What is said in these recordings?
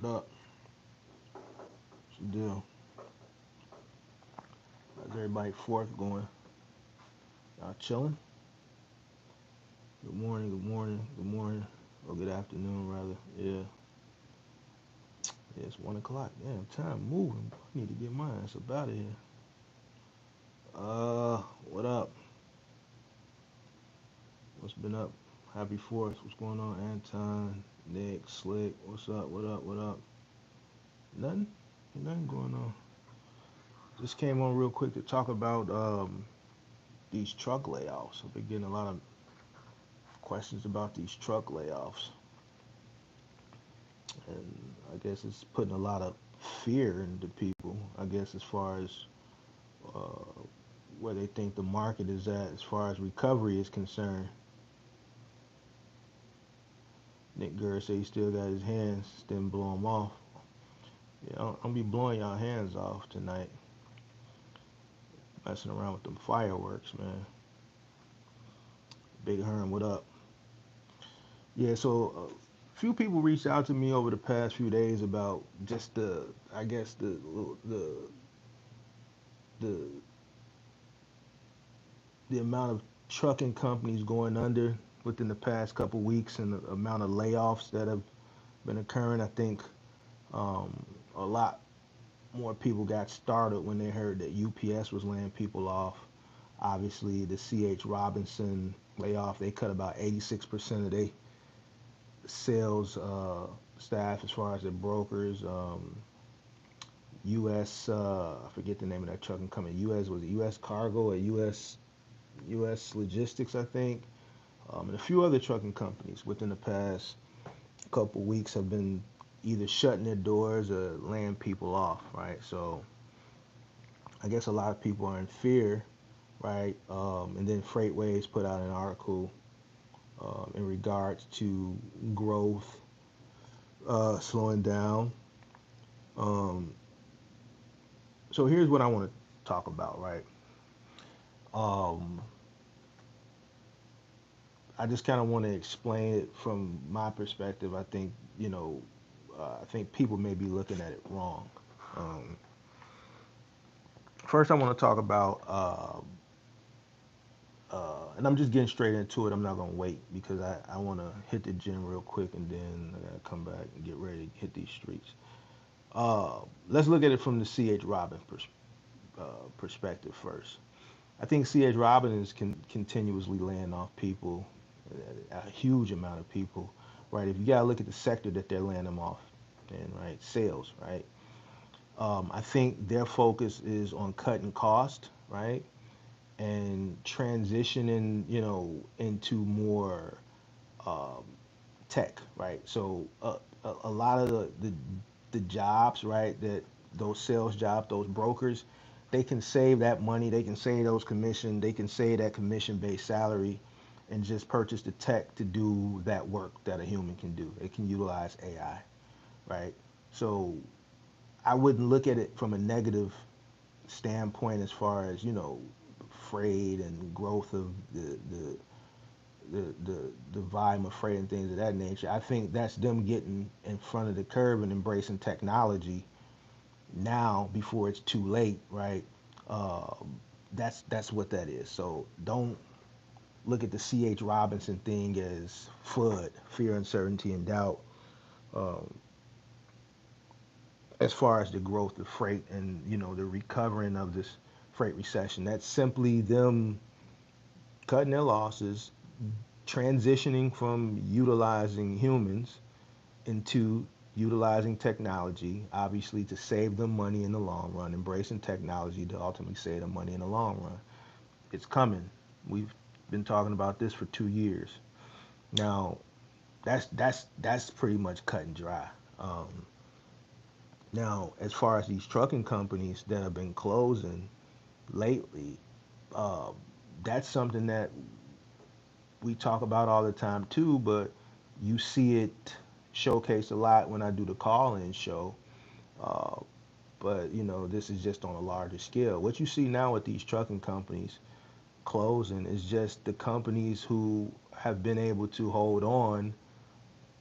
up? What's the deal? How's everybody fourth going? Y'all chilling? Good morning, good morning, good morning. Or good afternoon, rather. Yeah, it's 1 o'clock. Damn, time moving. I need to get mine. It's about it here. What up? What's been up? Happy fourth. What's going on? Anton, Nick, Slick. What's up? What up? What up? Nothing? Nothing going on. Just came on real quick to talk about these truck layoffs. I've been getting a lot of questions about these truck layoffs, and I guess it's putting a lot of fear into people. I guess as far as uh, where they think the market is at, as far as recovery is concerned. Nick Gurr said he still got his hands, didn't blow them off. Yeah, I'm gonna be blowing y'all hands off tonight, messing around with them fireworks, man. Big Herm, what up? Yeah, so a few people reached out to me over the past few days about just I guess the the amount of trucking companies going under within the past couple weeks and the amount of layoffs that have been occurring. I think um, a lot more people got started when they heard that UPS was laying people off. Obviously, the CH Robinson layoff, they cut about 86% of their sales staff as far as their brokers. US, I forget the name of that trucking company. US was it US Cargo or US Logistics, I think, and a few other trucking companies within the past couple weeks have been either shutting their doors or laying people off, right? So I guess a lot of people are in fear, right? And then Freightways put out an article in regards to growth slowing down. Um, so here's what I want to talk about, right? Um, I just kind of want to explain it from my perspective. I think, I think people may be looking at it wrong. Um, First, I want to talk about, and I'm just getting straight into it. I'm not going to wait because I want to hit the gym real quick and then I got to come back and get ready to hit these streets. Let's look at it from the C.H. Robin perspective first. I think C.H. Robin is continuously laying off people, a huge amount of people, right? If you got to look at the sector that they're laying them off in, right? Sales, right? I think their focus is on cutting cost, right? And transitioning, into more um, tech, right? So a lot of the jobs, right, that those sales jobs, those brokers, they can save that money, they can save those commission, they can save that commission-based salary, and just purchase the tech to do that work that a human can do. They can utilize AI, right? So I wouldn't look at it from a negative standpoint as far as freight and growth of the volume of freight and things of that nature. I think that's them getting in front of the curve and embracing technology now before it's too late, right? That's what that is. So don't look at the C.H. Robinson thing as FUD, fear, uncertainty, and doubt. Um, as far as the growth of freight and the recovering of this freight recession, that's simply them cutting their losses, transitioning from utilizing humans into utilizing technology, obviously to save them money in the long run, embracing technology to ultimately save them money in the long run. It's coming. We've been talking about this for 2 years. Now, that's pretty much cut and dry. Um, Now, as far as these trucking companies that have been closing lately, uh, that's something that we talk about all the time too, but you see it showcased a lot when I do the call-in show. Uh, but this is just on a larger scale. What you see now with these trucking companies closing is just the companies who have been able to hold on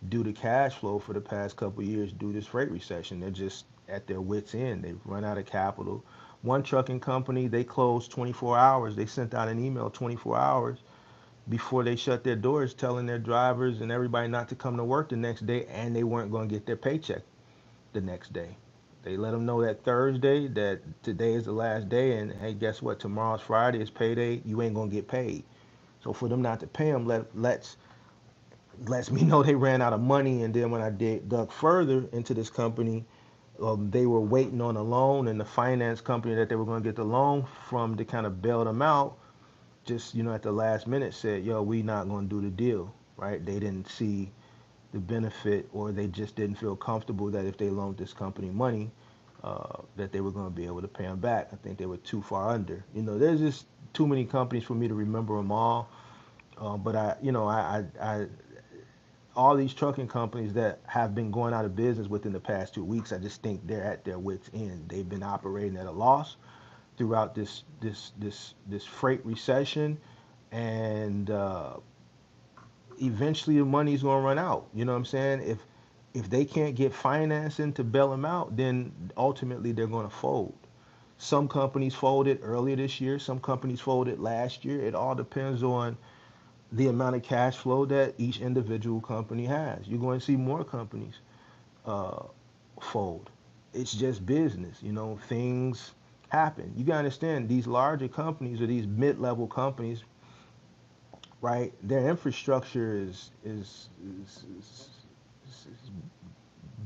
due to cash flow for the past couple of years due to this freight recession. They're just at their wits' end. They've run out of capital. One trucking company, they closed 24 hours. They sent out an email 24 hours before they shut their doors telling their drivers and everybody not to come to work the next day, and they weren't going to get their paycheck the next day. They let them know that Thursday that today is the last day, and hey, guess what? Tomorrow's Friday, it's payday. You ain't gonna get paid. So for them not to pay them, lets me know they ran out of money. And then when I dug further into this company, they were waiting on a loan, and the finance company that they were going to get the loan from to kind of bail them out, just at the last minute said, "Yo, we not going to do the deal." Right? They didn't see the benefit, or they just didn't feel comfortable that if they loaned this company money, that they were going to be able to pay them back. I think they were too far under. There's just too many companies for me to remember them all. But I all these trucking companies that have been going out of business within the past 2 weeks, I just think they're at their wits' end. They've been operating at a loss throughout this freight recession, and eventually the money's going to run out. You know what I'm saying? If they can't get financing to bail them out, then ultimately they're going to fold. Some companies folded earlier this year. Some companies folded last year. It all depends on the amount of cash flow that each individual company has. You're going to see more companies uh, fold. It's just business. Things happen. You got to understand these larger companies or these mid-level companies, right? Their infrastructure is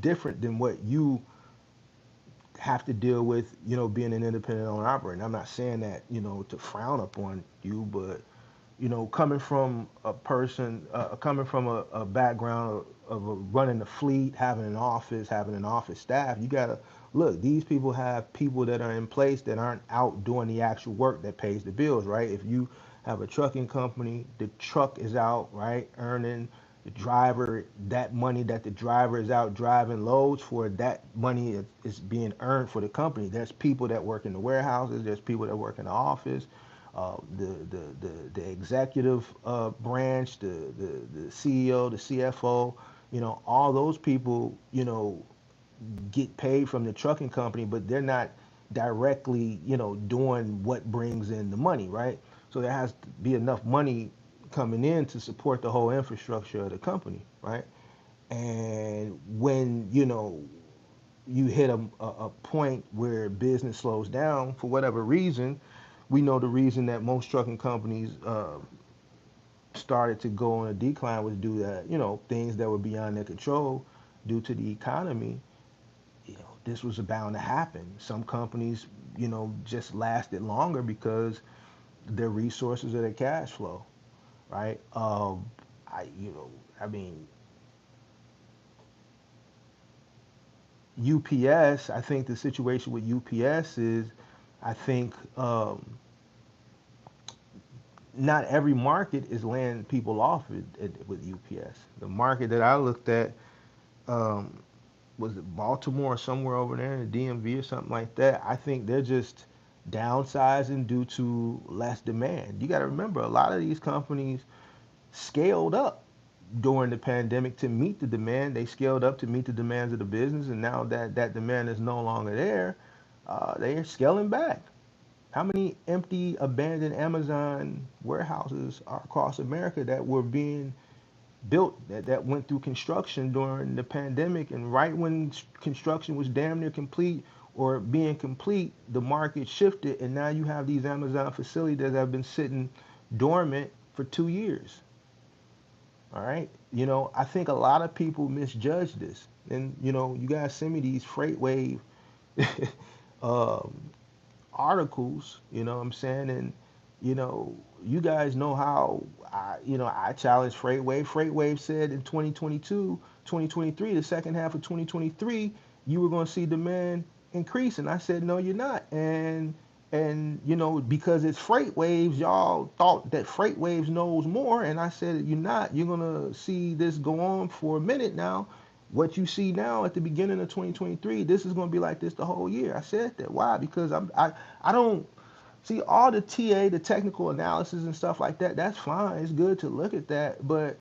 different than what you have to deal with, being an independent owner operator. And I'm not saying that, to frown upon you, but coming from a person, coming from a background of running a fleet, having an office staff, you gotta look. These people have people that are in place that aren't out doing the actual work that pays the bills, right? If you have a trucking company, the truck is out, right, earning. The driver, that money that the driver is out driving loads for, that money is being earned for the company. There's people that work in the warehouses. There's people that work in the office. The executive branch, the CEO, the CFO, all those people, get paid from the trucking company, but they're not directly, doing what brings in the money, right? So there has to be enough money coming in to support the whole infrastructure of the company, right? And when, you hit a point where business slows down for whatever reason, we know the reason that most trucking companies started to go on a decline was due to things that were beyond their control due to the economy. This was bound to happen. Some companies just lasted longer because their resources or their cash flow, right? I you know I mean, UPS, I think the situation with UPS is, I think not every market is laying people off with UPS. The market that I looked at, um, was it Baltimore or somewhere over there in the DMV or something like that. I think they're just downsizing due to less demand. You got to remember, a lot of these companies scaled up during the pandemic to meet the demand. They scaled up to meet the demands of the business, and now that that demand is no longer there, they are scaling back. How many empty, abandoned Amazon warehouses are across America that were being built, that went through construction during the pandemic, and right when construction was damn near complete or being complete, the market shifted, and now you have these Amazon facilities that have been sitting dormant for 2 years. All right. I think a lot of people misjudge this. And, you guys send me these freight wave um, articles, what I'm saying? And, you know, you guys know how I challenged Freight Wave. Freight Wave said in 2022, 2023, the second half of 2023, you were going to see demand increase. And I said, no, you're not. And because it's freight waves, y'all thought that freight waves knows more, and I said you're not. You're gonna see this go on for a minute now. What you see now at the beginning of 2023, this is gonna be like this the whole year. I said that. Why? Because I don't see all the TA, the technical analysis and stuff like that. That's fine. It's good to look at that, but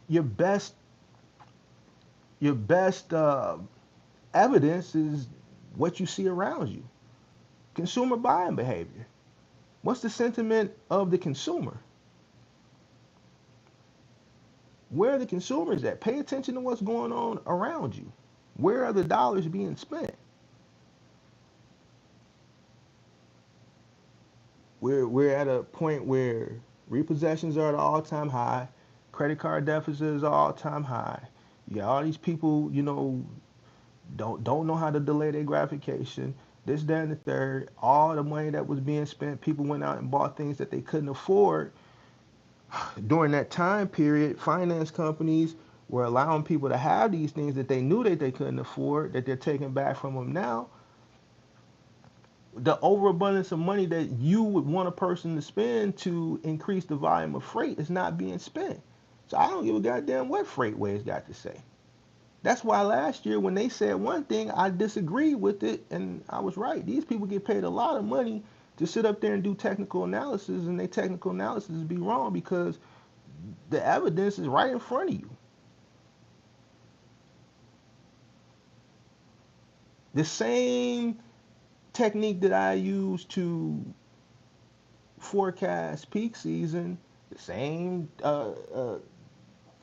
your best your best evidence is what you see around you. Consumer buying behavior. What's the sentiment of the consumer? Where are the consumers at? Pay attention to what's going on around you. Where are the dollars being spent? We're at a point where repossessions are at an all-time high, credit card deficits is all-time high. You got all these people, don't know how to delay their gratification. This, that, and the third. All the money that was being spent, people went out and bought things that they couldn't afford. During that time period, finance companies were allowing people to have these things that they knew that they couldn't afford, that they're taking back from them now. The overabundance of money that you would want a person to spend to increase the volume of freight is not being spent. So I don't give a goddamn what Freightways got to say. That's why last year when they said one thing, I disagreed with it, and I was right. These people get paid a lot of money to sit up there and do technical analysis, and their technical analysis be wrong because the evidence is right in front of you. The same technique that I use to forecast peak season, the same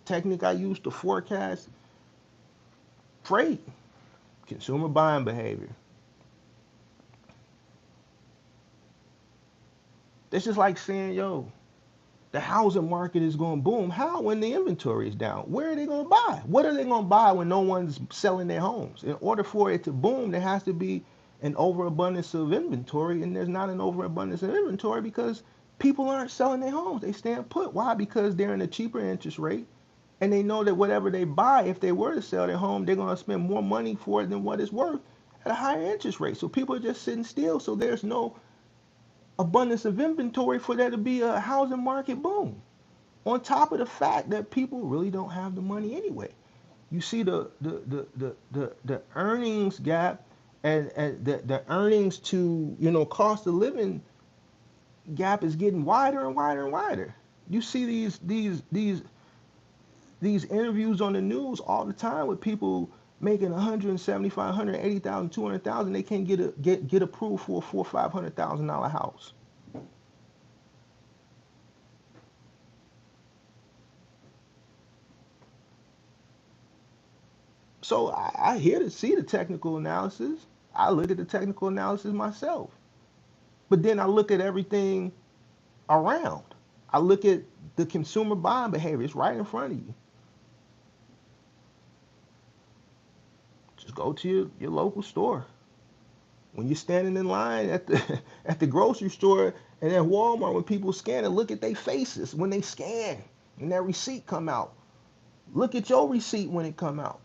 technique I use to forecast freight, consumer buying behavior. It's just like saying, yo, the housing market is going to boom. How when the inventory is down? Where are they going to buy? What are they going to buy when no one's selling their homes? In order for it to boom, there has to be an overabundance of inventory, and there's not an overabundance of inventory because people aren't selling their homes. They stand put. Why? Because they're in a cheaper interest rate, and they know that whatever they buy, if they were to sell their home, they're going to spend more money for it than what it's worth at a higher interest rate. So people are just sitting still. So there's no abundance of inventory for there to be a housing market boom. On top of the fact that people really don't have the money anyway. You see the earnings gap and the earnings to cost of living gap is getting wider and wider and wider. You see these interviews on the news all the time with people making 175, 180,000, 200,000. They can't get approved for a $400,000 or $500,000 house. So I hear to see the technical analysis. I look at the technical analysis myself. But then I look at everything around. I look at the consumer buying behavior. It's right in front of you. Just go to your local store. When you're standing in line at the at the grocery store and at Walmart, when people scan and look at their faces when they scan and that receipt come out. Look at your receipt when it come out.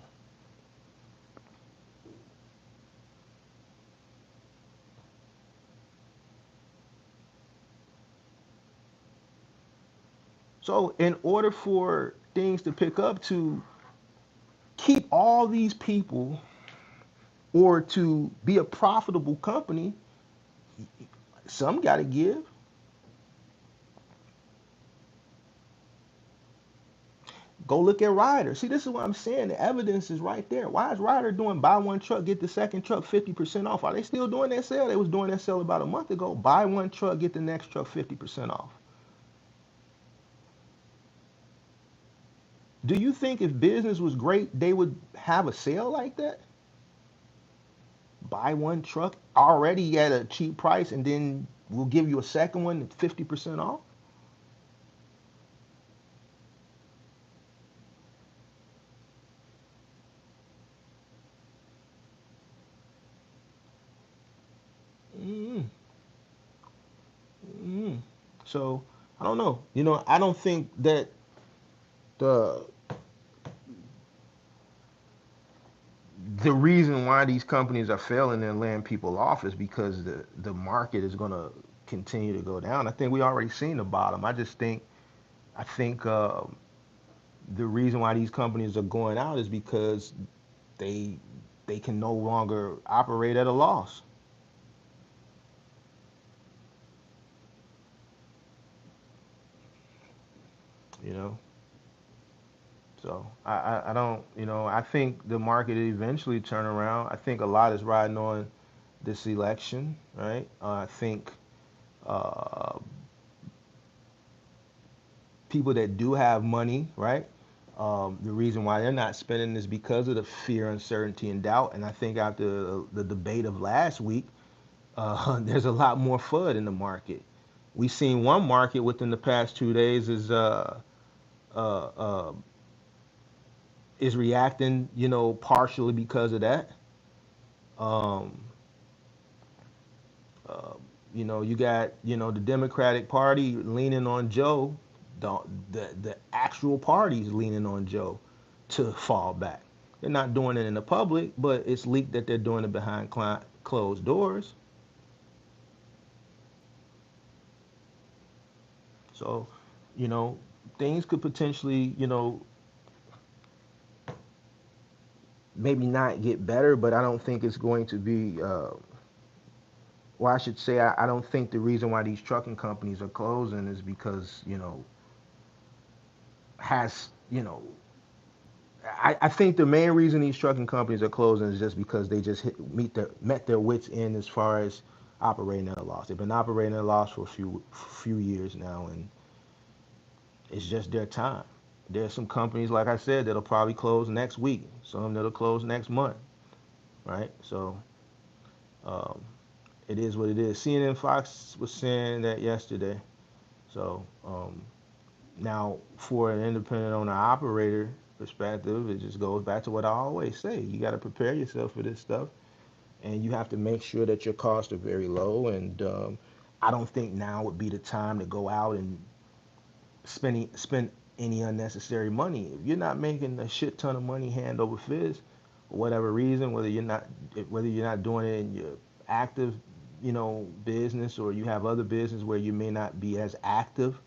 So in order for things to pick up, to keep all these people or to be a profitable company, some got to give. Go look at Ryder. See, this is what I'm saying. The evidence is right there. Why is Ryder doing buy one truck, get the second truck 50% off? Are they still doing that sale? They was doing that sale about a month ago. Buy one truck, get the next truck 50% off. Do you think if business was great, they would have a sale like that? Buy one truck already at a cheap price, and then we'll give you a second one at 50% off? Mm-hmm. Mm-hmm. So I don't know. I don't think that the the reason why these companies are failing and laying people off is because the market is going to continue to go down. I think we already seen the bottom. I think the reason why these companies are going out is because they they can no longer operate at a loss. You know, So I don't, I think the market will eventually turn around. I think a lot is riding on this election, right? I think uh, people that do have money, right? The reason why they're not spending is because of the fear, uncertainty, and doubt. And I think after the debate of last week, there's a lot more FUD in the market. We've seen one market within the past 2 days uh, uh, is reacting, partially because of that. Um, uh, you got, the Democratic Party leaning on Joe, the, the actual party's leaning on Joe to fall back. They're not doing it in the public, but it's leaked that they're doing it behind closed doors. So, you know, things could potentially, maybe not get better, but I don't think it's going to be. Well, I should say I don't think the reason why these trucking companies are closing is because has I think the main reason these trucking companies are closing is just because they just met their wits end as far as operating at a loss. They've been operating at a loss for a few years now, and it's just their time. There's some companies, like I said, that'll probably close next week. Some that'll close next month, right? So um, it is what it is. CNN Fox was saying that yesterday. So now, for an independent owner operator perspective, it just goes back to what I always say. You got to prepare yourself for this stuff, and you have to make sure that your costs are very low. And I don't think now would be the time to go out and spend any unnecessary money. If you're not making a shit ton of money hand over fist, for whatever reason, whether you're not doing it in your active, business, or you have other business where you may not be as active,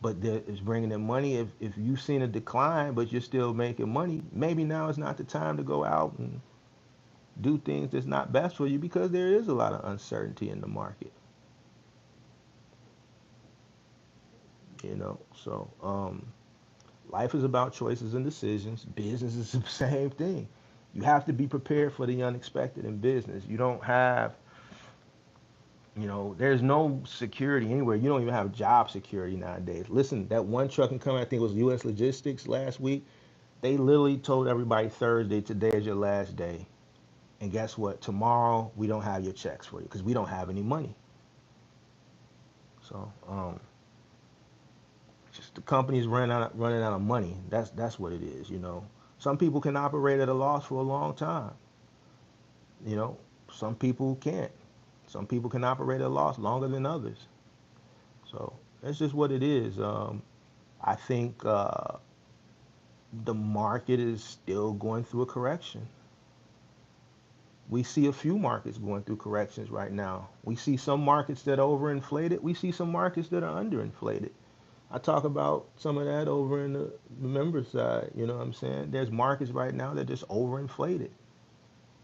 but that is bringing in money. If you've seen a decline, but you're still making money, maybe now is not the time to go out and do things that's not best for you because there is a lot of uncertainty in the market. So life is about choices and decisions. Business is the same thing. You have to be prepared for the unexpected in business. You don't have, there's no security anywhere. You don't even have job security nowadays. Listen, that one trucking company, I think it was U.S. Logistics last week, they literally told everybody Thursday, today is your last day. And guess what? Tomorrow, we don't have your checks for you because we don't have any money. So, just the company's running out of money. That's what it is. Some people can operate at a loss for a long time. You know, some people can't. Some people can operate at a loss longer than others. So that's just what it is. I think the market is still going through a correction. We see a few markets going through corrections right now. We see some markets that are overinflated. We see some markets that are underinflated. I talk about some of that over in the member side. You know what I'm saying? There's markets right now that are just overinflated.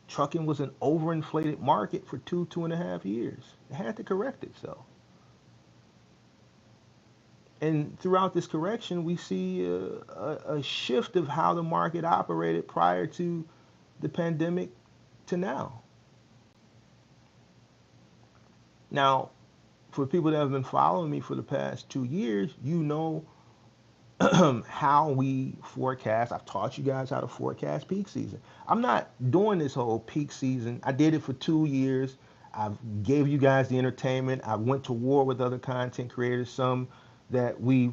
Trucking was an overinflated market for 2.5 years. It had to correct itself. And throughout this correction, we see a shift of how the market operated prior to the pandemic to now. Now, for people that have been following me for the past 2 years, how we forecast. I've taught you guys how to forecast peak season. I'm not doing this whole peak season. I did it for 2 years. I've gave you guys the entertainment. I went to war with other content creators, some that we,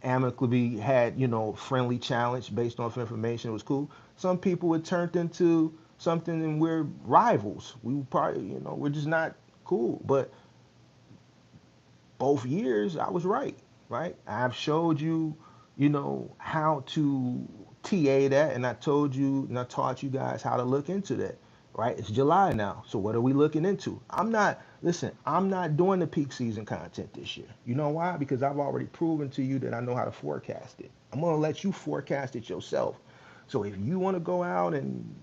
amicably had, friendly challenge based off information. It was cool. Some people it turned into something and we're rivals. We probably, we're just not cool. But both years I was right? I've showed you, how to TA that, and I told you and I taught you guys how to look into that, right? It's July now, so what are we looking into? I'm not doing the peak season content this year. You know why? Because I've already proven to you that I know how to forecast it. I'm gonna let you forecast it yourself. So if you want to go out and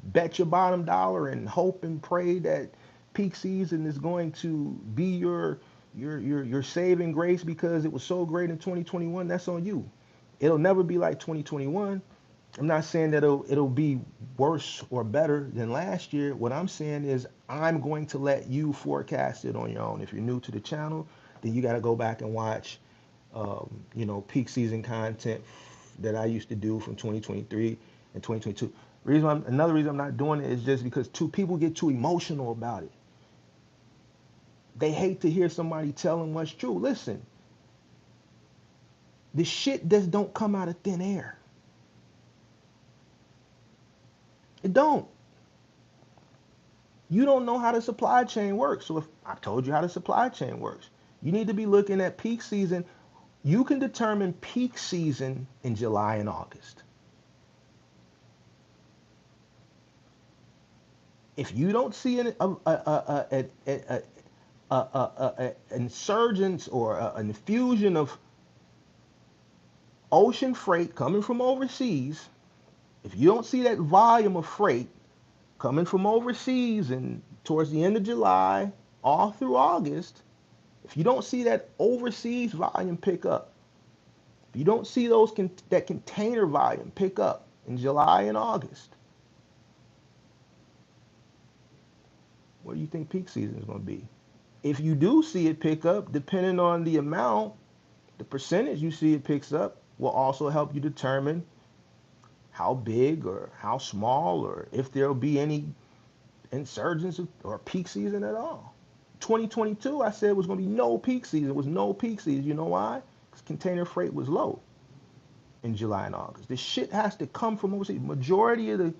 bet your bottom dollar and hope and pray that peak season is going to be your saving grace because it was so great in 2021, that's on you. It'll never be like 2021. I'm not saying that it'll be worse or better than last year. What I'm saying is I'm going to let you forecast it on your own. If you're new to the channel, then you got to go back and watch, peak season content that I used to do from 2023 and 2022. Another reason I'm not doing it is just because people get too emotional about it. They hate to hear somebody tell them what's true. Listen, the shit just don't come out of thin air. It don't. You don't know how the supply chain works. So if I told you how the supply chain works, you need to be looking at peak season. You can determine peak season in July and August. If you don't see an insurgence or an infusion of ocean freight coming from overseas, if you don't see that volume of freight coming from overseas and towards the end of July, all through August, if you don't see that overseas volume pick up, if you don't see that container volume pick up in July and August, what do you think peak season is going to be? If you do see it pick up, depending on the amount, the percentage you see it picks up will also help you determine how big or how small or if there'll be any insurgence or peak season at all. 2022, I said was going to be no peak season. It was no peak season. You know why? Because container freight was low in July and August. This shit has to come from overseas. Majority of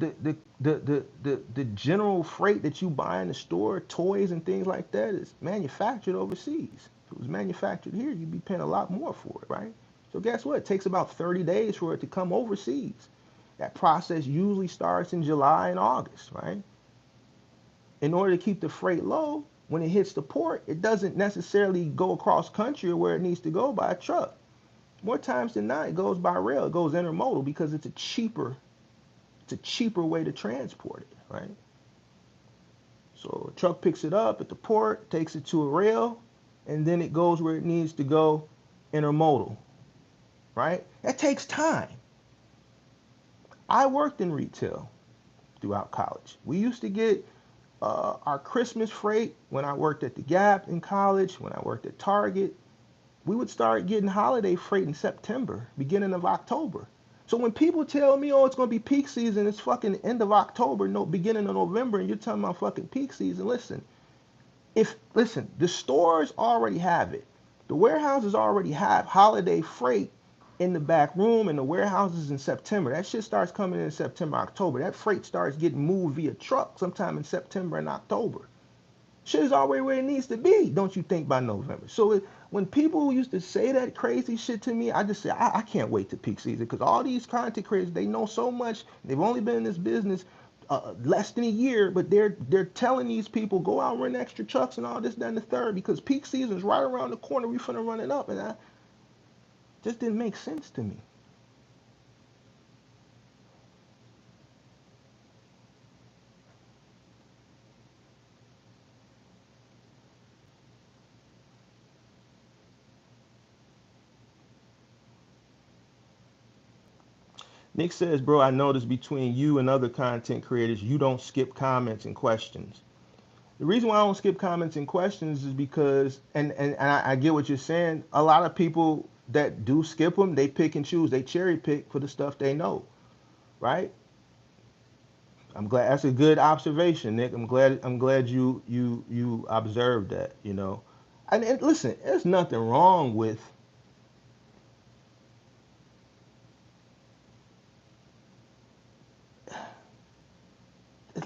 the general freight that you buy in the store, toys and things like that, is manufactured overseas. If it was manufactured here, you'd be paying a lot more for it, right? So guess what? It takes about 30 days for it to come overseas. That process usually starts in July and August, right? In order to keep the freight low, when it hits the port, it doesn't necessarily go across country or where it needs to go by a truck. More times than not, it goes by rail. It goes intermodal because it's a cheaper way to transport it, right? So a truck picks it up at the port, takes it to a rail, and then it goes where it needs to go, intermodal, right? That takes time. I worked in retail throughout college. We used to get our Christmas freight when I worked at the Gap in college, when I worked at Target. We would start getting holiday freight in September, beginning of October. So when people tell me, oh, it's going to be peak season, it's fucking end of October, no, beginning of November, and you're talking about fucking peak season, listen, the stores already have it. The warehouses already have holiday freight in the back room and the warehouses in September. That shit starts coming in September, October. That freight starts getting moved via truck sometime in September and October. Shit is already where it needs to be, don't you think, by November? So when people used to say that crazy shit to me, I just say, I can't wait to peak season because all these content creators, they know so much. They've only been in this business less than a year, but they're telling these people, go out and run extra trucks and all this, that, and the third, because peak season is right around the corner. We finna run it up. And I just didn't make sense to me. Nick says, bro, I noticed between you and other content creators, you don't skip comments and questions. The reason why I don't skip comments and questions is because, and I get what you're saying, a lot of people that do skip them, they pick and choose, they cherry pick for the stuff they know, right? I'm glad that's a good observation, Nick. I'm glad you observed that, you know. And listen, there's nothing wrong with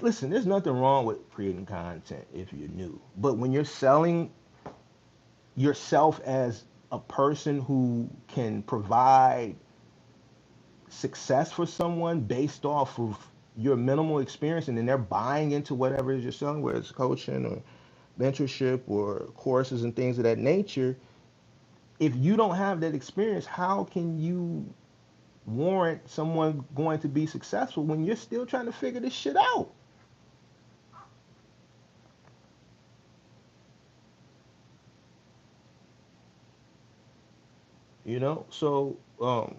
listen, there's nothing wrong with creating content if you're new. But when you're selling yourself as a person who can provide success for someone based off of your minimal experience and then they're buying into whatever it is you're selling, whether it's coaching or mentorship or courses and things of that nature, if you don't have that experience, how can you warrant someone going to be successful when you're still trying to figure this shit out? You know, so Um,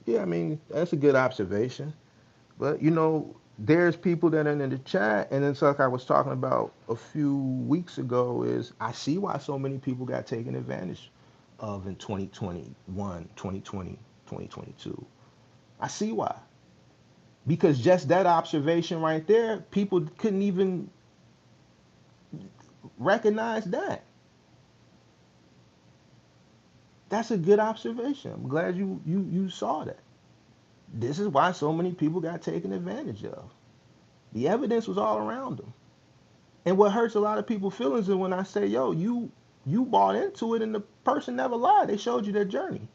yeah, I mean, that's a good observation. But there's people that are in the chat, and it's like I was talking about a few weeks ago. Is I see why so many people got taken advantage of in 2021, 2020, 2022. I see why. Because just that observation right there, people couldn't even recognize that. That's a good observation. I'm glad you saw that. This is why so many people got taken advantage of. The evidence was all around them. And what hurts a lot of people's feelings is when I say, yo, you bought into it and the person never lied. They showed you their journey.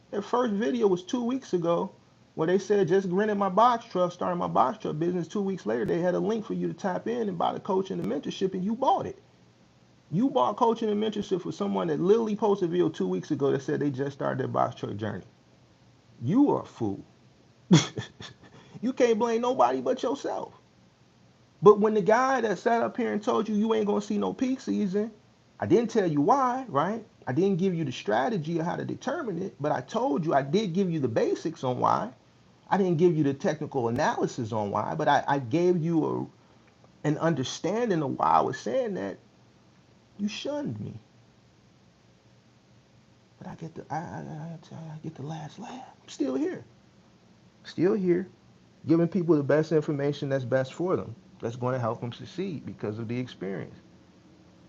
Their first video was 2 weeks ago where they said just rented my box truck, started my box truck business. 2 weeks later, they had a link for you to tap in and buy the coaching and mentorship, and you bought it. You bought coaching and mentorship for someone that literally posted a video 2 weeks ago that said they just started their box truck journey. You are a fool. You can't blame nobody but yourself. But when the guy that sat up here and told you you ain't gonna see no peak season, I didn't tell you why, right? I didn't give you the strategy of how to determine it, but I told you I did give you the basics on why. I didn't give you the technical analysis on why, but I gave you an understanding of why I was saying that. You shunned me, but I get the last laugh. I'm still here, giving people the best information that's best for them, that's going to help them succeed because of the experience.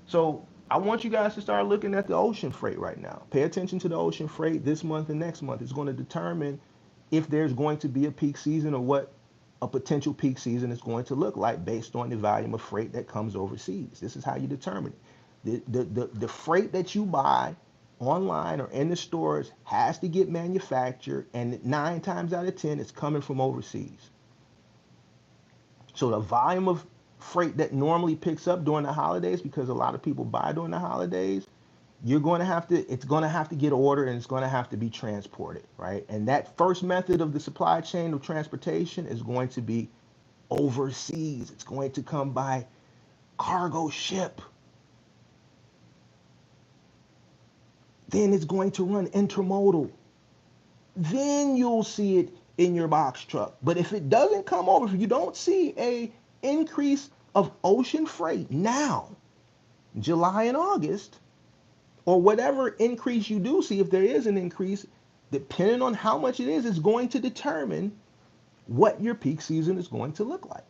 So I want you guys to start looking at the ocean freight right now. Pay attention to the ocean freight this month and next month. It's going to determine if there's going to be a peak season or what a potential peak season is going to look like based on the volume of freight that comes overseas. This is how you determine it. The freight that you buy online or in the stores has to get manufactured, and 9 times out of 10 it's coming from overseas. So the volume of freight that normally picks up during the holidays, because a lot of people buy during the holidays, it's going to have to get ordered and it's going to have to be transported, right? And that first method of the supply chain of transportation is going to be overseas. It's going to come by cargo ship. Then it's going to run intermodal. Then you'll see it in your box truck. But if it doesn't come over, if you don't see a increase of ocean freight now, July and August, or whatever increase you do see, if there is an increase, depending on how much it is going to determine what your peak season is going to look like.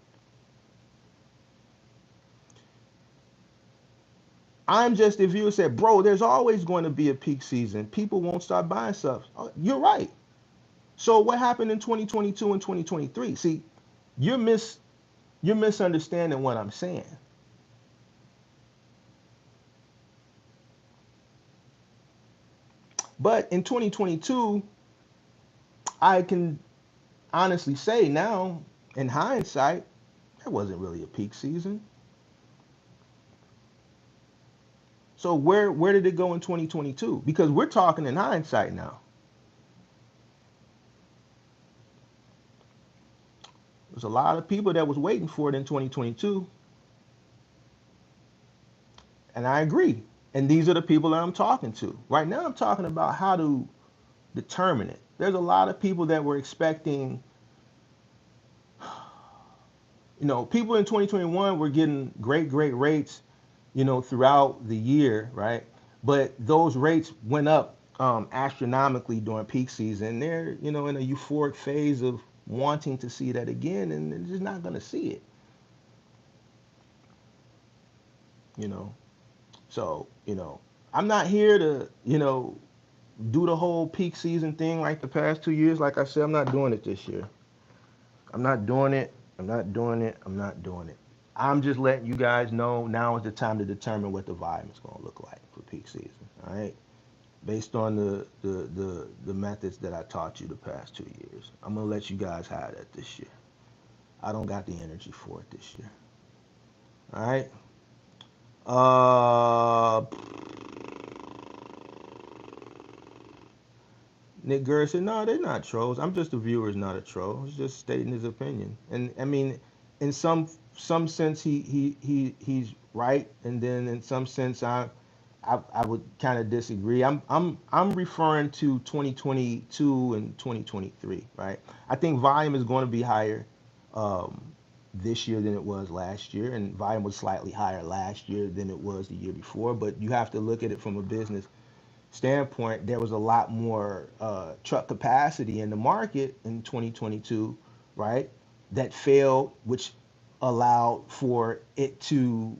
I'm just the viewer said, bro, there's always going to be a peak season. People won't start buying stuff. Oh, you're right. So what happened in 2022 and 2023? See, you're misunderstanding what I'm saying. But in 2022, I can honestly say now, in hindsight, that wasn't really a peak season. So where did it go in 2022? Because we're talking in hindsight now. There's a lot of people that was waiting for it in 2022, and I agree. And these are the people that I'm talking to. Right now I'm talking about how to determine it. There's a lot of people that were expecting, people in 2021 were getting great rates, throughout the year, right? But those rates went up astronomically during peak season. They're, in a euphoric phase of wanting to see that again, and they're just not going to see it, you know. So, I'm not here to, do the whole peak season thing like the past 2 years. Like I said, I'm not doing it this year. I'm not doing it. I'm not doing it. I'm not doing it. I'm just letting you guys know now is the time to determine what the volume is going to look like for peak season. All right, based on the methods that I taught you the past 2 years. I'm gonna let you guys have that this year. I don't got the energy for it this year. All right. Uh, Nick Gurr said, "No, they're not trolls. I'm just a viewer, is not a troll. He's just stating his opinion." And I mean, in some sense, he's right, and then in some sense, I would kind of disagree. I'm referring to 2022 and 2023, right? I think volume is going to be higher um, this year than it was last year, and volume was slightly higher last year than it was the year before. But you have to look at it from a business standpoint. There was a lot more truck capacity in the market in 2022, right? That failed, which allowed for it to,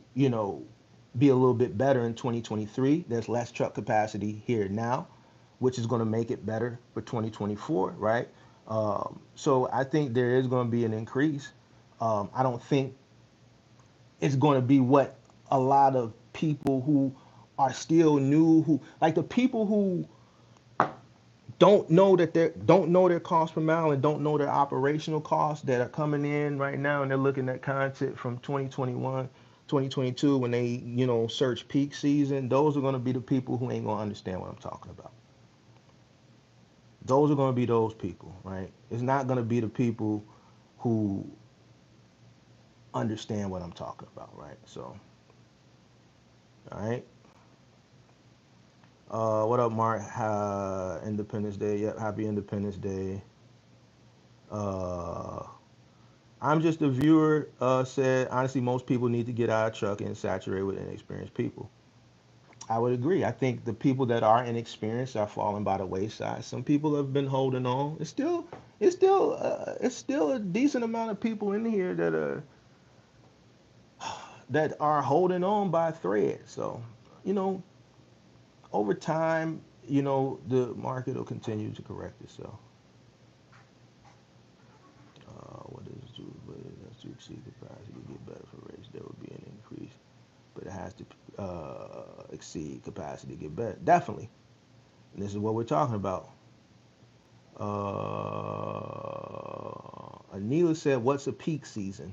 be a little bit better in 2023. There's less truck capacity here now, which is going to make it better for 2024, right? So I think there is going to be an increase. I don't think it's going to be what a lot of people who are still new, who like the people who don't know their cost per mile and don't know their operational costs that are coming in right now, and they're looking at content from 2021, 2022 when they search peak season. Those are going to be the people who ain't going to understand what I'm talking about. Those are going to be those people, right? It's not going to be the people who understand what I'm talking about, right? So, all right. What up, Mark? Independence Day. Yep, happy Independence Day. Uh, I'm just a viewer. Said honestly, most people need to get out of trucking and saturate with inexperienced people. I would agree. I think the people that are inexperienced are falling by the wayside. Some people have been holding on. It's still a decent amount of people in here that are holding on by a thread. So, you know, over time, the market will continue to correct itself. What is due? But it has to exceed capacity to get better for rates. There will be an increase, but it has to exceed capacity to get better. Definitely. And this is what we're talking about. Anila said, "What's a peak season?"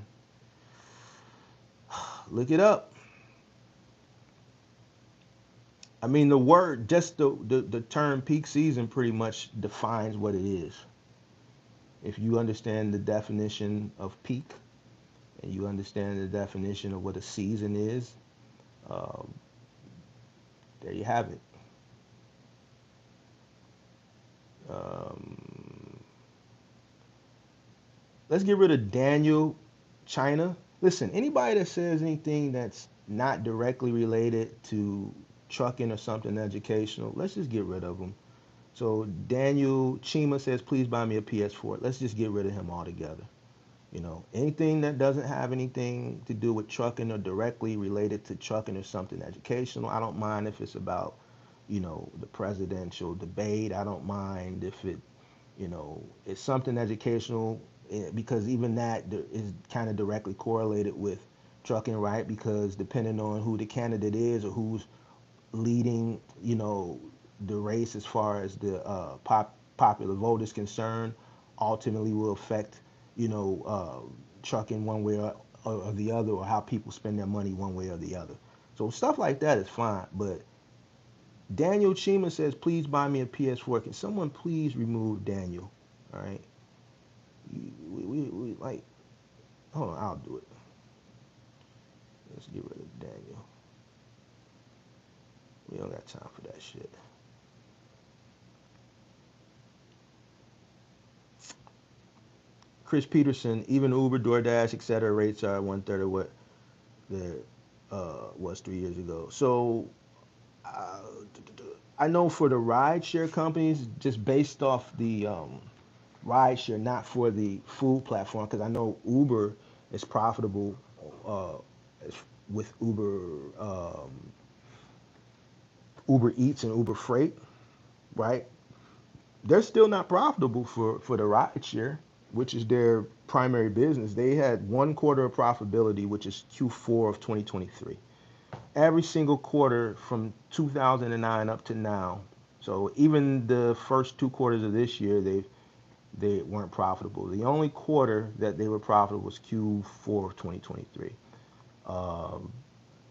Look it up. I mean, the word, just the term peak season pretty much defines what it is. If you understand the definition of peak and you understand the definition of what a season is, um, there you have it. Um, let's get rid of Daniel China. Listen, anybody that says anything that's not directly related to trucking or something educational, let's just get rid of them. So Daniel Chima says, please buy me a PS4. Let's just get rid of him altogether. Anything that doesn't have anything to do with trucking or directly related to trucking or something educational, I don't mind if it's about, the presidential debate. I don't mind if it's something educational, because even that is kind of directly correlated with trucking, right? Because depending on who the candidate is or who's leading, the race as far as the popular vote is concerned, ultimately will affect, trucking one way or the other, or how people spend their money one way or the other. So stuff like that is fine. But Daniel Chima says, please buy me a PS4. Can someone please remove Daniel? All right. We like, hold on, I'll do it. Let's get rid of Daniel. We don't got time for that shit. Chris Peterson, even Uber, DoorDash, etc. rates are 1/3 of what there was 3 years ago. So uh, I know for the rideshare companies, just based off the rideshare, not for the food platform, because I know Uber is profitable uh, with Uber Eats and Uber Freight, right? They're still not profitable for the rideshare, which is their primary business. They had 1 quarter of profitability, which is Q4 of 2023. Every single quarter from 2009 up to now. So even the first 2 quarters of this year, they weren't profitable. The only quarter that they were profitable was Q4 of 2023. Um,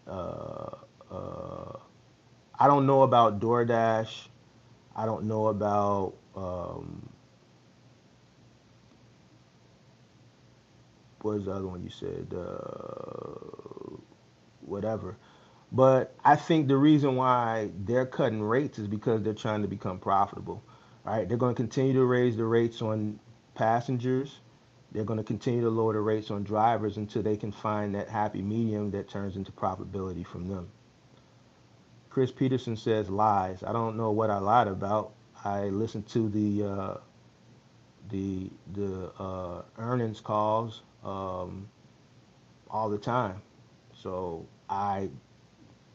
uh, uh, I don't know about DoorDash. I don't know about what was the other one you said? Whatever. But I think the reason why they're cutting rates is because they're trying to become profitable. All right, they're going to continue to raise the rates on passengers. They're going to continue to lower the rates on drivers until they can find that happy medium that turns into profitability from them. Chris Peterson says lies. I don't know what I lied about. I listened to the earnings calls all the time. So I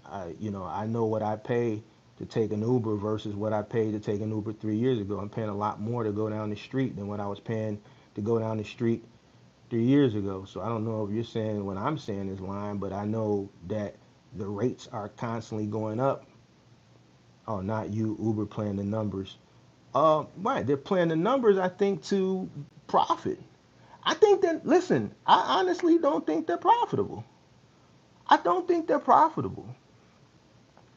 know what I pay to take an Uber versus what I paid to take an Uber 3 years ago. I'm paying a lot more to go down the street than what I was paying to go down the street 3 years ago. So I don't know if you're saying what I'm saying is lying, but I know that the rates are constantly going up. Oh, not you, Uber playing the numbers. Right, they're playing the numbers, I think, to profit. I think that, listen, I honestly don't think they're profitable. I don't think they're profitable,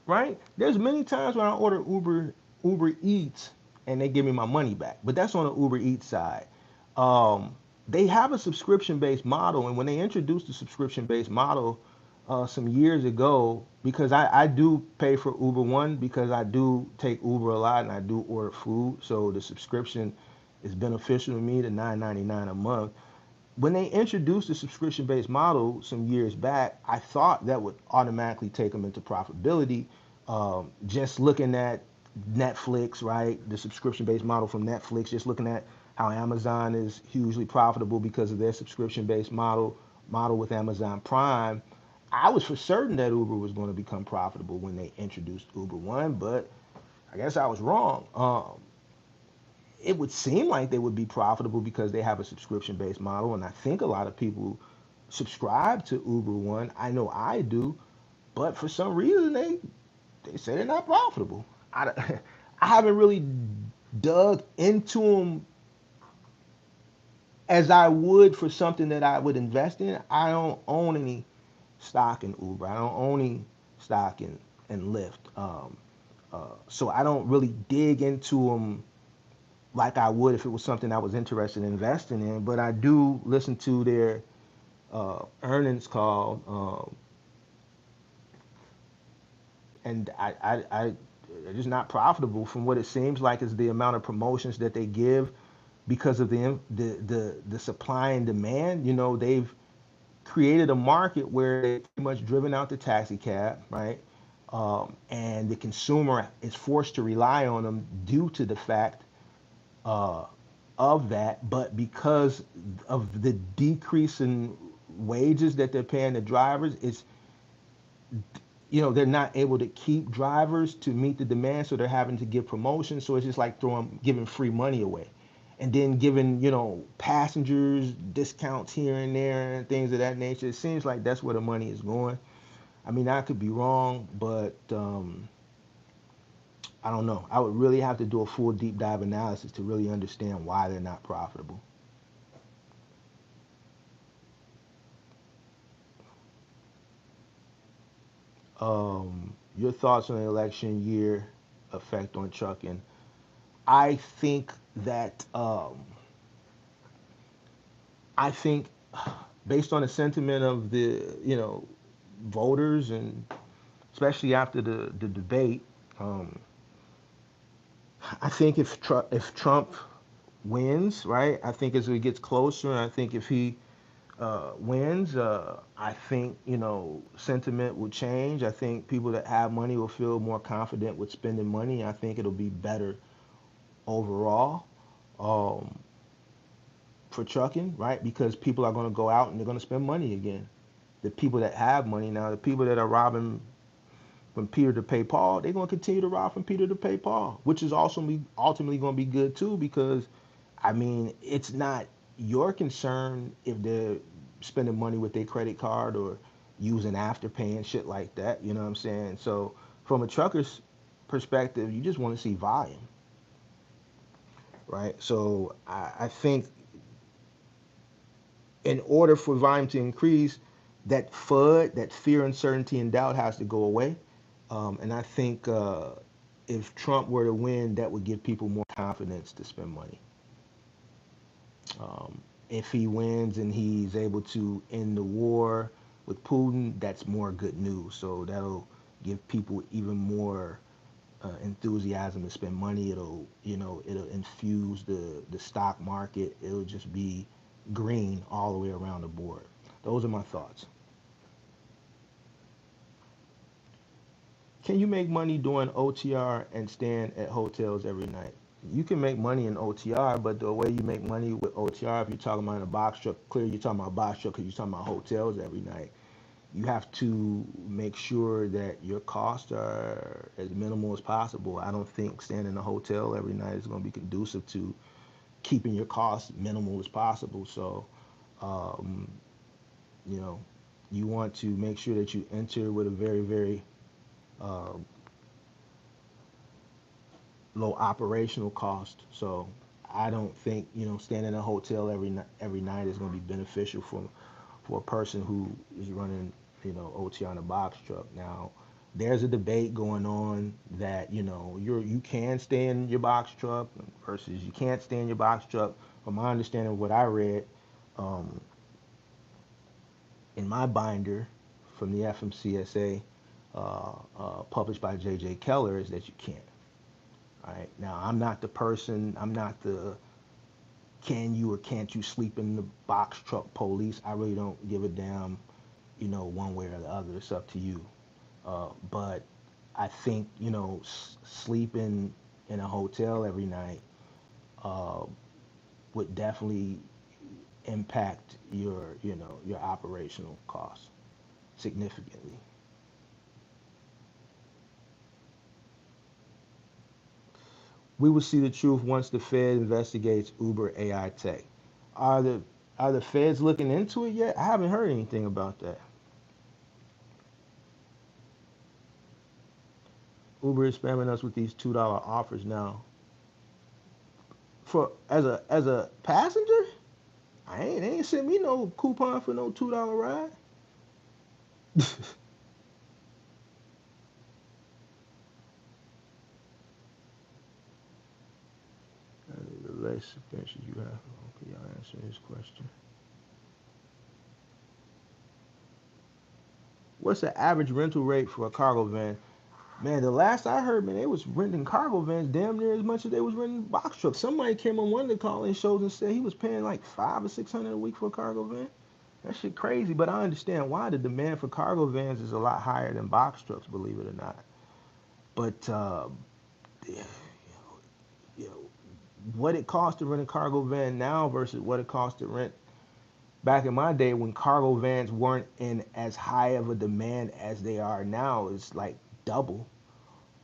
right? There's many times when I order Uber Eats and they give me my money back, but that's on the Uber Eats side. Um, they have a subscription based model, and when they introduced the subscription based model some years ago, because I do pay for Uber One because I do take Uber a lot and I do order food, so the subscription is beneficial to me, the $9.99 a month. When they introduced the subscription based model some years back, I thought that would automatically take them into profitability. Just looking at Netflix, right? The subscription based model from Netflix, just looking at how Amazon is hugely profitable because of their subscription based model with Amazon Prime. I was for certain that Uber was going to become profitable when they introduced Uber One, but I guess I was wrong. It would seem like they would be profitable because they have a subscription based model, and I think a lot of people subscribe to Uber One. I know I do, but for some reason they say they're not profitable. I, I haven't really dug into them as I would for something that I would invest in. I don't own any stock in Uber. I don't own any stock in Lyft. So I don't really dig into them like I would if it was something I was interested in investing in. But I do listen to their earnings call, and they're just not profitable from what it seems like is the amount of promotions that they give because of the supply and demand. They've created a market where they've pretty much driven out the taxi cab, right? And the consumer is forced to rely on them due to the fact uh, of that, but because of the decrease in wages that they're paying the drivers, they're not able to keep drivers to meet the demand, so they're having to give promotions. So it's just like giving free money away, and then giving passengers discounts here and there and things of that nature. It seems like that's where the money is going. I mean, I could be wrong, but I don't know. I would really have to do a full deep dive analysis to really understand why they're not profitable. Your thoughts on the election year effect on trucking? I think that I think based on the sentiment of the voters, and especially after the debate, um, I think if Trump wins, right? I think as it gets closer, I think if he wins, I think sentiment will change. I think people that have money will feel more confident with spending money. I think it'll be better overall um, for trucking, right? Because people are going to go out and they're going to spend money again. The people that have money now, the people that are robbing from Peter to pay Paul, they're going to continue to rob from Peter to pay Paul, which is also ultimately going to be good too, because I mean, it's not your concern if they're spending money with their credit card or using afterpay and shit like that. You know what I'm saying? So from a trucker's perspective, you just want to see volume, right? So I think in order for volume to increase, that FUD, that fear, uncertainty, and doubt has to go away. And I think if Trump were to win, that would give people more confidence to spend money. If he wins and he's able to end the war, with Putin, that's more good news. So that'll give people even more enthusiasm to spend money. It'll, it'll infuse the stock market. It'll just be green all the way around the board. Those are my thoughts. Can you make money doing OTR and staying at hotels every night? You can make money in OTR, but the way you make money with OTR, if you're talking about a box truck, clearly you're talking about a box truck because you're talking about hotels every night. You have to make sure that your costs are as minimal as possible. I don't think staying in a hotel every night is going to be conducive to keeping your costs minimal as possible. So, um, you know, you want to make sure that you enter with a very, very uh, low operational cost. So I don't think staying in a hotel every night is going to be beneficial for a person who is running OT on a box truck. Now there's a debate going on that you can stay in your box truck versus you can't stay in your box truck. From my understanding of what I read um, in my binder from the FMCSA published by J.J. Keller is that you can't. All right. Now, I'm not the person, I'm not the can you or can't you sleep in the box truck police. I really don't give a damn, one way or the other. It's up to you. But I think, sleeping in a hotel every night uh, would definitely impact your operational costs significantly. We will see the truth once the Fed investigates Uber AI tech. Are the are the feds looking into it yet? I haven't heard anything about that. Uber is spamming us with these $2 offers now. For as a passenger, they ain't sent me no coupon for no $2 ride. The less expenses you have. Okay, y'all answer this question. What's the average rental rate for a cargo van? Man, the last I heard, man, they was renting cargo vans damn near as much as they was renting box trucks. Somebody came on one of the call-in shows and said he was paying like 500 or 600 a week for a cargo van. That shit crazy, but I understand why the demand for cargo vans is a lot higher than box trucks, believe it or not. But yeah, you know, what it costs to rent a cargo van now versus what it costs to rent back in my day when cargo vans weren't in as high of a demand as they are now is like double.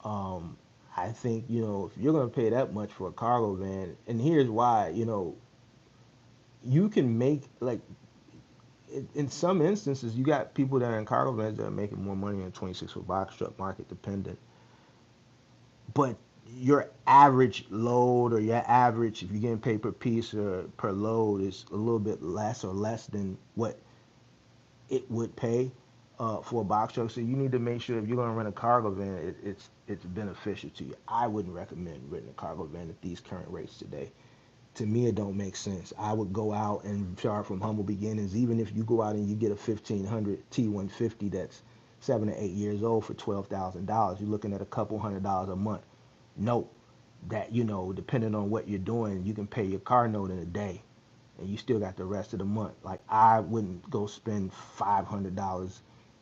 Um, I think, if you're going to pay that much for a cargo van, and here's why, you can make, like, in some instances, you got people that are in cargo vans that are making more money in a 26-foot box truck, market dependent. But your average load or your average, if you're getting paid per piece or per load, is a little bit less than what it would pay for a box truck. So you need to make sure if you're going to rent a cargo van, it's beneficial to you. I wouldn't recommend renting a cargo van at these current rates today. To me, it don't make sense. I would go out and start from humble beginnings. Even if you go out and you get a 1500 T150 that's 7 or 8 years old for $12,000, you're looking at a couple $100 a month. Note that depending on what you're doing, you can pay your car note in a day and you still got the rest of the month. Like I wouldn't go spend $500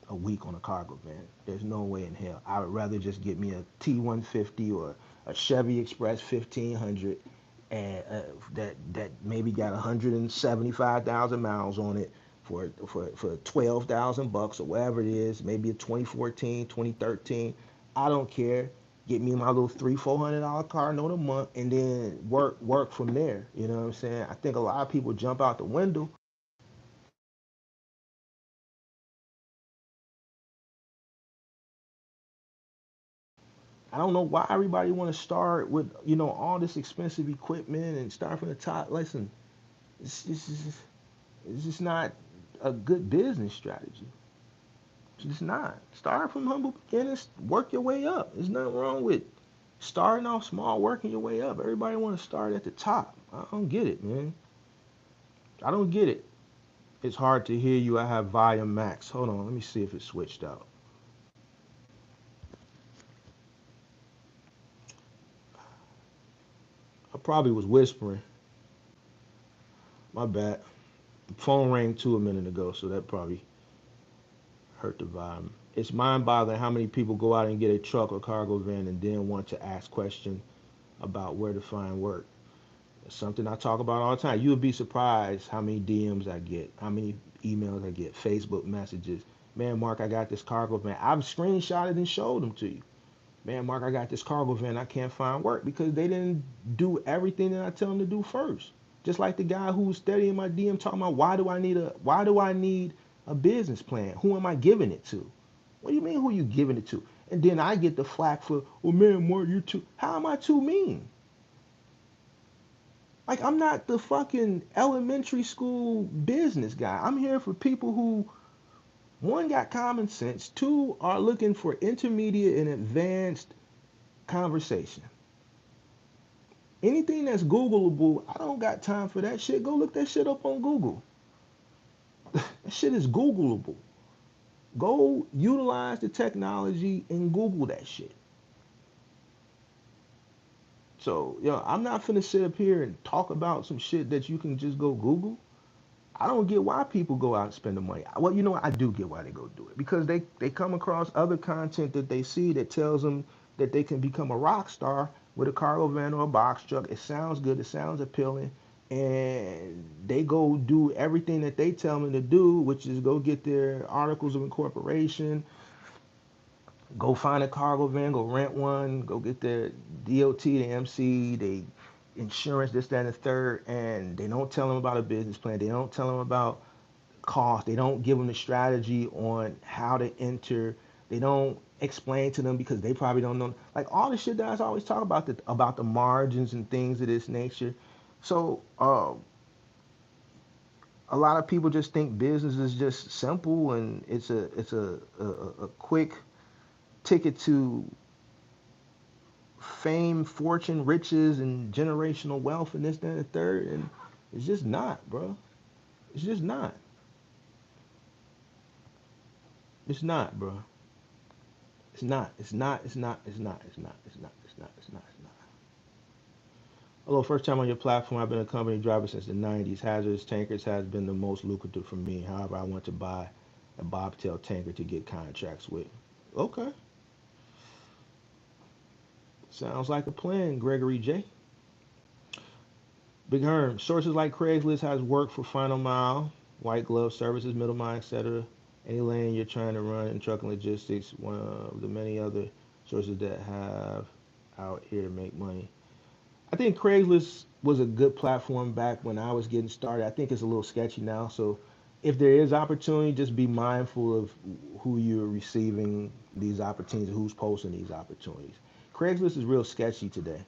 a week on a cargo van. There's no way in hell. I would rather just get me a T150 or a Chevy Express 1500 and that maybe got 175,000 miles on it for 12,000 bucks or whatever it is. Maybe a 2014, 2013. I don't care. Get me my little $300-400 car note a month and then work from there. You know what I'm saying? I think a lot of people jump out the window. I don't know why everybody want to start with all this expensive equipment and start from the top. Listen, it's just not a good business strategy. It's just not. Start from humble beginnings, work your way up. There's nothing wrong with starting off small, working your way up. Everybody want to start at the top. I don't get it, man. I don't get it. It's hard to hear you. I have volume max. Hold on, let me see if it switched out. I probably was whispering. My bad. The phone rang too a minute ago, so that probably hurt the volume. It's mind-boggling how many people go out and get a truck or cargo van and then want to ask questions about where to find work. It's something I talk about all the time. You would be surprised how many DMs I get, how many emails I get, Facebook messages. Man, Mark, I got this cargo van. I've screenshotted and showed them to you. Man, Mark, I got this cargo van. I can't find work because they didn't do everything that I tell them to do first. Just like the guy who was studying my DM talking about why do I need a business plan? Who am I giving it to? What do you mean who you giving it to? And then I get the flack for, well, man, Mark, you're too. How am I too mean? Like, I'm not the fucking elementary school business guy. I'm here for people who, one, got common sense, two, are looking for intermediate and advanced conversation. Anything that's Googleable, I don't got time for that shit. Go look that shit up on Google. That shit is Googleable. Go utilize the technology and Google that shit. So, I'm not finna sit up here and talk about some shit that you can just go Google. I don't get why people go out and spend the money. Well, you know what? I do get why they go do it. Because they come across other content that they see that tells them that they can become a rock star with a cargo van or a box truck. It sounds good. It sounds appealing. And they go do everything that they tell them to do, which is go get their articles of incorporation, go find a cargo van, go rent one, go get their DOT, the MC, they insurance, this, that, and the third, and they don't tell them about a business plan. They don't tell them about cost. They don't give them the strategy on how to enter. They don't explain to them because they probably don't know. Like all the shit that I always talk about the margins and things of this nature. So a lot of people just think business is just simple and it's a quick ticket to fame, fortune, riches, and generational wealth, and this, that, and the third. And it's just not, bro. It's just not. It's not, bro. It's not. It's not. It's not. It's not. It's not. It's not. It's not. It's not. It's not. Hello, first time on your platform. I've been a company driver since the 90s. Hazardous tankers has been the most lucrative for me. However, I want to buy a bobtail tanker to get contracts with. Okay. Sounds like a plan, Gregory J. Big Herm. Sources like Craigslist has worked for Final Mile, White Glove Services, Middle Mile, etc. Any lane you're trying to run in trucking logistics, one of the many other sources that have out here to make money. I think Craigslist was a good platform back when I was getting started. I think it's a little sketchy now. So if there is opportunity, just be mindful of who you're receiving these opportunities, who's posting these opportunities. Craigslist is real sketchy today.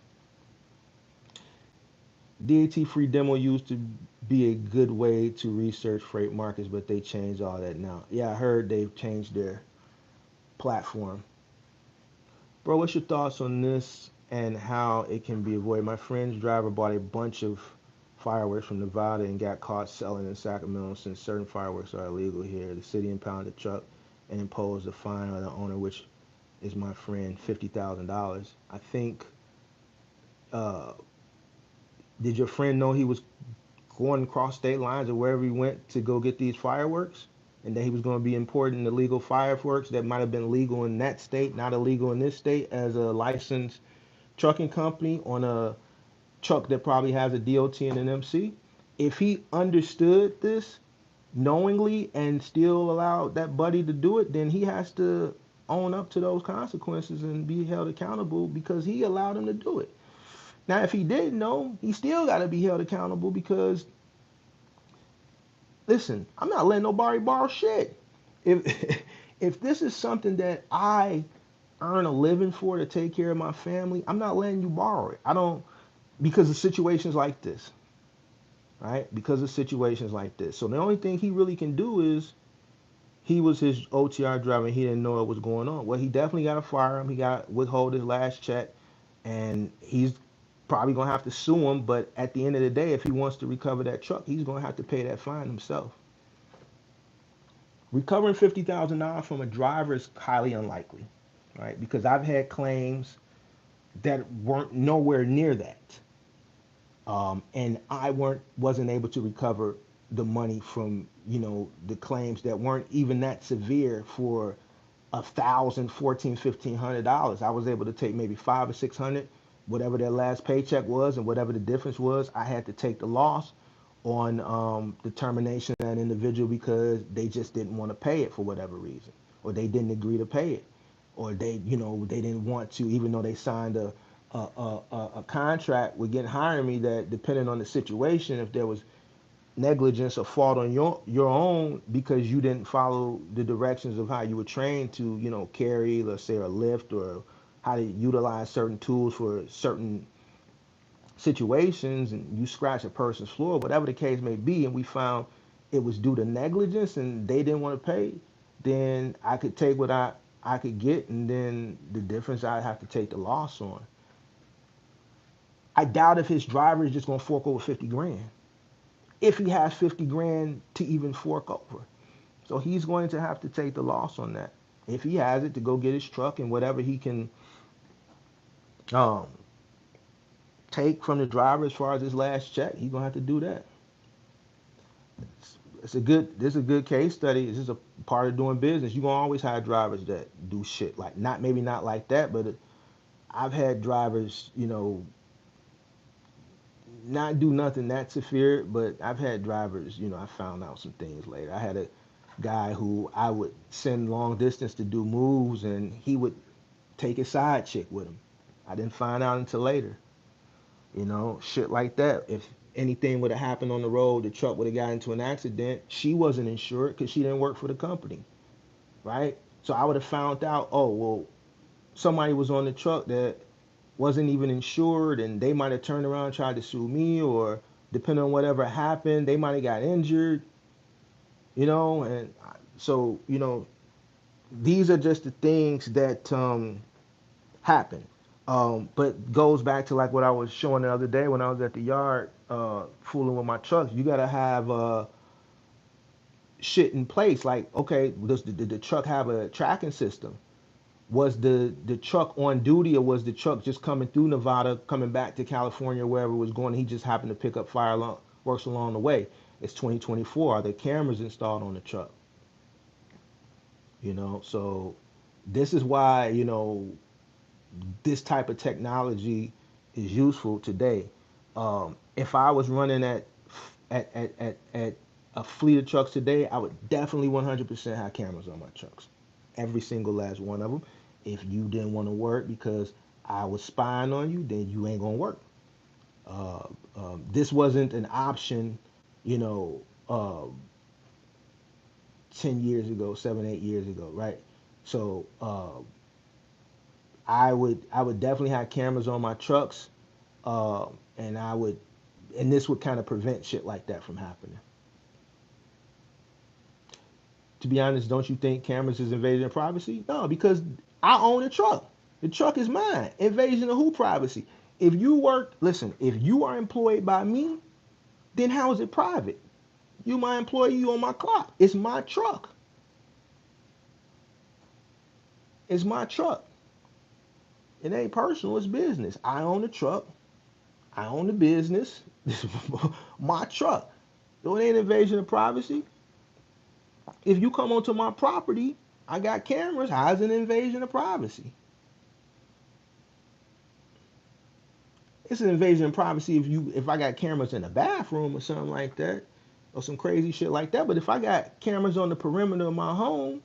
DAT free demo used to be a good way to research freight markets, but they changed all that now. Yeah, I heard they've changed their platform. Bro, what's your thoughts on this and how it can be avoided? My friend's driver bought a bunch of fireworks from Nevada and got caught selling in Sacramento since certain fireworks are illegal here. The city impounded the truck and imposed a fine on the owner, which is my friend, $50,000. I think, uh, did your friend know he was going across state lines or wherever he went to go get these fireworks? And that he was going to be importing illegal fireworks that might have been legal in that state, not illegal in this state, as a licensed trucking company on a truck that probably has a DOT and an MC. If he understood this knowingly and still allowed that buddy to do it, then he has to own up to those consequences and be held accountable because he allowed him to do it. Now, if he didn't know, he still got to be held accountable because, listen, I'm not letting nobody borrow shit. If if this is something that I earn a living for to take care of my family, I'm not letting you borrow it. I don't, because of situations like this, right? Because of situations like this. So the only thing he really can do is he was his OTR driver and he didn't know what was going on. Well, he definitely got to fire him. He got to withhold his last check and he's probably going to have to sue him. But at the end of the day, if he wants to recover that truck, he's going to have to pay that fine himself. Recovering $50,000 from a driver is highly unlikely, right? Because I've had claims that weren't nowhere near that, and I wasn't able to recover the money from the claims that weren't even that severe for $1,000, $1,400, $1,500. I was able to take maybe 500 or 600, whatever their last paycheck was, and whatever the difference was. I had to take the loss on the termination of that individual because they just didn't want to pay it for whatever reason, or they didn't agree to pay it, or they didn't want to, even though they signed a contract with getting hiring me, that depending on the situation, if there was negligence or fault on your own because you didn't follow the directions of how you were trained to carry, let's say, a lift, or how to utilize certain tools for certain situations, and you scratch a person's floor, whatever the case may be, and we found it was due to negligence and they didn't want to pay, then I could take what I could get, and then the difference I'd have to take the loss on. I doubt if his driver is just going to fork over 50 grand, if he has 50 grand to even fork over. So he's going to have to take the loss on that. If he has it, to go get his truck and whatever he can um, take from the driver as far as his last check, he's going to have to do that. This is a good case study. This is a part of doing business. You're going to always have drivers that do shit like, maybe not like that, but I've had drivers, not do nothing that severe, but I've had drivers, I found out some things later. I had a guy who I would send long distance to do moves, and he would take his side chick with him. I didn't find out until later, shit like that. If anything would have happened on the road, the truck would have got into an accident, she wasn't insured because she didn't work for the company, right? So I would have found out, oh, well, somebody was on the truck that wasn't even insured, and they might have turned around and tried to sue me, or depending on whatever happened, they might have got injured, and so these are just the things that happen. But goes back to like what I was showing the other day when I was at the yard fooling with my trucks. You gotta have shit in place. Like, okay, does the truck have a tracking system? Was the truck on duty, or was the truck just coming through Nevada, coming back to California, wherever it was going? He just happened to pick up fireworks along the way. It's 2024. Are there cameras installed on the truck? So this is why this type of technology is useful today. If I was running at a fleet of trucks today, I would definitely 100% have cameras on my trucks, every single last one of them. If you didn't want to work because I was spying on you, then you ain't gonna work. This wasn't an option, you know, uh, 10 years ago, 7, 8 years ago, right? So I would definitely have cameras on my trucks, uh, and this would kind of prevent shit like that from happening. To be honest, don't you think cameras is invasion of privacy? No, because I own a truck. The truck is mine. Invasion of who privacy? If you work, listen, if you are employed by me, then how is it private? You my employee, you on my clock. It's my truck. It's my truck. It ain't personal, it's business. I own the truck. I own the business. This is my truck. So it ain't invasion of privacy. If you come onto my property, I got cameras. How's an invasion of privacy? It's an invasion of privacy if I got cameras in the bathroom or something like that, or some crazy shit like that. But if I got cameras on the perimeter of my home,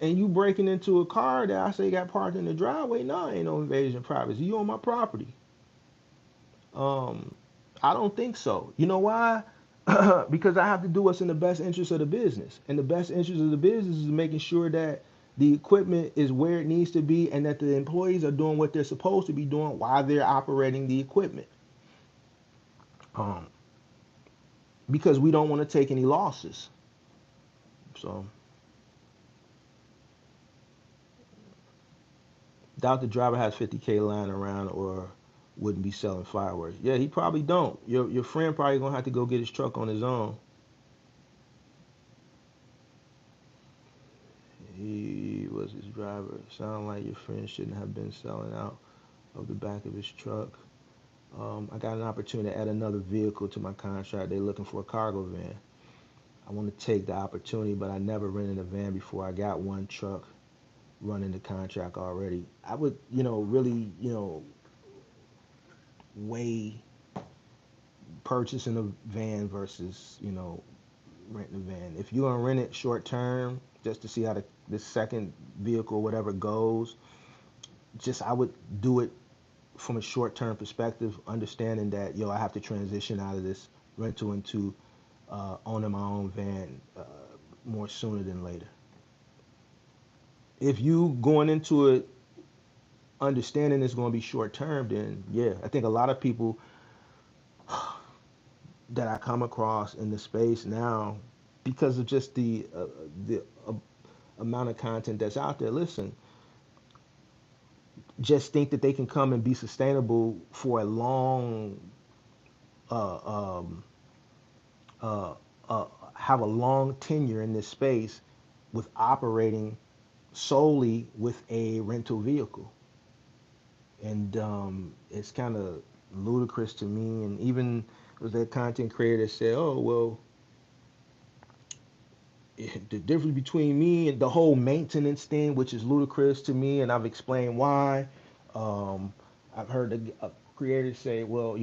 and you breaking into a car that I say got parked in the driveway, no, ain't no invasion of privacy. You on my property. Um, I don't think so. You know why? Because I have to do what's in the best interest of the business. And the best interest of the business is making sure that the equipment is where it needs to be, and that the employees are doing what they're supposed to be doing while they're operating the equipment. Um, because we don't want to take any losses. So, doubt the driver has 50K lying around or wouldn't be selling fireworks. Yeah, he probably don't. Your friend probably gonna have to go get his truck on his own. whatever. Sound like your friend shouldn't have been selling out of the back of his truck. I got an opportunity to add another vehicle to my contract. They're looking for a cargo van. I want to take the opportunity, but I never rented a van before. I got one truck running the contract already. I would, really, weigh purchasing a van versus, renting a van. If you're gonna rent it short term, just to see how the second vehicle, whatever goes, just I would do it from a short term perspective, understanding that I have to transition out of this rental into owning my own van more sooner than later. If you going into it understanding it's going to be short term, then yeah, I think a lot of people that I come across in the space now, because of just the amount of content that's out there, listen, just think that they can come and be sustainable for a long, uh, um, uh, have a long tenure in this space with operating solely with a rental vehicle. And it's kind of ludicrous to me. And even was that content creator that said, "Oh well, the difference between me and the whole maintenance thing, which is ludicrous to me," and I've explained why. Um, I've heard a creator say, "Well,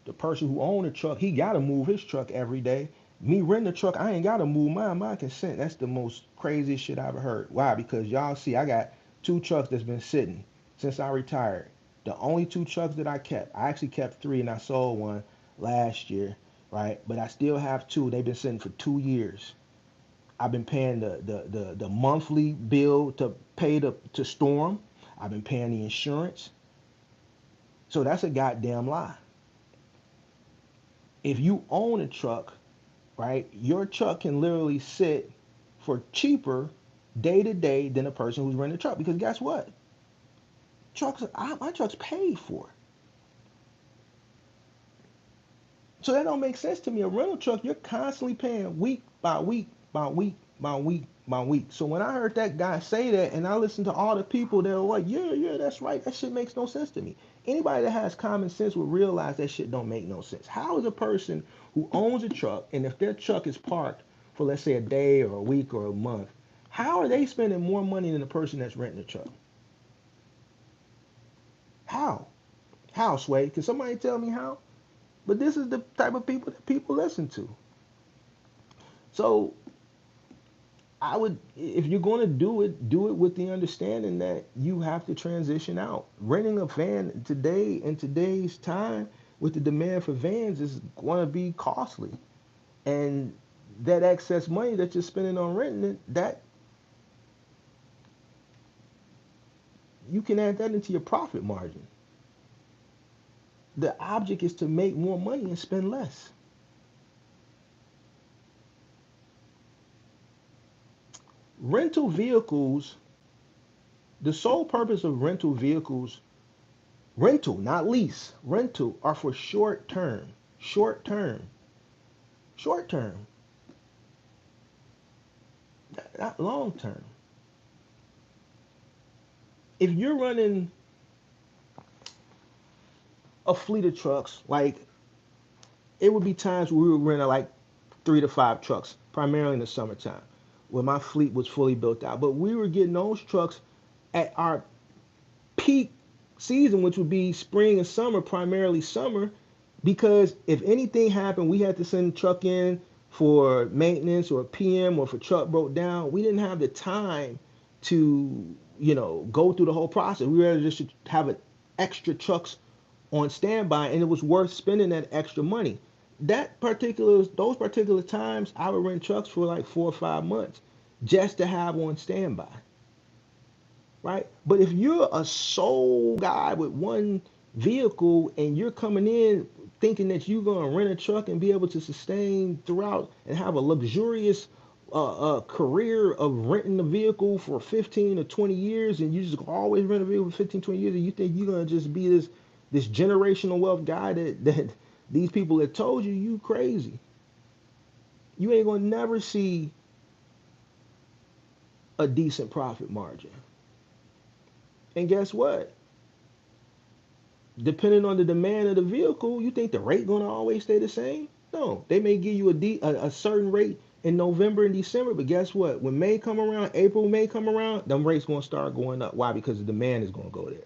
the person who owned a truck, he got to move his truck every day. Me renting a truck, I ain't got to move mine. Mine can sit." That's the most craziest shit I've ever heard. Why? Because y'all see, I got two trucks that's been sitting since I retired. The only two trucks that I actually kept three, and I sold one last year, right? But I still have two. They've been sitting for 2 years. I've been paying the monthly bill to pay to store them. I've been paying the insurance. So that's a goddamn lie. If you own a truck, right, your truck can literally sit for cheaper day to day than a person who's renting a truck. Because guess what? My truck's paid for. So that don't make sense to me. A rental truck, you're constantly paying week by week by week by week by week. So when I heard that guy say that, and I listened to all the people that were like, yeah, yeah, that's right. That shit makes no sense to me. Anybody that has common sense would realize that shit don't make no sense. How is a person who owns a truck, and if their truck is parked for, let's say, a day or a week or a month, how are they spending more money than the person that's renting a truck? How? How, Sway? Can somebody tell me how? But this is the type of people that people listen to. So I would, if you're going to do it with the understanding that you have to transition out. Renting a van today, in today's time, with the demand for vans, is going to be costly. And that excess money that you're spending on renting it, that you can add that into your profit margin. The object is to make more money and spend less. Rental vehicles, the sole purpose of rental vehicles, rental, not lease, rental, are for short term, short term, short term, not long term. If you're running a fleet of trucks, like it would be times where we would rent like 3 to 5 trucks, primarily in the summertime, when my fleet was fully built out. But we were getting those trucks at our peak season, which would be spring and summer, primarily summer, because if anything happened, we had to send the truck in for maintenance or PM, or if a truck broke down, we didn't have the time to, go through the whole process. We were just to have an extra trucks on standby, and it was worth spending that extra money. Those particular times, I would rent trucks for like 4 or 5 months just to have on standby, right? But if you're a sole guy with one vehicle and you're coming in thinking that you're going to rent a truck and be able to sustain throughout and have a luxurious career of renting a vehicle for 15 or 20 years, and you just always rent a vehicle for 15, 20 years, and you think you're going to just be this generational wealth guy that these people have told you, you crazy. You ain't going to never see a decent profit margin. And guess what? Depending on the demand of the vehicle, you think the rate gonna always stay the same? No, they may give you a certain rate in November and December, but guess what? When May come around, April, May come around, them rates gonna start going up. Why? Because the demand is gonna go there.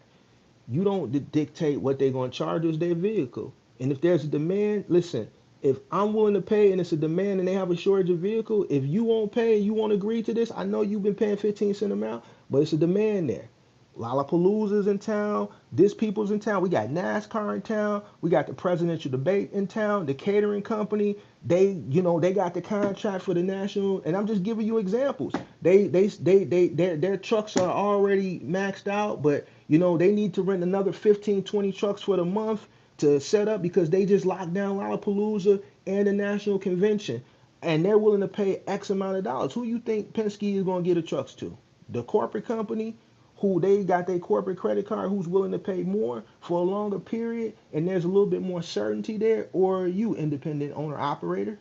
You don't dictate what they're gonna charge us their vehicle. And if there's a demand, listen. If I'm willing to pay and it's a demand and they have a shortage of vehicle, if you won't pay and you won't agree to this, I know you've been paying 15 cents a mile, but it's a demand there. Lollapalooza's in town. This people's in town. We got NASCAR in town. We got the presidential debate in town. The catering company. They got the contract for the national. And I'm just giving you examples. Their trucks are already maxed out, but they need to rent another 15, 20 trucks for the month to set up because they just locked down Lollapalooza and the national convention, and they're willing to pay X amount of dollars. Who you think Penske is going to get the trucks to? The corporate company who they got their corporate credit card, who's willing to pay more for a longer period, and there's a little bit more certainty there, or you independent owner operator?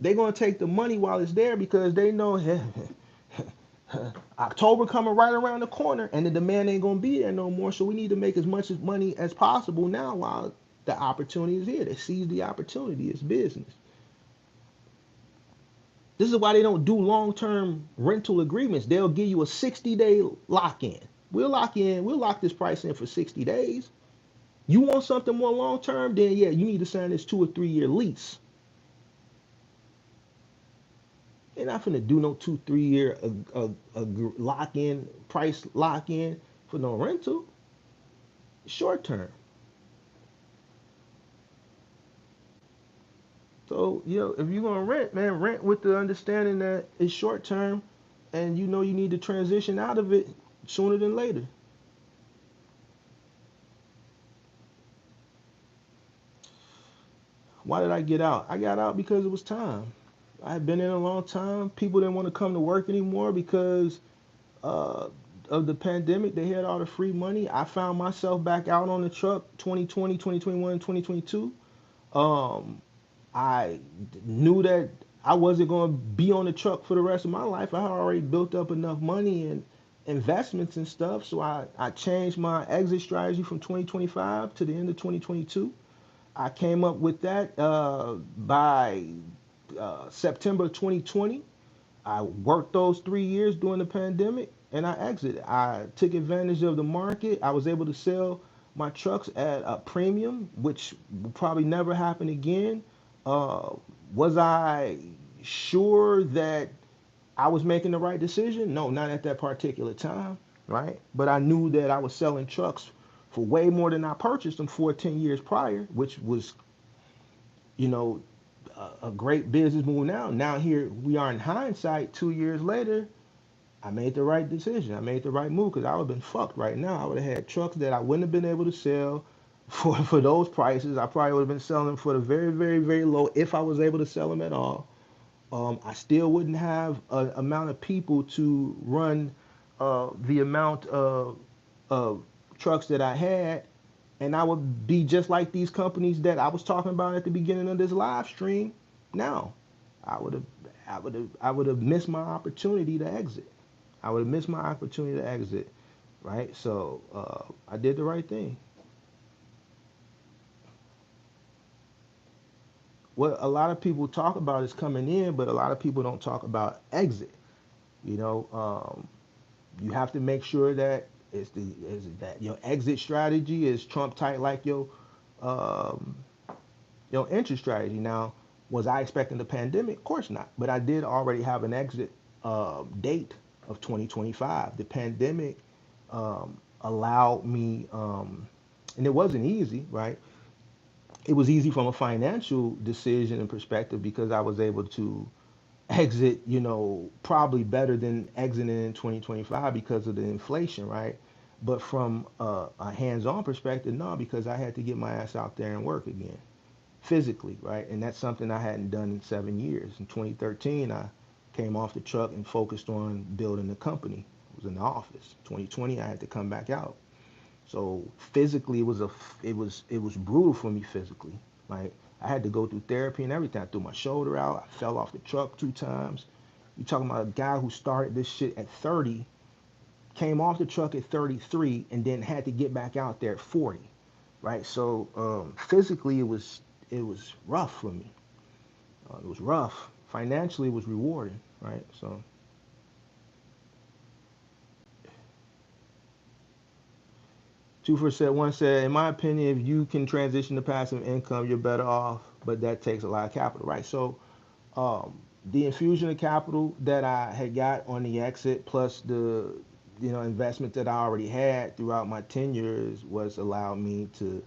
They're going to take the money while it's there because they know October coming right around the corner and the demand ain't going to be there no more. So we need to make as much money as possible now while the opportunity is here. They seize the opportunity. It's business. This is why they don't do long-term rental agreements. They'll give you a 60-day lock-in. We'll lock this price in for 60 days. You want something more long-term, then yeah, you need to sign this 2 or 3 year lease. They're not finna do no 2, 3 year lock-in, price lock-in for no rental. Short term. So, if you're gonna rent, man, rent with the understanding that it's short term and you need to transition out of it sooner than later. Why did I get out? I got out because it was time. I had been in a long time. People didn't want to come to work anymore because uh, of the pandemic. They had all the free money. I found myself back out on the truck 2020, 2021, 2022. Um, I knew that I wasn't going to be on the truck for the rest of my life. I had already built up enough money and investments and stuff. So I changed my exit strategy from 2025 to the end of 2022. I came up with that by September 2020. I worked those 3 years during the pandemic and I exited. I took advantage of the market. I was able to sell my trucks at a premium, which will probably never happen again. Uh, was I sure that I was making the right decision? No, not at that particular time, right? But I knew that I was selling trucks for way more than I purchased them for 10 years prior, which was, you know, a great business move now. Now here we are in hindsight, 2 years later, I made the right decision. I made the right move because I would have been fucked right now. I would have had trucks that I wouldn't have been able to sell for those prices. I probably would have been selling them for the very, very, very low if I was able to sell them at all. I still wouldn't have an amount of people to run the amount of trucks that I had, and I would be just like these companies that I was talking about at the beginning of this live stream. Now, I would have, I would have missed my opportunity to exit. I would have missed my opportunity to exit, right? So I did the right thing. What a lot of people talk about is coming in, but a lot of people don't talk about exit. You know, you have to make sure that that your exit strategy is trump tight like um, your entry strategy. Now, was I expecting the pandemic? Of course not. But I did already have an exit date of 2025. The pandemic allowed me, and it wasn't easy, right? It was easy from a financial decision and perspective because I was able to exit, probably better than exiting in 2025 because of the inflation, right? But from a hands-on perspective, no, because I had to get my ass out there and work again, physically, right? And that's something I hadn't done in 7 years. In 2013, I came off the truck and focused on building the company. I was in the office. 2020, I had to come back out. So physically, it was brutal for me physically. Like I had to go through therapy and everything. I threw my shoulder out. I fell off the truck 2 times. You're talking about a guy who started this shit at 30, came off the truck at 33, and then had to get back out there at 40, right? So physically, it was rough for me. It was rough. Financially, it was rewarding, right? So two for said one said, in my opinion, if you can transition to passive income, you're better off, but that takes a lot of capital, right? So the infusion of capital that I had got on the exit, plus the investment that I already had throughout my 10 years, was allowed me to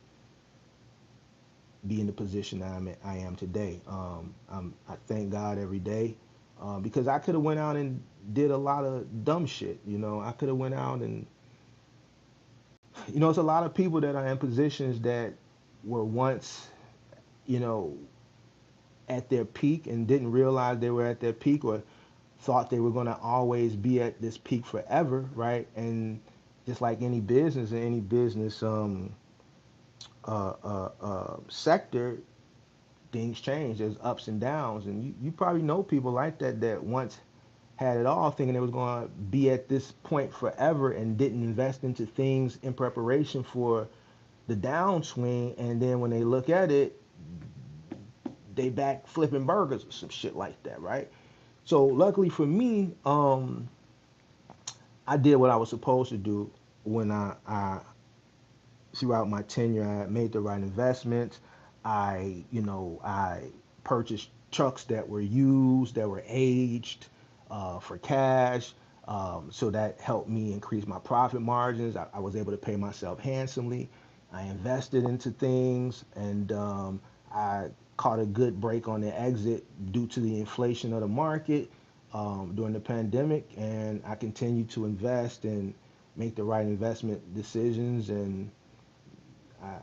be in the position that I am today. I thank God every day because I could have went out and did a lot of dumb shit. I could have went out and it's a lot of people that are in positions that were once you know at their peak and didn't realize they were at their peak, or thought they were going to always be at this peak forever, right? And just like any business and any business sector, things change. There's ups and downs, and you probably know people like that once had it all, thinking they was going to be at this point forever, and didn't invest into things in preparation for the downswing, and then when they look at it, they back flipping burgers or some shit like that, right? So luckily for me, I did what I was supposed to do when I throughout my tenure. I made the right investments. I purchased trucks that were used, that were aged, for cash. So that helped me increase my profit margins. I was able to pay myself handsomely. I invested into things, and I caught a good break on the exit due to the inflation of the market during the pandemic, and I continue to invest and make the right investment decisions. And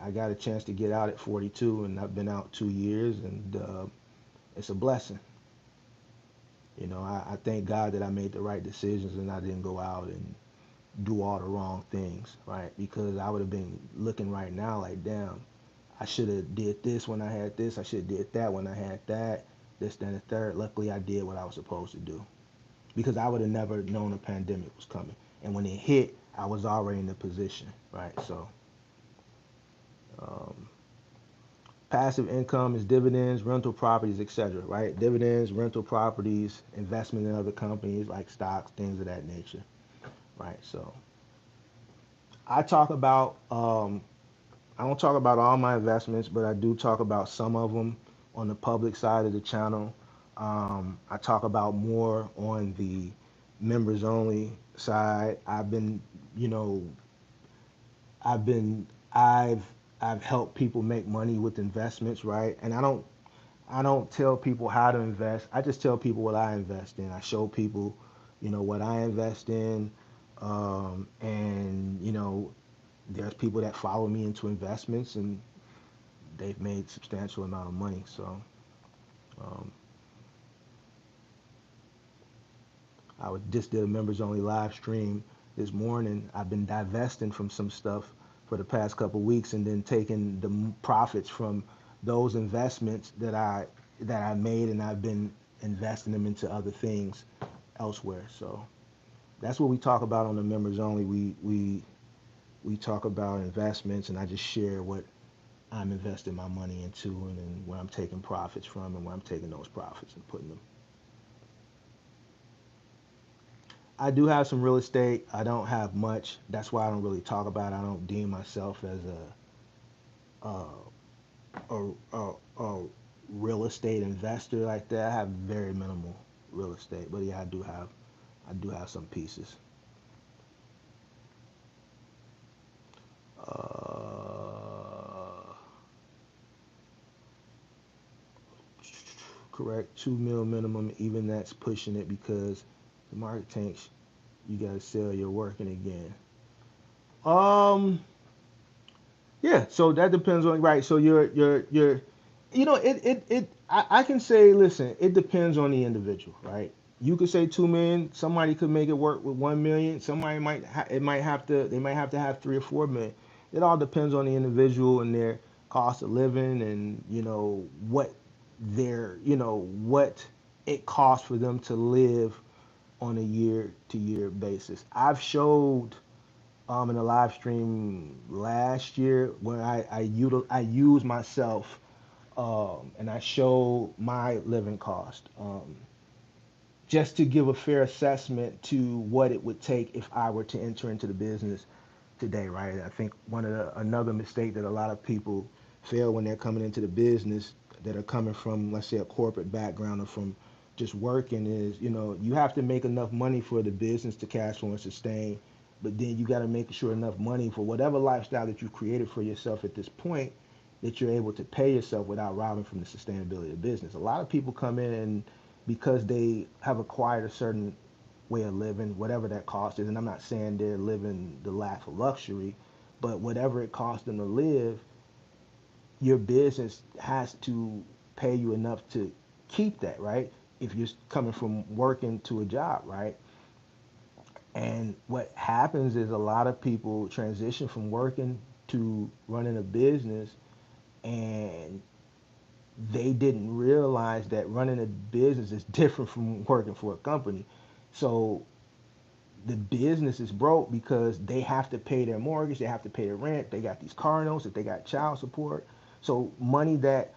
I got a chance to get out at 42, and I've been out 2 years, and it's a blessing. I thank God that I made the right decisions and I didn't go out and do all the wrong things, right? Because I would have been looking right now like, damn, I should have did this when I had this. I should have did that when I had that. This, then the third. Luckily, I did what I was supposed to do because I would have never known a pandemic was coming. And when it hit, I was already in the position, right? So, um, passive income is dividends, rental properties, etc. Right? Dividends, rental properties, investment in other companies like stocks, things of that nature. Right? So I talk about I don't talk about all my investments, but I do talk about some of them on the public side of the channel. I talk about more on the members only side. You know, I've been, I've, I've helped people make money with investments, right? And I don't tell people how to invest. I just tell people what I invest in. I show people, what I invest in, and there's people that follow me into investments, and they've made substantial amount of money. So um, just did a members only live stream this morning. I've been divesting from some stuff for the past couple weeks, and then taking the profits from those investments that I made, and I've been investing them into other things elsewhere. So that's what we talk about on the members only. We talk about investments, and I just share what I'm investing my money into, and then where I'm taking profits from, and where I'm taking those profits and putting them. I do have some real estate. I don't have much. That's why I don't really talk about it. I don't deem myself as a a real estate investor like that. I have very minimal real estate, but yeah, I do have some pieces. Uh, Correct. 2 mil minimum. Even that's pushing it because the market tanks. You gotta sell your working again. Um, yeah. So that depends on, right. So I can say, listen, it depends on the individual, right? You could say 2 million. Somebody could make it work with 1 million. Somebody they might have to have 3 or 4 million. It all depends on the individual and their cost of living, and what it costs for them to live on a year-to-year basis. I've showed in a live stream last year when I use myself and I show my living cost just to give a fair assessment to what it would take if I were to enter into the business today, right? I think another mistake that a lot of people fail when they're coming into the business that are coming from, let's say, a corporate background or from just working is, you have to make enough money for the business to cash flow and sustain, but then you got to make sure enough money for whatever lifestyle that you've created for yourself at this point that you're able to pay yourself without robbing from the sustainability of business. A lot of people come in and because they have acquired a certain way of living, whatever that cost is. And I'm not saying they're living the life of luxury, but whatever it costs them to live, your business has to pay you enough to keep that, right? If you're coming from working to a job, right? And what happens is a lot of people transition from working to running a business and they didn't realize that running a business is different from working for a company. So the business is broke because they have to pay their mortgage, they have to pay their rent, they got these car notes, if they got child support. So money that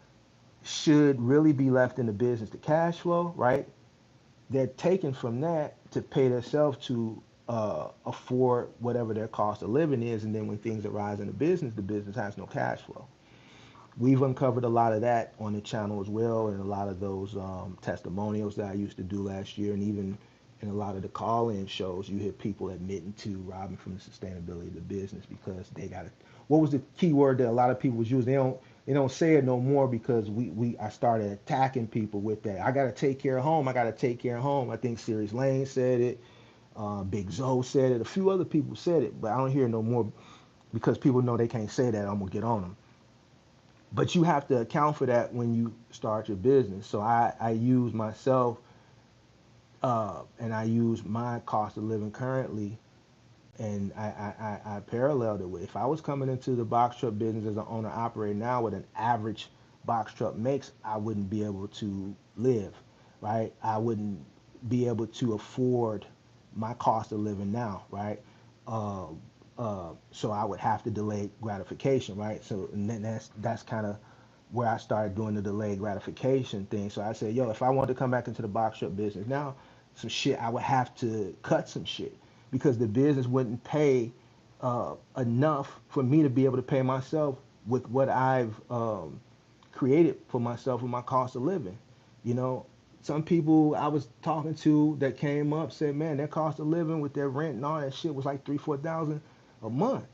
should really be left in the business to cash flow, right? They're taking from that to pay themselves to afford whatever their cost of living is, and then when things arise in the business has no cash flow. We've uncovered a lot of that on the channel as well, and a lot of those testimonials that I used to do last year, and even in a lot of the call-in shows, you hear people admitting to robbing from the sustainability of the business because they got it. What was the key word that a lot of people was using? They don't say it no more because I started attacking people with that. I got to take care of home. I got to take care of home. I think Sirius Lane said it. Big Zoe said it. A few other people said it, but I don't hear it no more because people know they can't say that. I'm gonna get on them. But you have to account for that when you start your business. So I use myself and I use my cost of living currently, and I paralleled it with if I was coming into the box truck business as an owner operator now with an average box truck makes, I wouldn't be able to live, right? I wouldn't be able to afford my cost of living now, right? Uh, so I would have to delay gratification, right? So and then that's kind of where I started doing the delayed gratification thing. So I said, yo, if I want to come back into the box truck business now, some shit I would have to cut some shit because the business wouldn't pay enough for me to be able to pay myself with what I've created for myself with my cost of living. You know, some people I was talking to that came up said, man, their cost of living with their rent and all that shit was like 3-4 thousand a month.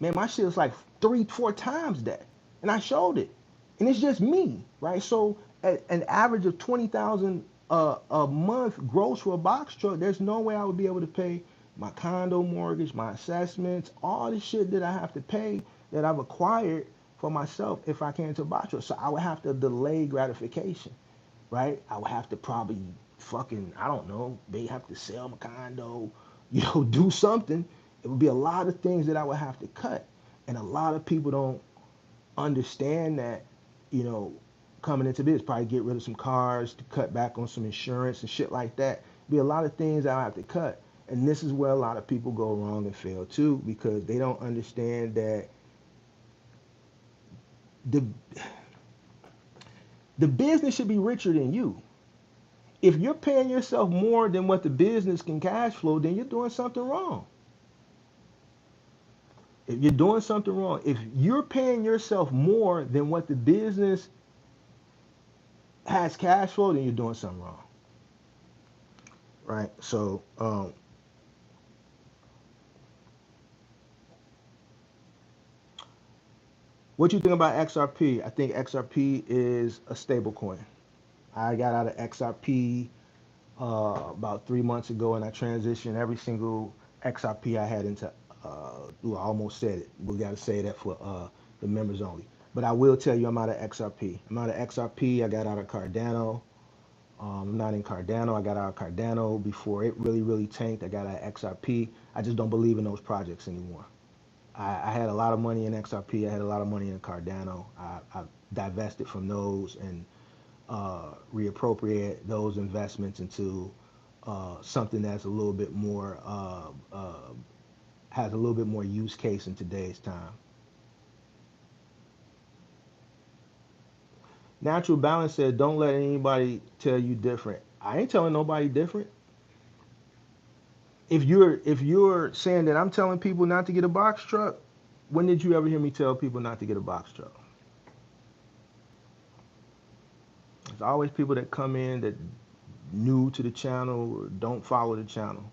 Man, my shit was like 3-4 times that, and I showed it, and it's just me, right? So at an average of 20,000 a month gross for a box truck, there's no way I would be able to pay my condo mortgage, my assessments, all the shit that I have to pay that I've acquired for myself if I came into a box truck. So I would have to delay gratification, right? I would have to probably fucking, I don't know, they have to sell my condo, do something. It would be a lot of things that I would have to cut. And a lot of people don't understand that, you know, coming into this, probably get rid of some cars to cut back on some insurance and shit like that. Be a lot of things I have to cut. And this is where a lot of people go wrong and fail too, because they don't understand that the the business should be richer than you. If you're paying yourself more than what the business can cash flow, then you're doing something wrong. If you're doing something wrong, if you're paying yourself more than what the business has cash flow, then you're doing something wrong, right? So, what you think about XRP? I think XRP is a stable coin. I got out of XRP about 3 months ago, and I transitioned every single XRP I had into. I almost said it. We got to say that for the members only. But I will tell you, I'm out of XRP. I'm out of XRP. I got out of Cardano. I'm not in Cardano. I got out of Cardano before it really, really tanked. I got out of XRP. I just don't believe in those projects anymore. I had a lot of money in XRP. I had a lot of money in Cardano. I divested from those and reappropriate those investments into something that's a little bit more has a little bit more use case in today's time. Natural Balance said, "Don't let anybody tell you different." I ain't telling nobody different. If you're saying that I'm telling people not to get a box truck, when did you ever hear me tell people not to get a box truck? There's always people that come in that new to the channel or don't follow the channel.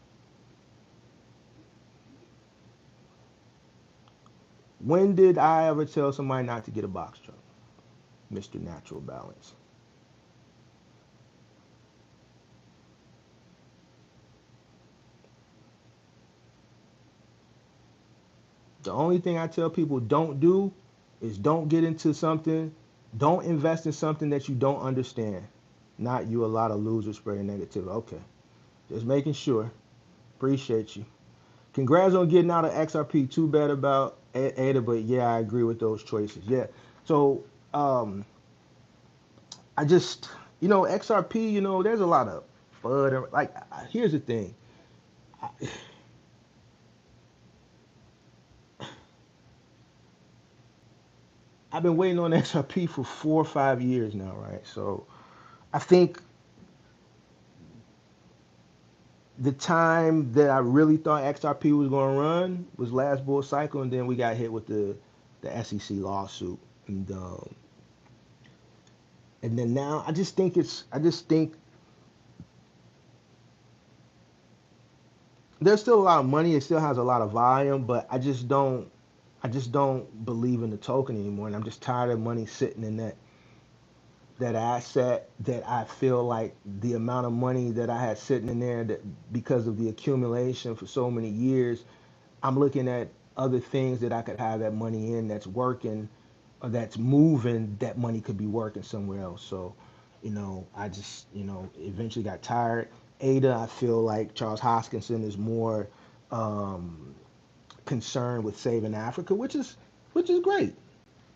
When did I ever tell somebody not to get a box truck, Mr. Natural Balance? The only thing I tell people don't do is don't get into something, don't invest in something that you don't understand. Not you a lot of losers spreading negativity. Okay, just making sure. Appreciate you. Congrats on getting out of XRP. Too bad about ADA, but yeah, I agree with those choices. Yeah. So um, I just, XRP, there's a lot of FUD. Like, here's the thing. I, I've been waiting on XRP for 4 or 5 years now, right? So I think the time that I really thought XRP was going to run was last bull cycle, and then we got hit with the SEC lawsuit, and then now I just think there's still a lot of money. It still has a lot of volume, but I just don't believe in the token anymore, and I'm just tired of money sitting in that asset that I feel like the amount of money that I had sitting in there that because of the accumulation for so many years, I'm looking at other things that I could have that money in that's working or that's moving, that money could be working somewhere else. So, I just, eventually got tired. Ada, I feel like Charles Hoskinson is more um, concerned with saving Africa, which is great,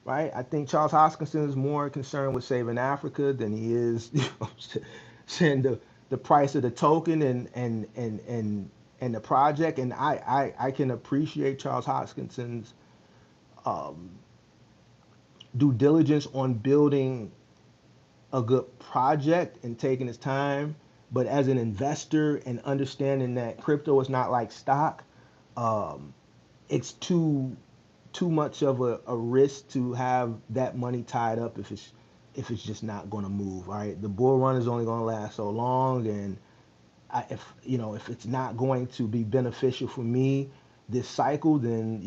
right? I think Charles Hoskinson is more concerned with saving Africa than he is, saying the price of the token and the project. And I can appreciate Charles Hoskinson's um, due diligence on building a good project and taking his time. But as an investor and understanding that crypto is not like stock, um, it's too much of a risk to have that money tied up if it's just not going to move. All right, the bull run is only going to last so long, and if it's not going to be beneficial for me this cycle, then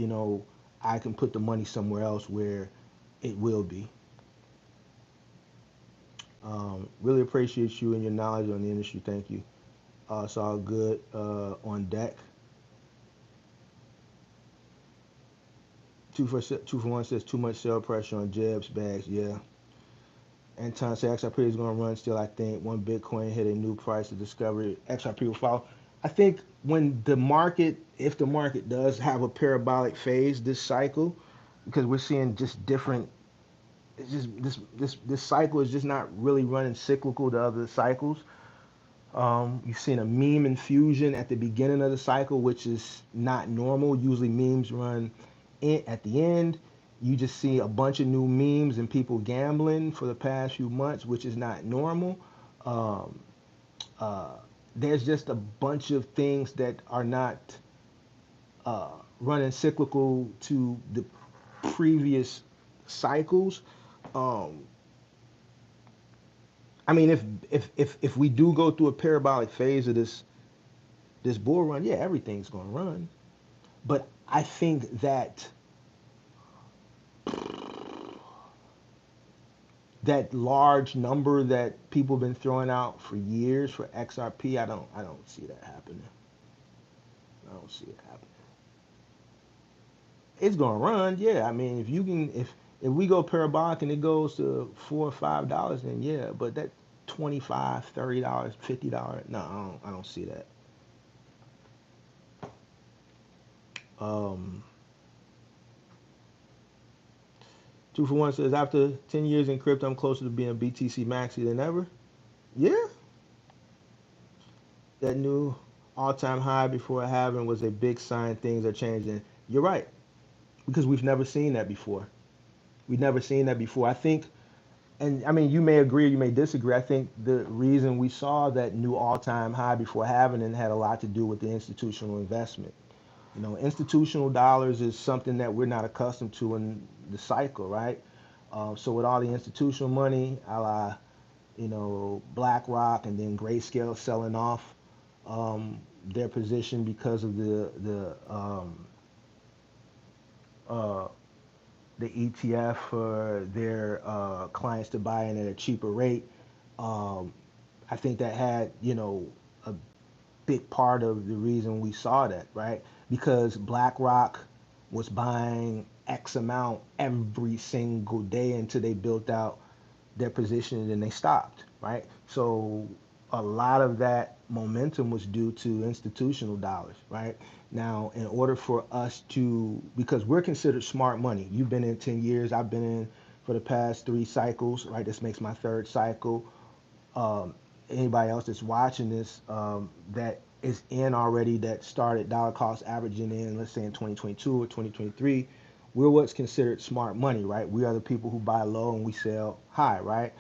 I can put the money somewhere else where it will be. Really appreciate you and your knowledge on the industry. Thank you. It's all good on deck. Two for one says too much sell pressure on Jeb's bags. Yeah. Anton said XRP is going to run still. I think one Bitcoin hit a new price to discover XRP will follow. I think if the market does have a parabolic phase this cycle, because we're seeing just different. It's just this cycle is just not really running cyclical to other cycles. You've seen a meme infusion at the beginning of the cycle, which is not normal. Usually memes run at the end. You just see a bunch of new memes and people gambling for the past few months, which is not normal. Um, uh, there's just a bunch of things that are not uh, running cyclical to the previous cycles. Um, I mean, if we do go through a parabolic phase of this bull run, yeah, everything's going to run. But I think that large number that people have been throwing out for years for XRP, I don't see that happening. I don't see it happening. It's going to run, yeah. I mean, if we go parabolic and it goes to $4 or $5, then yeah. But that 25, $30, $50, no, I don't see that. Um, Two for one says after 10 years in crypto, I'm closer to being BTC maxi than ever. Yeah, that new all-time high before it happened was a big sign things are changing. You're right, because we've never seen that before. We've never seen that before. I think, and I mean, you may agree, you may disagree. I think the reason we saw that new all-time high before having it had a lot to do with the institutional investment. You know, institutional dollars is something that we're not accustomed to in the cycle, right? So with all the institutional money, a la, BlackRock and then Grayscale selling off their position because of uh, the ETF for their clients to buy in at a cheaper rate. Um, I think that had, a big part of the reason we saw that, right? Because BlackRock was buying X amount every single day until they built out their position and then they stopped, right? So a lot of that momentum was due to institutional dollars, right? Now, in order for us to, because we're considered smart money, you've been in 10 years, I've been in for the past 3 cycles, right? This makes my third cycle. um, Anybody else that's watching this that is in already that started dollar cost averaging in, let's say in 2022 or 2023, we're what's considered smart money, right? We are the people who buy low and we sell high, right?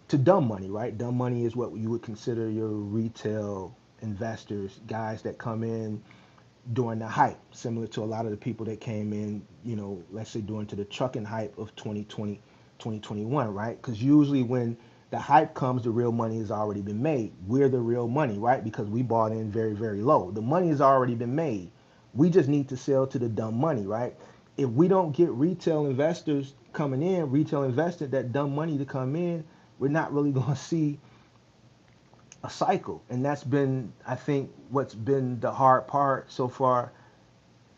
To dumb money, right? Dumb money is what you would consider your retail investors, guys that come in during the hype, similar to a lot of the people that came in, let's say during to the trucking hype of 2020, 2021, right? Because usually when the hype comes, the real money has already been made. We're the real money, right? Because we bought in very, very low. The money has already been made. We just need to sell to the dumb money, right? If we don't get retail investors coming in, retail invested that dumb money to come in, we're not really going to see a cycle. And that's been, I think, what's been the hard part so far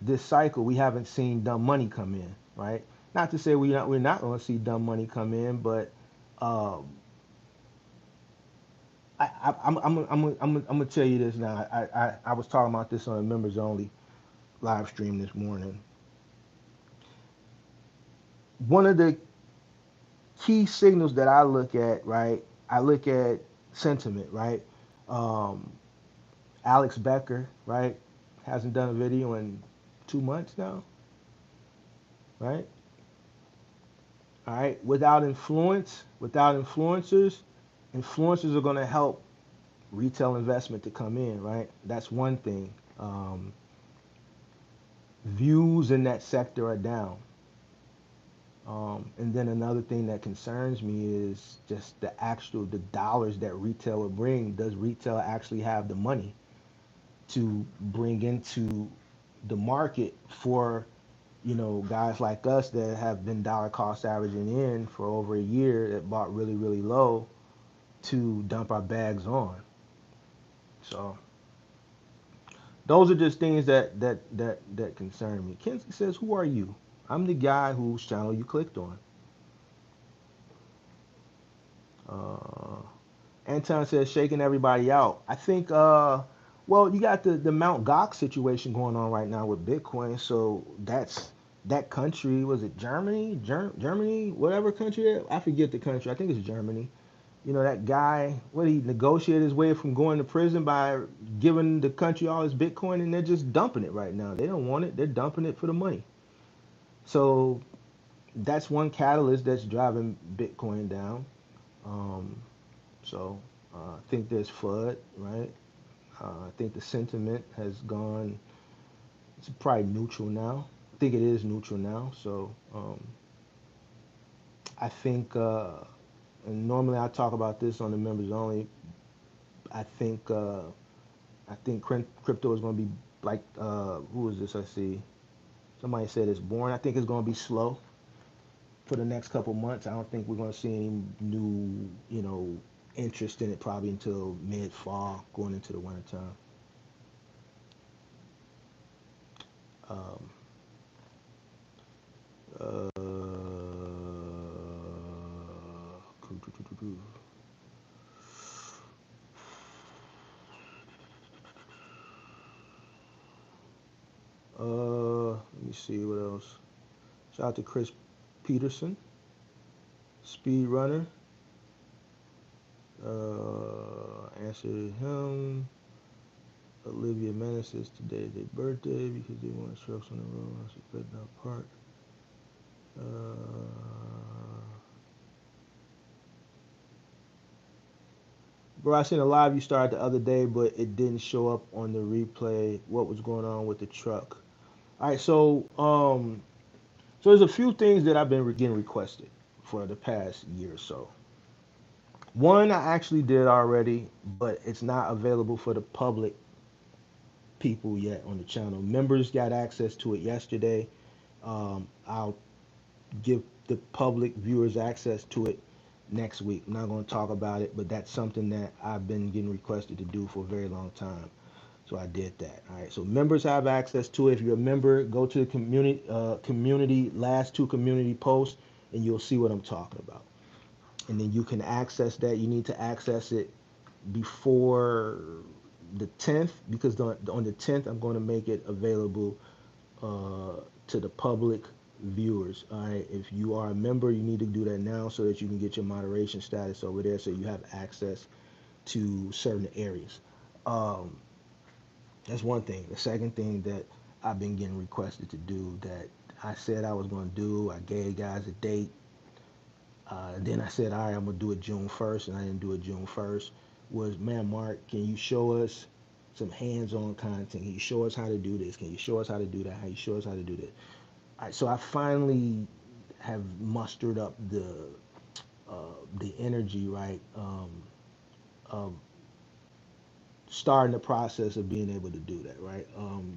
this cycle. We haven't seen dumb money come in, right? Not to say we're not going to see dumb money come in, but um, I'm gonna tell you this now. I was talking about this on a members only live stream this morning. One of the key signals that I look at, right? I look at sentiment, right? Um, Alex Becker, right? Hasn't done a video in 2 months now, right? All right. Without influence, without influencers, influencers are going to help retail investment to come in, right? That's one thing. Views in that sector are down. And then another thing that concerns me is just the dollars that retail would bring. Does retail actually have the money to bring into the market for, guys like us that have been dollar cost averaging in for over a year that bought really, really low to dump our bags on? So those are just things that concern me. Kenzie says, "Who are you?" I'm the guy whose channel you clicked on. Uh, Anton says, "Shaking everybody out." I think, well, you got the Mount Gox situation going on right now with Bitcoin. So that country. Was it Germany? Germany, whatever country. I forget the country. I think it's Germany. That guy, what, he negotiated his way from going to prison by giving the country all his Bitcoin, and they're just dumping it right now. They don't want it. They're dumping it for the money. So that's one catalyst that's driving Bitcoin down. Um, so I think there's FUD, right? I think the sentiment has gone. It's probably neutral now. I think it is neutral now. So I think, and normally I talk about this on the members only. I think crypto is going to be like, who is this? I see somebody said it's boring. I think it's going to be slow for the next couple months. I don't think we're going to see any new, interest in it probably until mid fall, going into the winter time. Um, uh, let me see what else. Shout out to Chris Peterson, speed runner. Answered him. Olivia Manning says today is their birthday because they want trucks on the road. I should bet not park. Bro, I seen a live you started the other day, but it didn't show up on the replay. What was going on with the truck? All right, so there's a few things that I've been getting requested for the past year or so. One I actually did already, but it's not available for the public people yet on the channel. Members got access to it yesterday. I'll give the public viewers access to it next week. I'm not going to talk about it, but that's something that I've been getting requested to do for a very long time. So I did that. All right. So members have access to it. If you're a member, go to the community last two community posts, and you'll see what I'm talking about. And then you can access that. You need to access it before the 10th because on the 10th I'm going to make it available to the public viewers. All right, if you are a member, you need to do that now so that you can get your moderation status over there, so you have access to certain areas. Um, that's one thing. The second thing that I've been getting requested to do that I said I was going to do, I gave guys a date. Then I said, all right, I'm gonna do it June 1st, and I didn't do it June 1st. Was, man, Mark, can you show us some hands-on content? Can you show us how to do this? Can you show us how to do that? How you show us how to do that? All right, so I finally have mustered up the energy, right, of starting the process of being able to do that, right?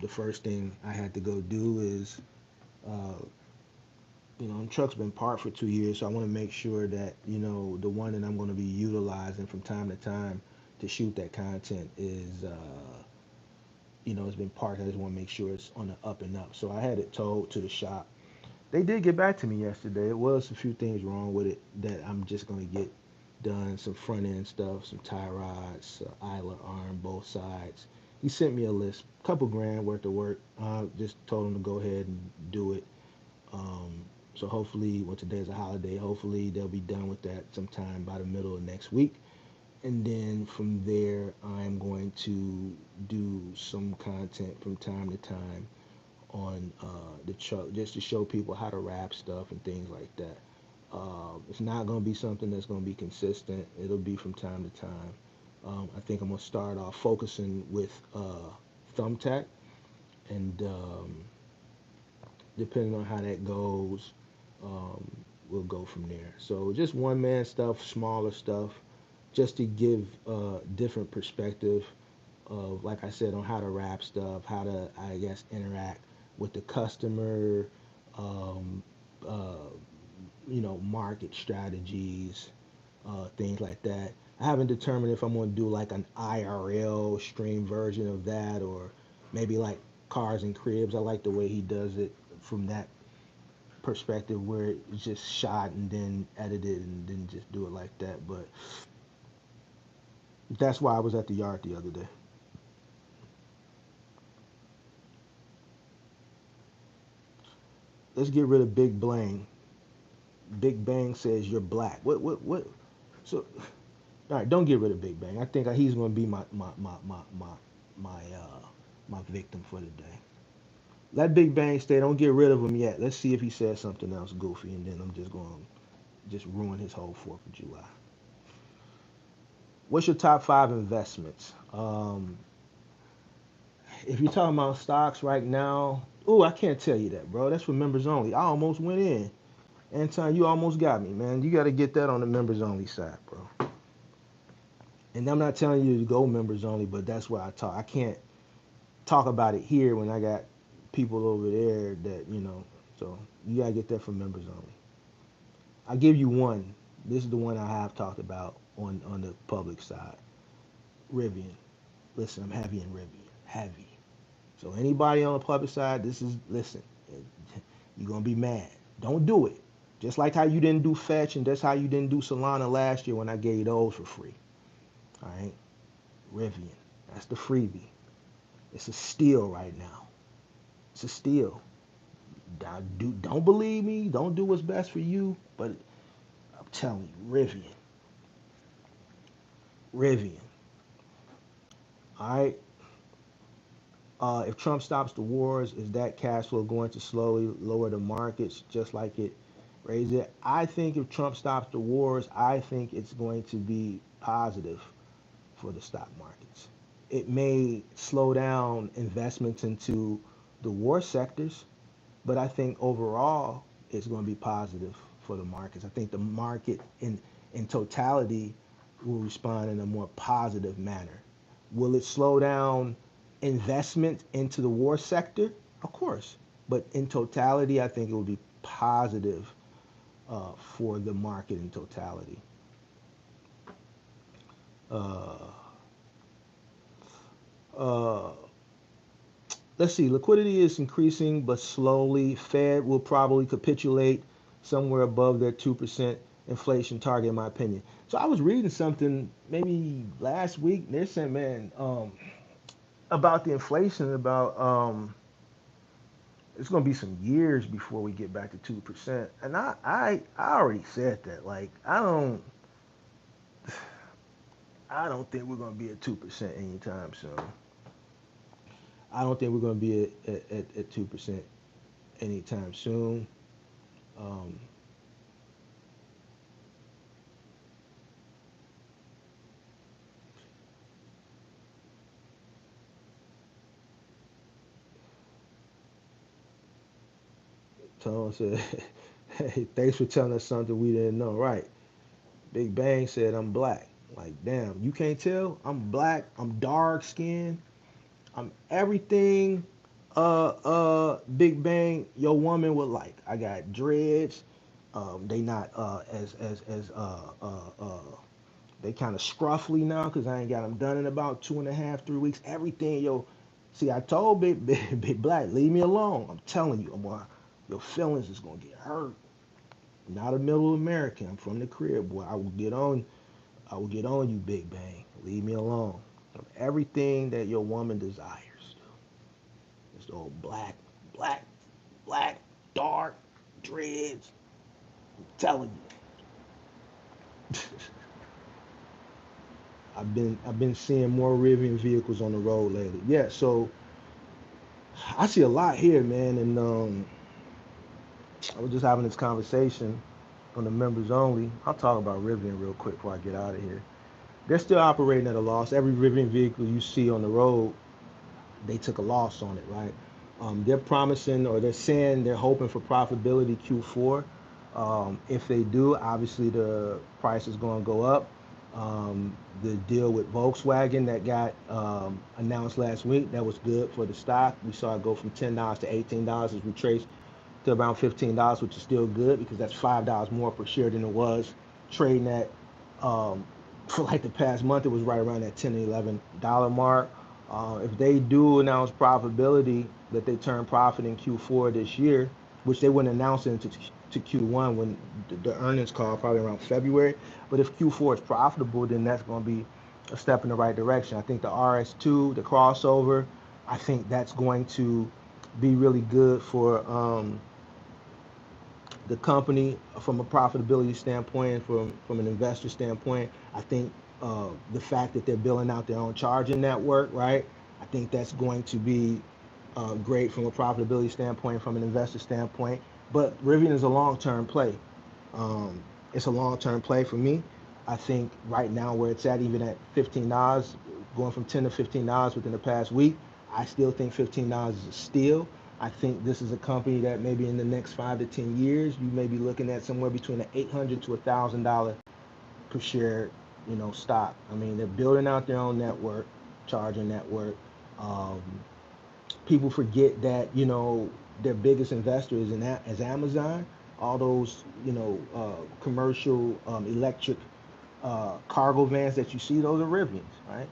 The first thing I had to go do is, uh, the truck's been parked for 2 years, so I want to make sure that, the one that I'm going to be utilizing from time to time to shoot that content is, it's been parked. I just want to make sure it's on the up and up. So I had it towed to the shop. They did get back to me yesterday. It was a few things wrong with it that I'm just going to get done. Some front end stuff, some tie rods, idler arm, both sides. He sent me a list, couple grand worth of work. I just told him to go ahead and do it. Um, so hopefully, well, today's a holiday. Hopefully, they'll be done with that sometime by the middle of next week. And then from there, I'm going to do some content from time to time on the truck just to show people how to wrap stuff and things like that. It's not going to be something that's going to be consistent. It'll be from time to time. I think I'm going to start off focusing with Thumbtack, and depending on how that goes, um, we'll go from there. So just one man stuff, smaller stuff, just to give different perspective of, like I said, on how to wrap stuff, how to, I guess, interact with the customer, um, uh, market strategies, things like that. I haven't determined if I'm going to do like an IRL stream version of that, or maybe like Cars and Cribs. I like the way he does it from that perspective, where it's just shot and then edited and then just do it like that. But that's why I was at the yard the other day. Let's get rid of Big Bang. Big Bang says you're black. What? So, all right, don't get rid of Big Bang. I think he's going to be my victim for the day. Let Big Bang stay. Don't get rid of him yet. Let's see if he says something else goofy, and then I'm just going to just ruin his whole 4th of July. What's your top 5 investments? If you're talking about stocks right now, oh, I can't tell you that, bro. That's for members only. I almost went in. Anton, you almost got me, man. You got to get that on the members only side, bro. And I'm not telling you to go members only, but that's where I talk. I can't talk about it here when I got people over there that, so you got to get that for members only. I'll give you one. This is the one I have talked about on the public side. Rivian. Listen, I'm heavy in Rivian. Heavy. So anybody on the public side, listen, you're going to be mad. Don't do it. Just like how you didn't do Fetch, and that's how you didn't do Solana last year when I gave those for free. All right? Rivian. That's the freebie. It's a steal right now. It's a steal. Don't believe me. Don't do what's best for you. But I'm telling you, Rivian. Rivian. All right? If Trump stops the wars, is that cash flow going to slowly lower the markets just like it raised it? I think if Trump stops the wars, I think it's going to be positive for the stock markets. It may slow down investments into the war sectors, but I think overall it's going to be positive for the markets. I think the market in totality will respond in a more positive manner. Will it slow down investment into the war sector? Of course, but in totality, I think it will be positive for the market in totality. Uh, uh, let's see, liquidity is increasing but slowly. Fed will probably capitulate somewhere above their 2% inflation target, in my opinion. So I was reading something maybe last week. They're saying, man, about the inflation, about it's going to be some years before we get back to 2%. And I already said that. Like, I don't think we're going to be at 2% anytime soon. I don't think we're going to be at 2% anytime soon. Um, Tone said, hey, thanks for telling us something we didn't know. Right. Big Bang said, I'm black. Like, damn, you can't tell? I'm black. I'm dark skinned. I'm everything Big Bang your woman would like. I got dreads. They not as they kind of scruffly now because I ain't got them done in about 2.5 3 weeks. Everything yo, see I told Big Black leave me alone. I'm telling you, your feelings is gonna get hurt. I'm not a middle American. I'm from the crib, boy. I will get on you, Big Bang. Leave me alone. Everything that your woman desires. It's old black, black, dark, dreads. I'm telling you. I've been seeing more Rivian vehicles on the road lately. Yeah, so I see a lot here, man, and I was just having this conversation on the members only. I'll talk about Rivian real quick before I get out of here. They're still operating at a loss. Every Rivian vehicle you see on the road, they took a loss on it, right? They're promising or they're saying they're hoping for profitability Q4. If they do, obviously the price is going to go up. The deal with Volkswagen that got announced last week, that was good for the stock. We saw it go from $10 to $18 as we traced to around $15, which is still good because that's $5 more per share than it was trading at um, for like the past month. It was right around that $10 and $11 mark. If they do announce profitability, that they turn profit in Q4 this year, which they wouldn't announce it to Q1 when the earnings call probably around February. But if Q4 is profitable, then that's going to be a step in the right direction. I think the RS2, the crossover, I think that's going to be really good for the company from a profitability standpoint, from an investor standpoint. I think the fact that they're building out their own charging network, right? I think that's going to be great from a profitability standpoint, from an investor standpoint. But Rivian is a long-term play. Um, it's a long-term play for me. I think right now where it's at, even at $15, going from $10 to $15 within the past week, I still think $15 is a steal. I think this is a company that maybe in the next 5 to 10 years, you may be looking at somewhere between an $800 to $1,000 per share, stock. I mean, they're building out their own network, charging network. Um, People forget that their biggest investor is Amazon. All those commercial electric cargo vans that you see, those are Rivians, right?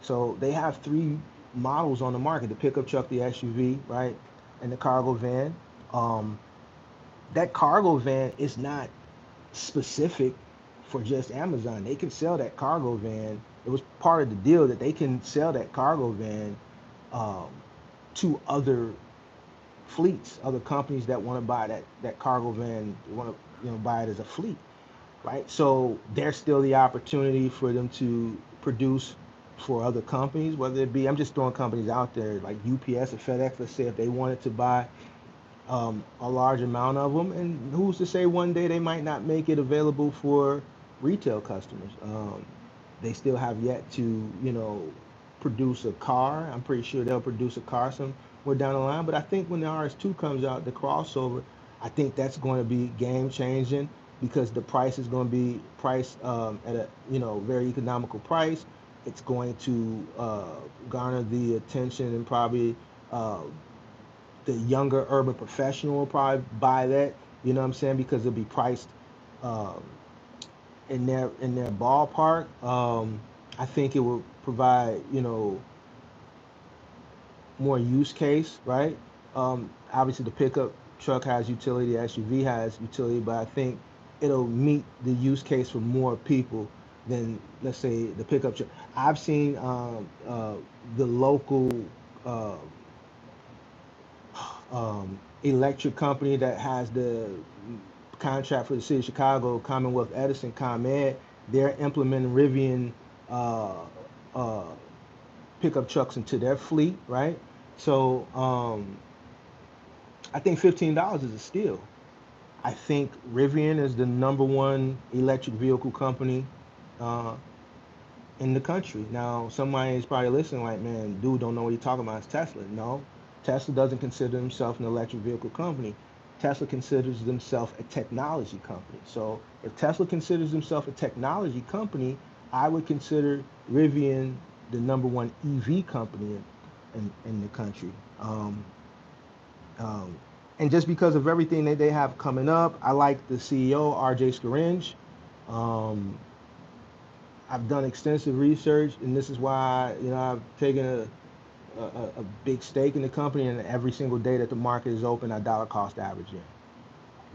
So they have three models on the market: the pickup truck, the SUV, right, and the cargo van. Um, that cargo van is not specific for just Amazon. They can sell that cargo van. It was part of the deal that they can sell that cargo van um, to other fleets, other companies that want to buy that cargo van, want to buy it as a fleet, right? So there's still the opportunity for them to produce. for other companies, whether it be, I'm just throwing companies out there like UPS or FedEx, let's say if they wanted to buy a large amount of them, and who's to say one day they might not make it available for retail customers. They still have yet to, produce a car. I'm pretty sure they'll produce a car somewhere down the line. But I think when the RS2 comes out, the crossover, I think that's going to be game changing because the price is going to be priced at a very economical price. It's going to garner the attention and probably uh, the younger urban professional will probably buy that. You know what I'm saying? Because it'll be priced um, in their ballpark. I think it will provide more use case, right? Obviously, the pickup truck has utility, the SUV has utility, but I think it'll meet the use case for more people than, let's say, the pickup truck. I've seen the local uh, electric company that has the contract for the city of Chicago, Commonwealth Edison, ComEd. They're implementing Rivian uh, uh, pickup trucks into their fleet, right? So I think $15 is a steal. I think Rivian is the number one electric vehicle company uh, in the country. Now, somebody is probably listening like, man, dude don't know what he's talking about. It's Tesla. No, Tesla doesn't consider himself an electric vehicle company. Tesla considers themselves a technology company. So if Tesla considers himself a technology company, I would consider Rivian the number one EV company in the country. Um, and just because of everything that they have coming up, I like the CEO, RJ Scaringe. Um, I've done extensive research, and this is why I've taken a big stake in the company. And every single day that the market is open, I dollar cost average in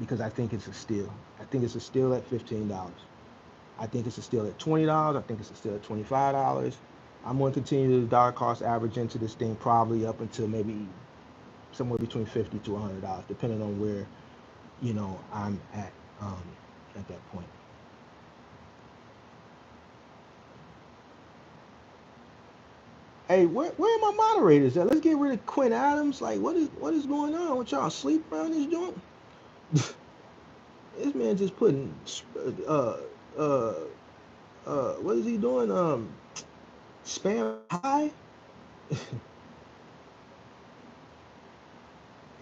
because I think it's a steal. I think it's a steal at $15. I think it's a steal at $20. I think it's a steal at $25. I'm going to continue to dollar cost average into this thing probably up until maybe somewhere between $50 to $100, depending on where I'm at that point. Hey, where are my moderators at? Let's get rid of Quinn Adams. Like, what is going on? What y'all asleep around this joint? This man just putting uh uh what is he doing? Spam high.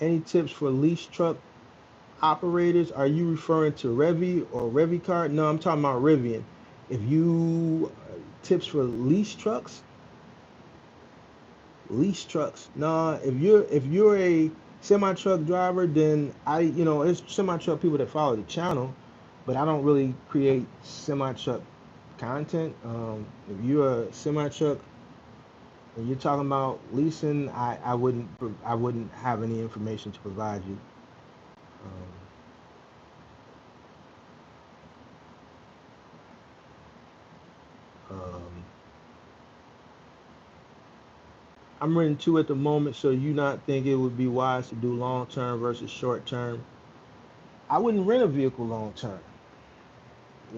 Any tips for lease truck operators? Are you referring to Revi or Revi card? No, I'm talking about Rivian. If you tips for lease trucks. Nah, if you're a semi truck driver, then it's semi truck people that follow the channel, but I don't really create semi truck content. If you're a semi truck and you're talking about leasing, I wouldn't have any information to provide you. Um, I'm renting two at the moment, so you not think it would be wise to do long term versus short term? I wouldn't rent a vehicle long term.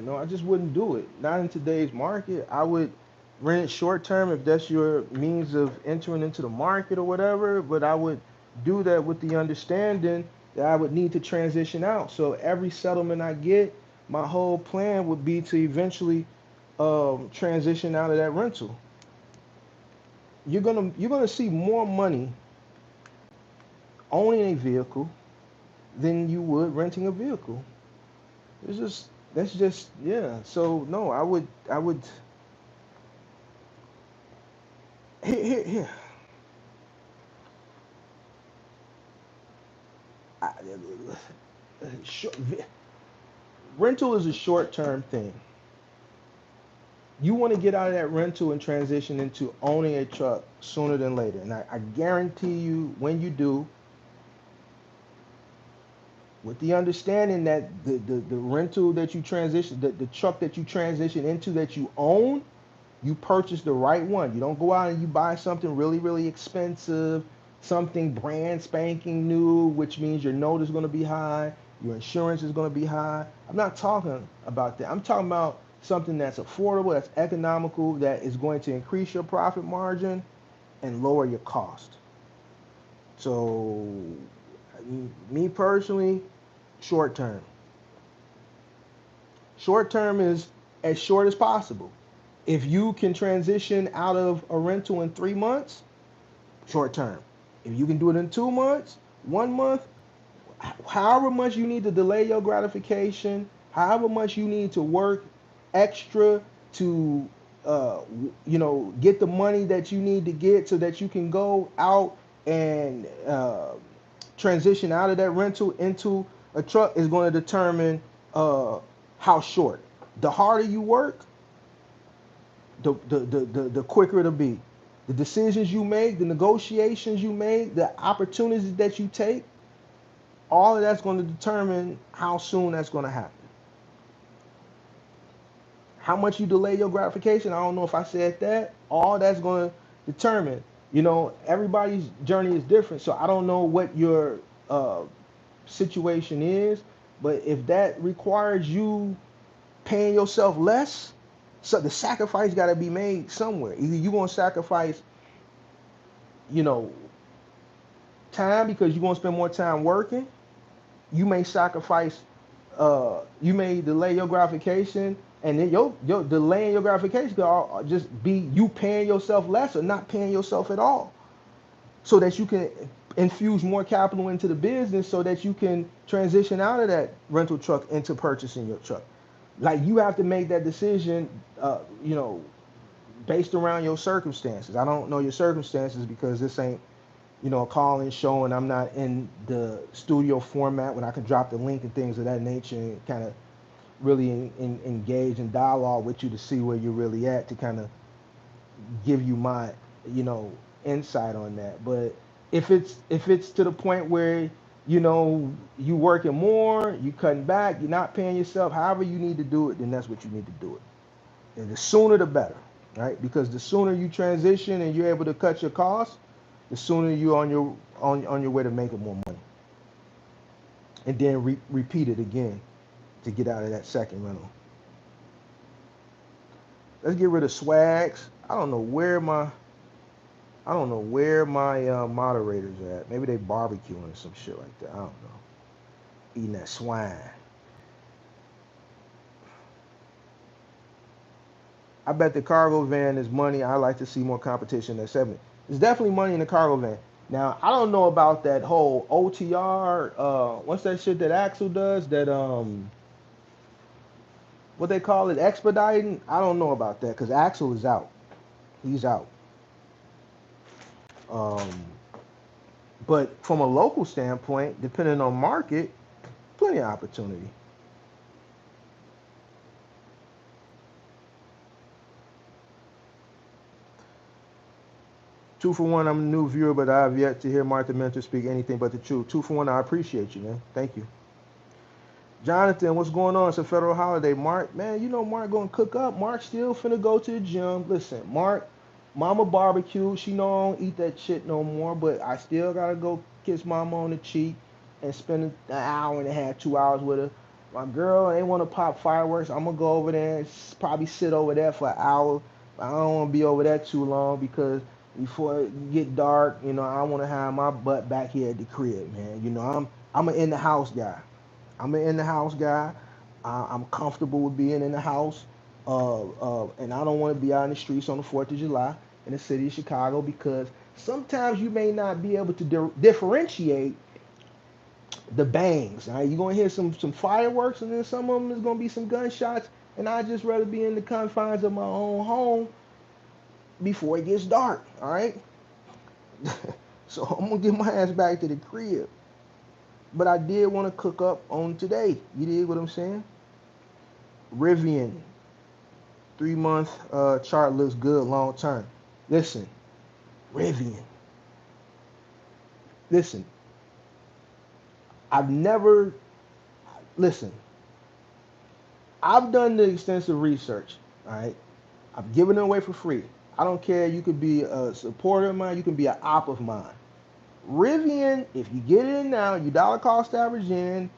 I just wouldn't do it. Not in today's market. I would rent it short term if that's your means of entering into the market or whatever, but I would do that with the understanding that I would need to transition out. So every settlement I get, my whole plan would be to eventually transition out of that rental. You're gonna see more money owning a vehicle than you would renting a vehicle. It's just that's just yeah. So no, I would here. I, short, rental is a short term thing. You want to get out of that rental and transition into owning a truck sooner than later. And I guarantee you, when you do, with the understanding that the rental that you transition, the truck that you transition into that you own, you purchase the right one. You don't go out and you buy something really, really expensive, something brand spanking new, which means your note is going to be high, your insurance is going to be high. I'm not talking about that. I'm talking about something that's affordable, that's economical, that is going to increase your profit margin and lower your cost. So, me personally, short term. Short term is as short as possible. If you can transition out of a rental in 3 months, short term. If you can do it in 2 months, 1 month, however much you need to delay your gratification, however much you need to work extra to, get the money that you need to get so that you can go out and transition out of that rental into a truck is going to determine how short. The harder you work, the quicker it'll be. The decisions you make, the negotiations you make, the opportunities that you take, all of that's going to determine how soon that's going to happen. How much you delay your gratification, I don't know if I said that. All that's going to determine. Everybody's journey is different, so I don't know what your situation is, but if that requires you paying yourself less, so the sacrifice got to be made somewhere. Either you're going to sacrifice, you know, time because you're going to spend more time working. You may sacrifice, you may delay your gratification, and then your delaying your gratification could just be you paying yourself less or not paying yourself at all, so that you can infuse more capital into the business, so that you can transition out of that rental truck into purchasing your truck. Like, you have to make that decision, based around your circumstances. I don't know your circumstances because this ain't, a call-in show, and I'm not in the studio format when I can drop the link and things of that nature and kind of really engage in dialogue with you to see where you're really at, to kind of give you my, insight on that. But if it's to the point where, you working more, you cutting back, you're not paying yourself, however you need to do it, then that's what you need to do it. And the sooner the better, right? Because the sooner you transition and you're able to cut your costs, the sooner you're on your way to making more money. And then repeat it again to get out of that second rental. Let's get rid of swags. I don't know where my moderators at. Maybe they barbecuing or some shit like that. I don't know. Eating that swine. I bet the cargo van is money. I like to see more competition in that segment. There's definitely money in the cargo van. Now, I don't know about that whole OTR. What's that shit that Axel does? That what they call it, expediting. I don't know about that because Axel is out. He's out. Um, but from a local standpoint, depending on market, plenty of opportunity. Two for one, I'm a new viewer, but I have yet to hear Martha Mentor speak anything but the truth. Two for one, I appreciate you, man. Thank you. Jonathan, what's going on? It's a federal holiday. Mark, man, Mark gonna cook up. Mark still finna go to the gym. Listen, Mark, mama barbecue. She know I don't eat that shit no more, but I still gotta go kiss mama on the cheek and spend an hour and a half, 2 hours with her. My girl ain't wanna pop fireworks. I'm gonna go over there and probably sit over there for an hour. I don't wanna be over there too long because before it get dark, I wanna have my butt back here at the crib, man. I'm an in the house guy. I'm an in the house guy. I'm comfortable with being in the house, and I don't want to be out in the streets on the 4th of July in the city of Chicago because sometimes you may not be able to differentiate the bangs. All right, you're gonna hear some fireworks, and then some of them is gonna be some gunshots, and I just rather be in the confines of my own home before it gets dark. All right, so I'm gonna get my ass back to the crib. But I did want to cook up on today. You dig what I'm saying? Rivian, 3 month chart looks good long term. Listen, Rivian. Listen, I've never, listen, I've done the extensive research, all right? I've given it away for free. I don't care. You could be a supporter of mine. You can be an op of mine. Rivian, if you get in now, you dollar cost average in,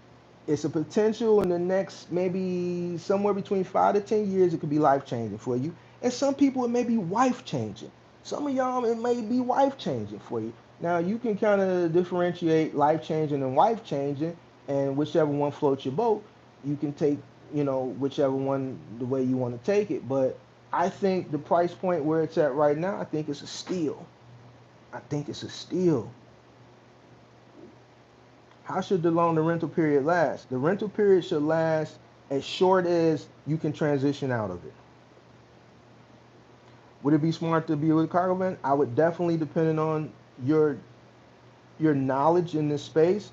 It's a potential in the next maybe somewhere between 5 to 10 years. It could be life changing for you, and some people it may be wife changing. Some of y'all it may be wife changing for you. Now you can kind of differentiate life changing and wife changing, and whichever one floats your boat, you can take whichever one the way you want to take it. But I think the price point where it's at right now, I think it's a steal. I think it's a steal. How should the loan to rental period last? The rental period should last as short as you can transition out of it. Would it be smart to be with a cargo van? I would definitely, depending on your your knowledge in this space,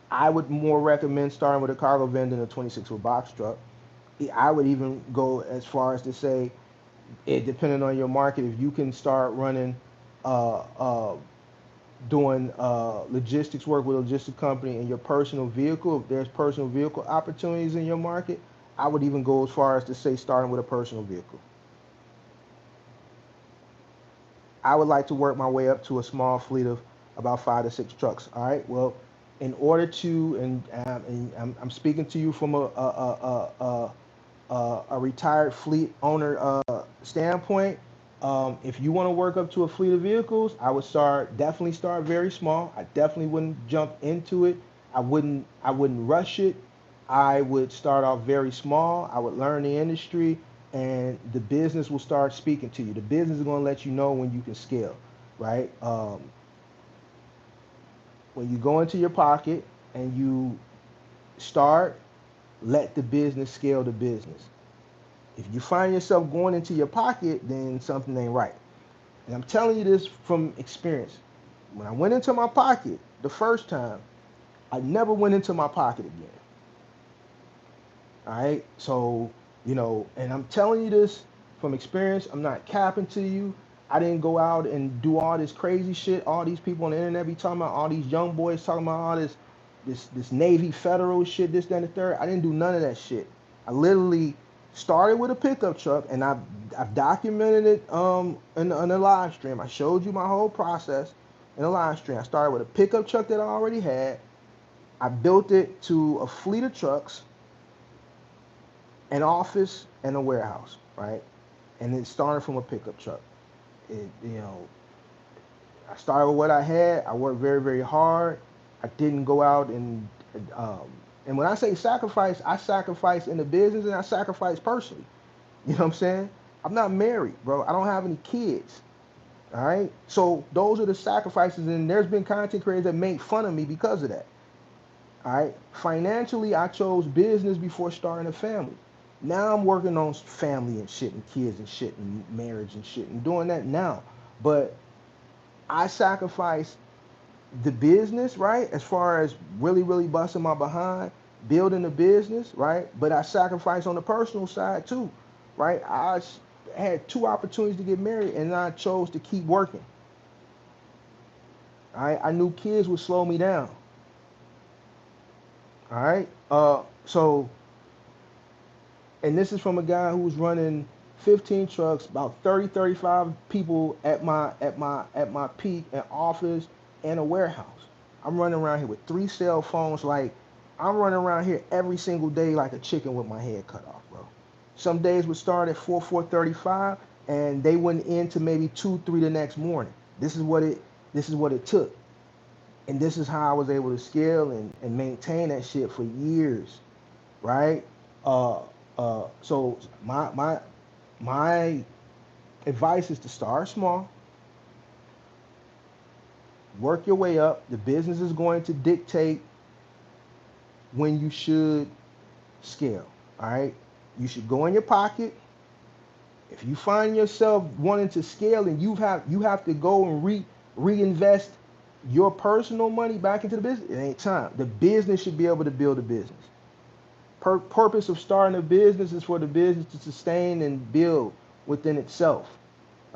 I would more recommend starting with a cargo van than a 26-foot box truck. I would even go as far as to say, it depending on your market, if you can start running uh, uh, doing logistics work with a logistic company in your personal vehicle, if there's personal vehicle opportunities in your market, I would even go as far as to say starting with a personal vehicle. I would like to work my way up to a small fleet of about 5 to 6 trucks. All right. Well, in order to, and I'm speaking to you from a retired fleet owner standpoint. If you want to work up to a fleet of vehicles, I would definitely start very small. I definitely wouldn't jump into it. I wouldn't rush it. I would start off very small. I would learn the industry, and the business will start speaking to you. The business is going to let you know when you can scale, right? When you go into your pocket and you start, let the business scale the business. If you find yourself going into your pocket, then something ain't right. And I'm telling you this from experience. When I went into my pocket the first time, I never went into my pocket again. All right. So, and I'm telling you this from experience. I'm not capping to you. I didn't go out and do all this crazy shit. All these people on the internet be talking about, all these young boys talking about all this Navy Federal shit, this, that, and the third. I didn't do none of that shit. I literally started with a pickup truck, and I've documented it in a live stream. I showed you my whole process in a live stream. I started with a pickup truck that I already had. I built it to a fleet of trucks, an office, and a warehouse, right? And it started from a pickup truck. It, I started with what I had. I worked very, very hard. I didn't go out um, and when I say sacrifice, I sacrifice in the business and I sacrifice personally. You know what I'm saying? I'm not married, bro. I don't have any kids. All right. So those are the sacrifices, and there's been content creators that make fun of me because of that. All right. Financially, I chose business before starting a family. Now I'm working on family and shit and kids and shit and marriage and shit and doing that now. But I sacrifice the business, right? As far as really, really busting my behind, building a business, right? But I sacrifice on the personal side too, right? Had two opportunities to get married and I chose to keep working. All right. I knew kids would slow me down. All right. So and this is from a guy who was running 15 trucks, about 30, 35 people at my peak, an office and a warehouse. I'm running around here with 3 cell phones. Like, I'm running around here every single day like a chicken with my head cut off, bro. Some days would start at 4:35, and they wouldn't end to maybe 2, 3 the next morning. This is what it took. And this is how I was able to scale and maintain that shit for years, right? Uh, so my advice is to start small, work your way up. The business is going to dictate when you should scale. All right, you should go in your pocket. If you find yourself wanting to scale and you have to go and reinvest your personal money back into the business, it ain't time. The business should be able to build a business. Purpose of starting a business is for the business to sustain and build within itself.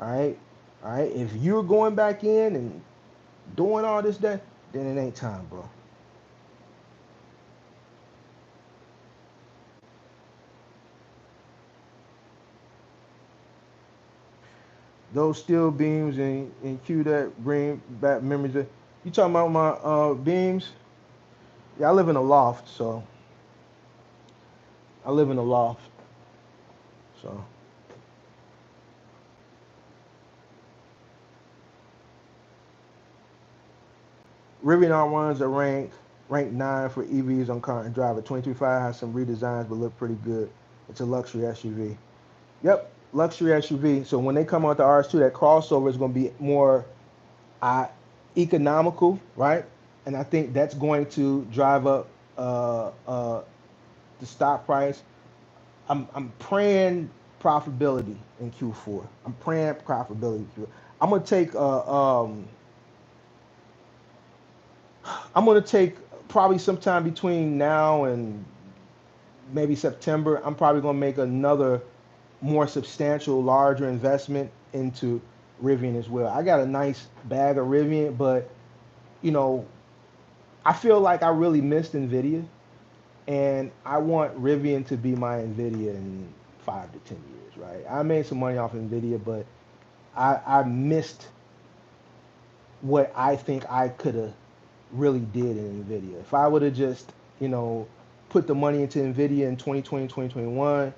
All right, all right. If you're going back in and doing all this, that, then it ain't time, bro. Those steel beams and cue that bring back memories. You talking about my beams? Yeah, I live in a loft, so. I live in a loft, so Rivian R1s are ranked 9 for EVs on Car and Driver. 23.5 has some redesigns but look pretty good. It's a luxury SUV. Yep, luxury SUV. So when they come out the RS2, that crossover is going to be more uh, economical, right? And I think that's going to drive up the stock price. I'm praying profitability in Q4. I'm praying profitability. I'm gonna take I'm gonna take probably sometime between now and maybe September. I'm probably gonna make another more substantial, larger investment into Rivian as well. I got a nice bag of Rivian, but you know, I feel like I really missed Nvidia, and I want Rivian to be my Nvidia in 5 to 10 years. Right? I made some money off Nvidia, but I missed what I think I could have really did in Nvidia. If I would have just, you know, put the money into Nvidia in 2020, 2021,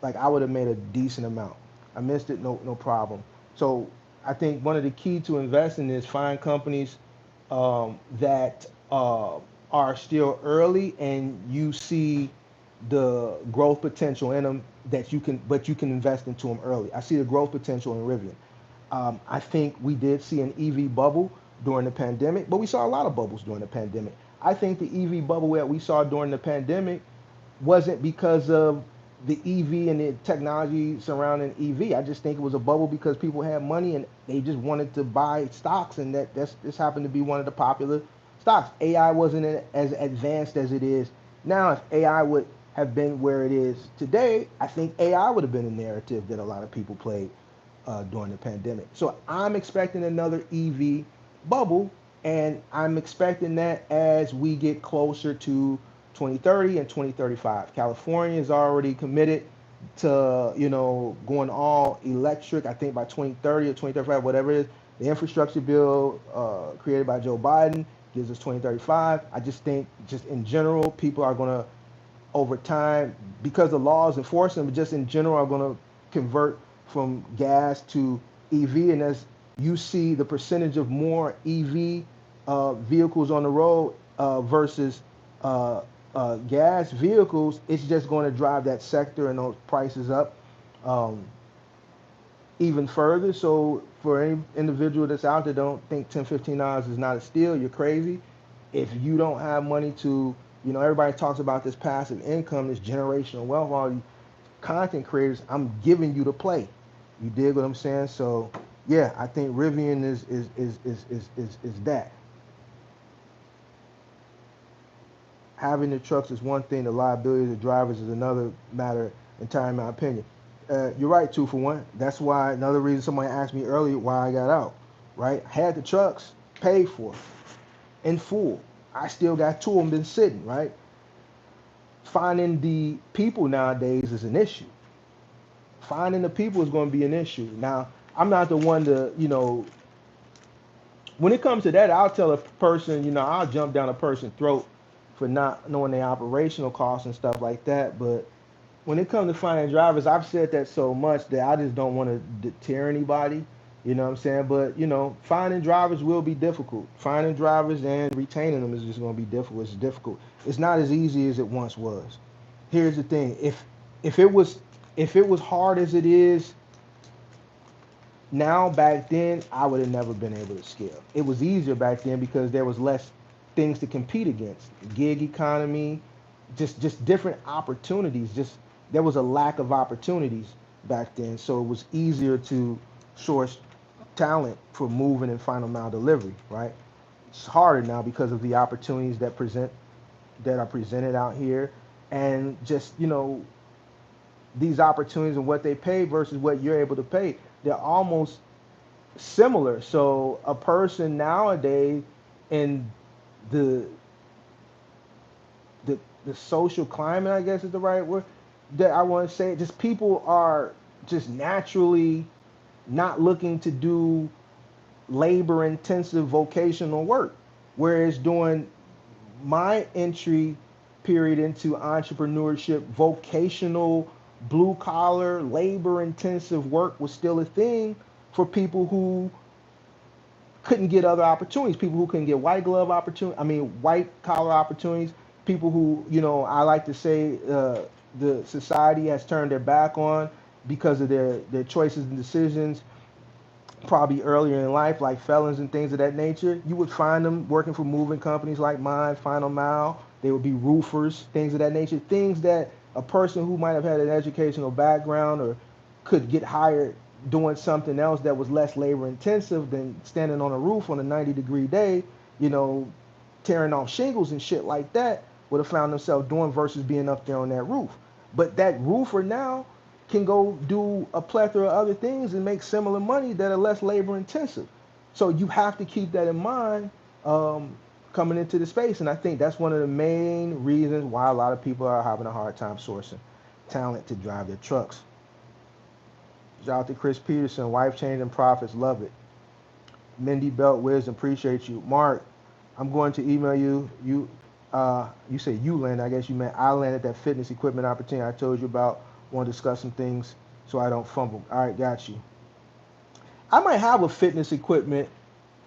like I would have made a decent amount. I missed it, no problem. So I think one of the key to investing is find companies that are still early and you see the growth potential in them that you can, but you can invest into them early. I see the growth potential in Rivian. I think we did see an EV bubble during the pandemic, but we saw a lot of bubbles during the pandemic. I think the EV bubble that we saw during the pandemic wasn't because of the EV and the technology surrounding EV. I just think it was a bubble because people had money and they just wanted to buy stocks, and this happened to be one of the popular stocks. AI wasn't as advanced as it is now. If AI would have been where it is today, I think AI would have been a narrative that a lot of people played during the pandemic. So I'm expecting another EV bubble, and I'm expecting that as we get closer to 2030 and 2035. California is already committed to, going all electric. I think by 2030 or 2035, whatever it is. The infrastructure bill created by Joe Biden gives us 2035. I just think, just in general, people are going to, over time, because the laws enforce them, but just in general, are going to convert from gas to EV. And as you see the percentage of more EV vehicles on the road versus gas vehicles, it's just going to drive that sector and those prices up um, even further. So for any individual that's out there, don't think $10, $15 is not a steal. You're crazy. If you don't have money to, everybody talks about this passive income, this generational wealth, all you content creators, I'm giving you the play. You dig what I'm saying? So yeah, I think Rivian is that. Having the trucks is one thing, the liability of the drivers is another matter entirely, in my opinion. You're right, 2 for 1. That's why, another reason somebody asked me earlier why I got out, right? I had the trucks paid for in full. I still got 2 of them been sitting, right? Finding the people nowadays is an issue. Finding the people is going to be an issue. Now, I'm not the one to, when it comes to that, I'll tell a person, I'll jump down a person's throat for not knowing their operational costs and stuff like that. But when it comes to finding drivers, I've said that so much that I just don't want to deter anybody. You know what I'm saying? But, finding drivers will be difficult. Finding drivers and retaining them is just going to be difficult. It's difficult. It's not as easy as it once was. Here's the thing. If it was if it was hard as it is now, back then, I would have never been able to scale. It was easier back then because there was less things to compete against. Gig economy, just different opportunities. Just there was a lack of opportunities back then, so it was easier to source talent for moving and final mile delivery. Right? It's harder now because of the opportunities that are presented out here, and just these opportunities and what they pay versus what you're able to pay. They're almost similar. So a person nowadays in the the social climate, I guess is the right word that I want to say, just people are just naturally not looking to do labor intensive vocational work. Whereas during my entry period into entrepreneurship, vocational, blue collar, labor intensive work was still a thing for people who couldn't get other opportunities, people who couldn't get white glove opportunity, I mean white collar opportunities, people who, I like to say the society has turned their back on because of their choices and decisions probably earlier in life, like felons and things of that nature. You would find them working for moving companies like mine, Final Mile. They would be roofers, things of that nature, things that a person who might have had an educational background or could get hired doing something else that was less labor intensive than standing on a roof on a 90-degree day, you know, tearing off shingles and shit like that, would have found themselves doing versus being up there on that roof. But that roofer now can go do a plethora of other things and make similar money that are less labor intensive. So you have to keep that in mind coming into the space. And I think that's one of the main reasons why a lot of people are having a hard time sourcing talent to drive their trucks. Shout out to Chris Peterson, wife changing profits, love it. Mindy Belt Wisdom, appreciate you. Mark, I'm going to email you. You say you landed. I guess you meant I landed that fitness equipment opportunity I told you about. Want to discuss some things so I don't fumble. All right, got you. I might have a fitness equipment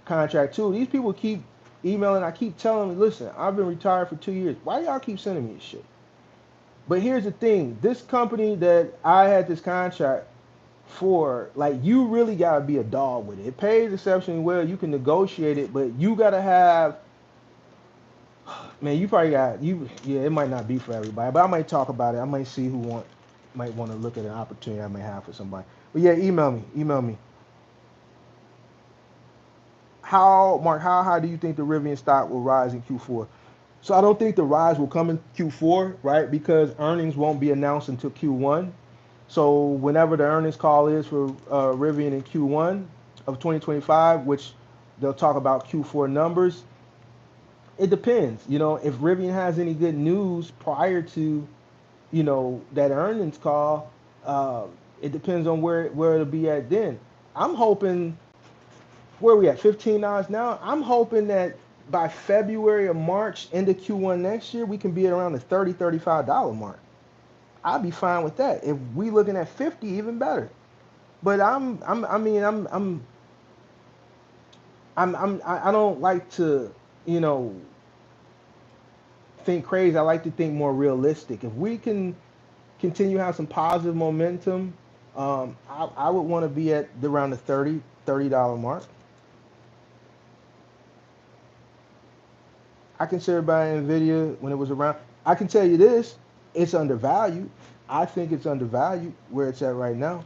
contract too. These people keep emailing. I keep telling them, listen, I've been retired for 2 years. Why y'all keep sending me this shit? But here's the thing. This company that I had this contract for, like, you really gotta be a dog with it. It pays exceptionally well. You can negotiate it, but you gotta have, man, you probably got you. Yeah, it might not be for everybody, but I might talk about it. I might see who might want to look at an opportunity I may have for somebody. But yeah, email me. Mark, how high do you think the Rivian stock will rise in Q4? So I don't think the rise will come in Q4, right? Because earnings won't be announced until Q1. So whenever the earnings call is for Rivian in Q1 of 2025, which they'll talk about Q4 numbers, it depends. If Rivian has any good news prior to, that earnings call, it depends on where it'll be at then. I'm hoping, where are we at, 15 hours now? I'm hoping that by February or March, into Q1 next year, we can be at around the $30, $35 mark. I'd be fine with that. If we looking at 50, even better. But I don't like to, think crazy. I like to think more realistic. If we can continue to have some positive momentum, I would want to be at around the $30 mark. I considered buying Nvidia when it was around. I can tell you this, it's undervalued. I think it's undervalued where it's at right now.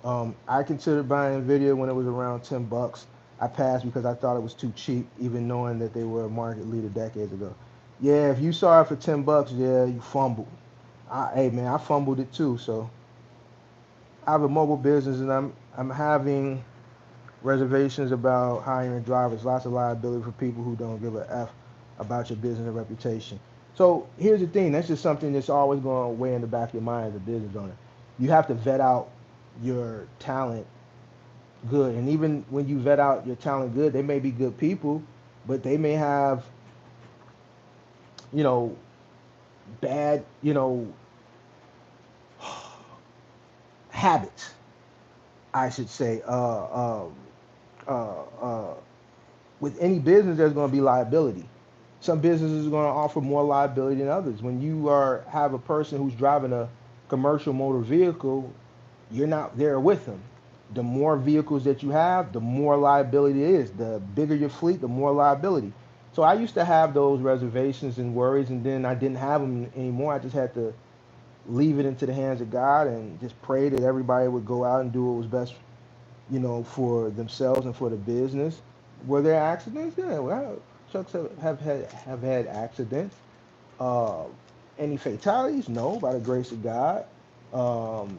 I considered buying Nvidia when it was around $10. I passed because I thought it was too cheap, even knowing that they were a market leader decades ago. Yeah, if you saw it for $10, yeah, you fumbled. Hey man, I fumbled it too. So I have a mobile business, and I'm having reservations about hiring drivers. Lots of liability for people who don't give a f about your business and reputation. So here's the thing. That's just something that's always going to weigh in the back of your mind as a business owner. You have to vet out your talent good, and even when you vet out your talent good, they may be good people, but they may have, bad, habits, I should say. With any business, there's going to be liability. Some businesses are going to offer more liability than others. When you have a person who's driving a commercial motor vehicle, you're not there with them. The more vehicles that you have, the more liability it is. The bigger your fleet, the more liability. So I used to have those reservations and worries, and then I didn't have them anymore. I just had to leave it into the hands of God and just pray that everybody would go out and do what was best, for themselves and for the business. Were there accidents? Yeah, well, trucks have had accidents. Uh, any fatalities? No, by the grace of God. Um,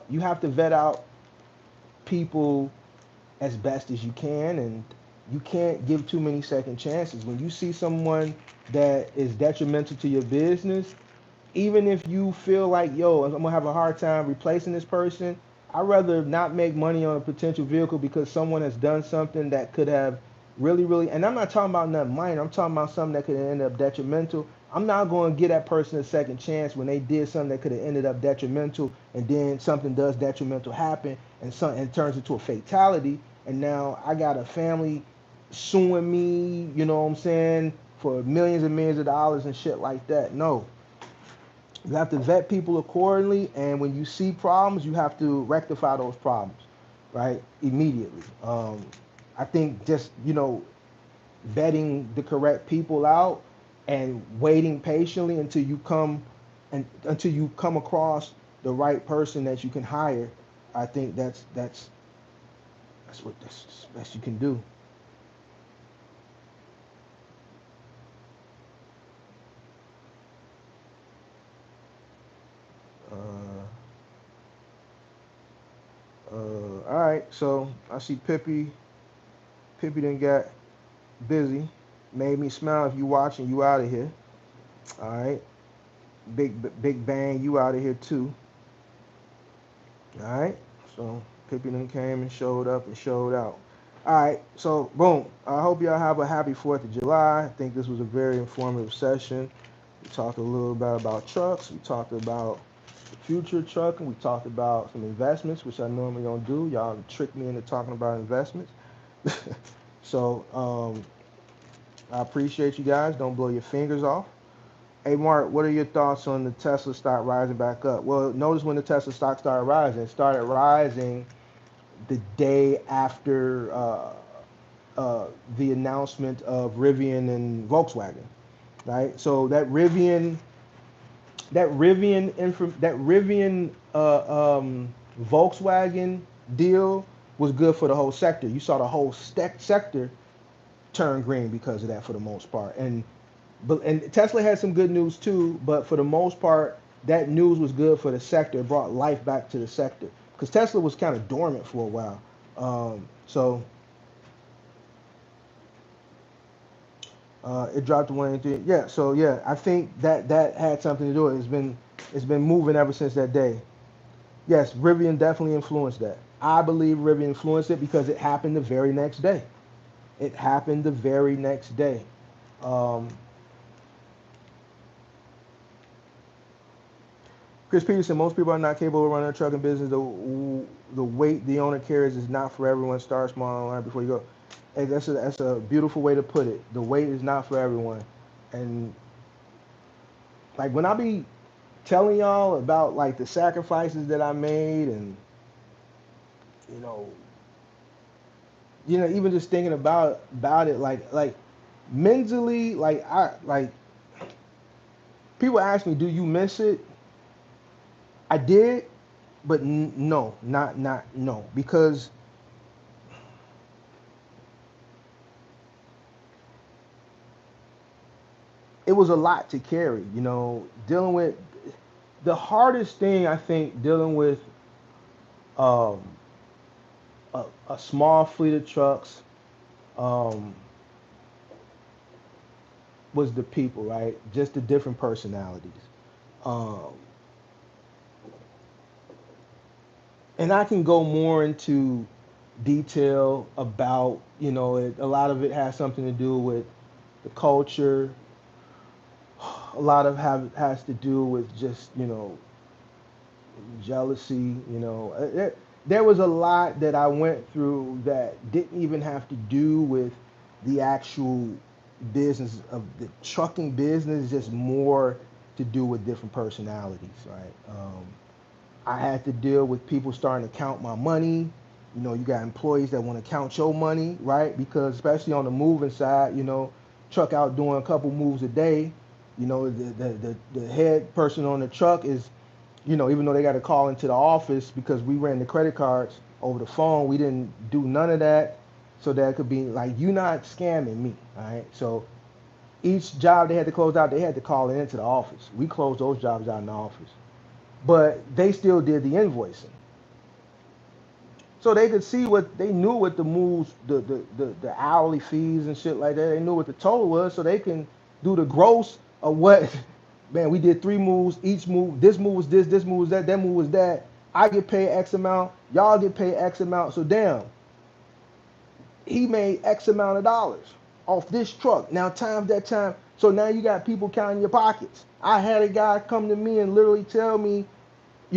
you have to vet out people as best as you can, and you can't give too many second chances. When you see someone that is detrimental to your business, even if you feel like, yo, I'm gonna have a hard time replacing this person, I'd rather not make money on a potential vehicle because someone has done something that could have really, really, and I'm not talking about nothing minor. I'm talking about something that could end up detrimental. I'm not going to give that person a second chance when they did something that could have ended up detrimental, and then something does detrimental happen, and turns into a fatality, and now I got a family suing me. You know what I'm saying, for millions and millions of dollars and shit like that. No, you have to vet people accordingly, and when you see problems, you have to rectify those problems, right, immediately. I think just vetting the correct people out and waiting patiently until you come across the right person that you can hire. I think that's the best you can do. Uh, all right, so I see Pippi. Pippi done got busy. Made me smile. If you watching, you out of here. All right. Big bang, you out of here too. All right. So Pippi done came and showed up and showed out. All right. So boom. I hope y'all have a happy 4th of July. I think this was a very informative session. We talked a little bit about trucks. We talked about the future of trucking. We talked about some investments, which I normally don't do. Y'all tricked me into talking about investments. So I appreciate you guys. Don't blow your fingers off. Hey Mark, what are your thoughts on the Tesla stock rising back up? Well, notice when the Tesla stock started rising. It started rising the day after uh, the announcement of Rivian and Volkswagen, right? So that Rivian Volkswagen deal was good for the whole sector. You saw the whole sector turn green because of that for the most part. And Tesla had some good news too, but for the most part, that news was good for the sector. It brought life back to the sector because Tesla was kind of dormant for a while. So it dropped to 183. Yeah, so yeah, I think that had something to do with it. It's been moving ever since that day. Yes, Rivian definitely influenced that. I believe Rivian influenced it because it happened the very next day. It happened the very next day. Um, Chris Peterson, most people are not capable of running a trucking business. The weight the owner carries is not for everyone. Start small and learn before you go. Hey, that's a beautiful way to put it. The weight is not for everyone. And like when I be telling y'all about like the sacrifices that I made and you know, even just thinking about it like mentally, like I like people ask me, do you miss it? I did, but no, not no, because it was a lot to carry. Dealing with the hardest thing I think dealing with um, a small fleet of trucks um, was the people, right? Just the different personalities. Um, and I can go more into detail about, a lot of it has something to do with the culture. A lot of has to do with just, jealousy. There was a lot that I went through that didn't even have to do with the actual business of the trucking business, just more to do with different personalities, right? I had to deal with people starting to count my money. You got employees that want to count your money, right? Because especially on the moving side, truck out doing a couple moves a day. The head person on the truck is, even though they got to call into the office because we ran the credit cards over the phone, we didn't do none of that. So that could be like, you not scamming me, all right? So each job they had to close out, they had to call it into the office. We closed those jobs out in the office. But they still did the invoicing. So they could see what they knew what the moves, the hourly fees and shit like that. They knew what the total was, so they can do the gross of what. Man, we did 3 moves. Each move, this move was this move was that move was that. I get paid X amount. Y'all get paid X amount. So damn, he made X amount of dollars off this truck. Now times that time, so now you got people counting your pockets. I had a guy come to me and literally tell me,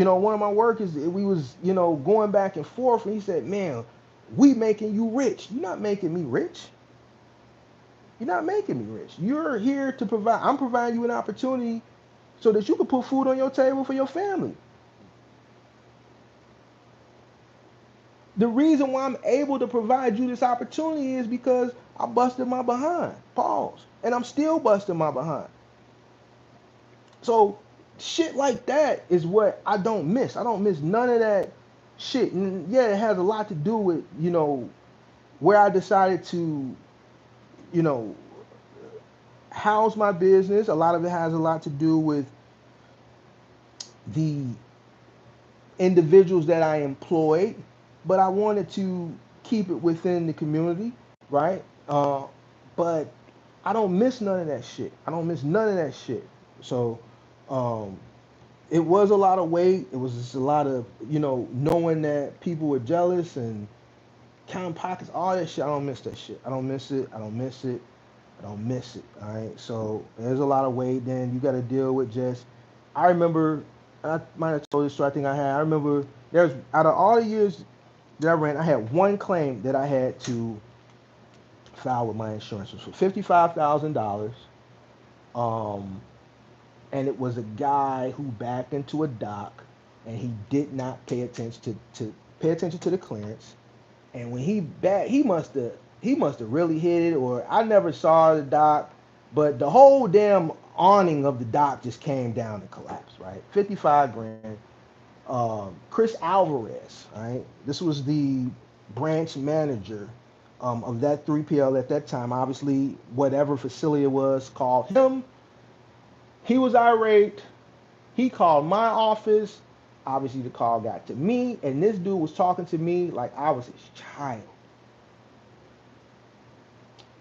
one of my workers, we was, going back and forth, and he said, "Man, we making you rich. You're not making me rich. You're not making me rich. You're here to provide. I'm providing you an opportunity so that you can put food on your table for your family. The reason why I'm able to provide you this opportunity is because I busted my behind. Pause. And I'm still busting my behind. So shit like that is what I don't miss. I don't miss none of that shit. And yeah, it has a lot to do with, where I decided to, you know, house my business. A lot of it has a lot to do with the individuals that I employed, but I wanted to keep it within the community, right? But I don't miss none of that shit. I don't miss none of that shit. So um, it was a lot of weight. It was just a lot of, knowing that people were jealous and counting pockets, all that shit. I don't miss that shit. I don't miss it. I don't miss it. I don't miss it. All right. So there's a lot of weight. Then you got to deal with just. I remember. I might have told this story. I think I had. I remember there's out of all the years that I ran, I had one claim that I had to file with my insurance. It was for $55,000. Um, and it was a guy who backed into a dock, and he did not pay attention to the clearance. And when he must have really hit it, or I never saw the dock, but the whole damn awning of the dock just came down and collapsed. Right, 55 grand. Chris Alvarez. Right, this was the branch manager of that 3PL at that time. Obviously, whatever facility it was called him. He was irate. He called my office. Obviously, the call got to me, and this dude was talking to me like I was his child.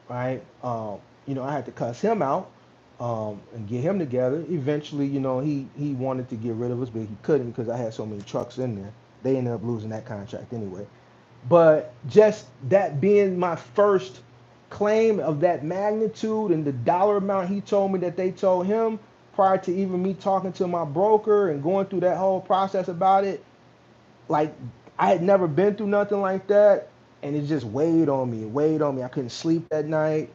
Right? I had to cuss him out and get him together. Eventually, he wanted to get rid of us, but he couldn't because I had so many trucks in there. They ended up losing that contract anyway. But just that being my first claim of that magnitude and the dollar amount he told me that they told him prior to even me talking to my broker and going through that whole process about it, like I had never been through nothing like that, and it just weighed on me. It weighed on me. I couldn't sleep that night.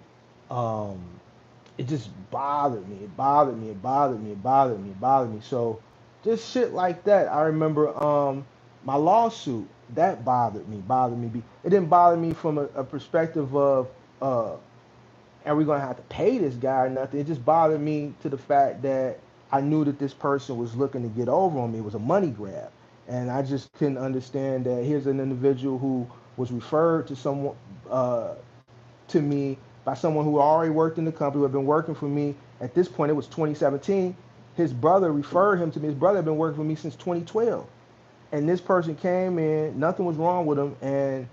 Um, it just bothered me. It bothered me. It bothered me. It bothered me. It bothered me. So just shit like that. I remember my lawsuit that bothered me. Bothered me. It didn't bother me from a perspective of uh, are we gonna have to pay this guy or nothing? It just bothered me to the fact that I knew that this person was looking to get over on me. It was a money grab, and I just couldn't understand that here's an individual who was referred to someone to me by someone who already worked in the company, who had been working for me. At this point, it was 2017. His brother referred him to me. His brother had been working for me since 2012, and this person came in. Nothing was wrong with him, and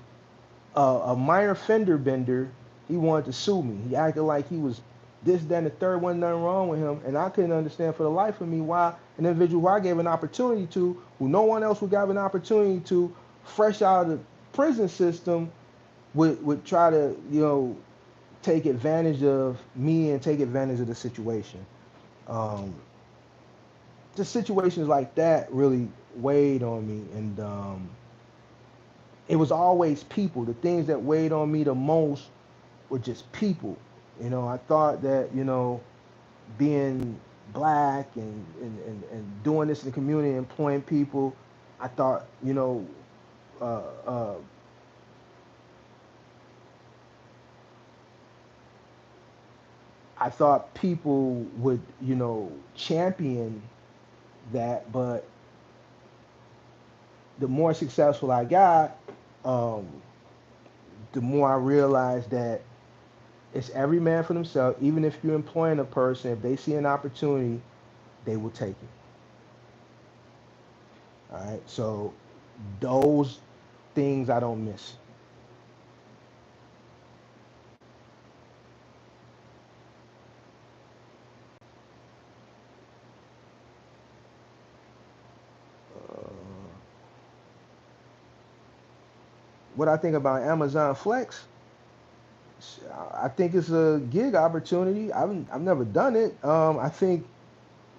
a minor fender bender. He wanted to sue me. He acted like he was this, that, and the third. Wasn't nothing wrong with him, and I couldn't understand for the life of me why an individual who I gave an opportunity to, who no one else would give an opportunity to, fresh out of the prison system, would try to take advantage of me and take advantage of the situation. Um, just situations like that really weighed on me, and it was always people. The things that weighed on me the most were just people. I thought that, being black and doing this in the community, employing people, I thought, uh, uh, I thought people would, champion that, but the more successful I got, um, the more I realized that it's every man for themselves. Even if you're employing a person, if they see an opportunity, they will take it. All right. So those things I don't miss. Uh, what I think about Amazon Flex? I think it's a gig opportunity. I've never done it. I think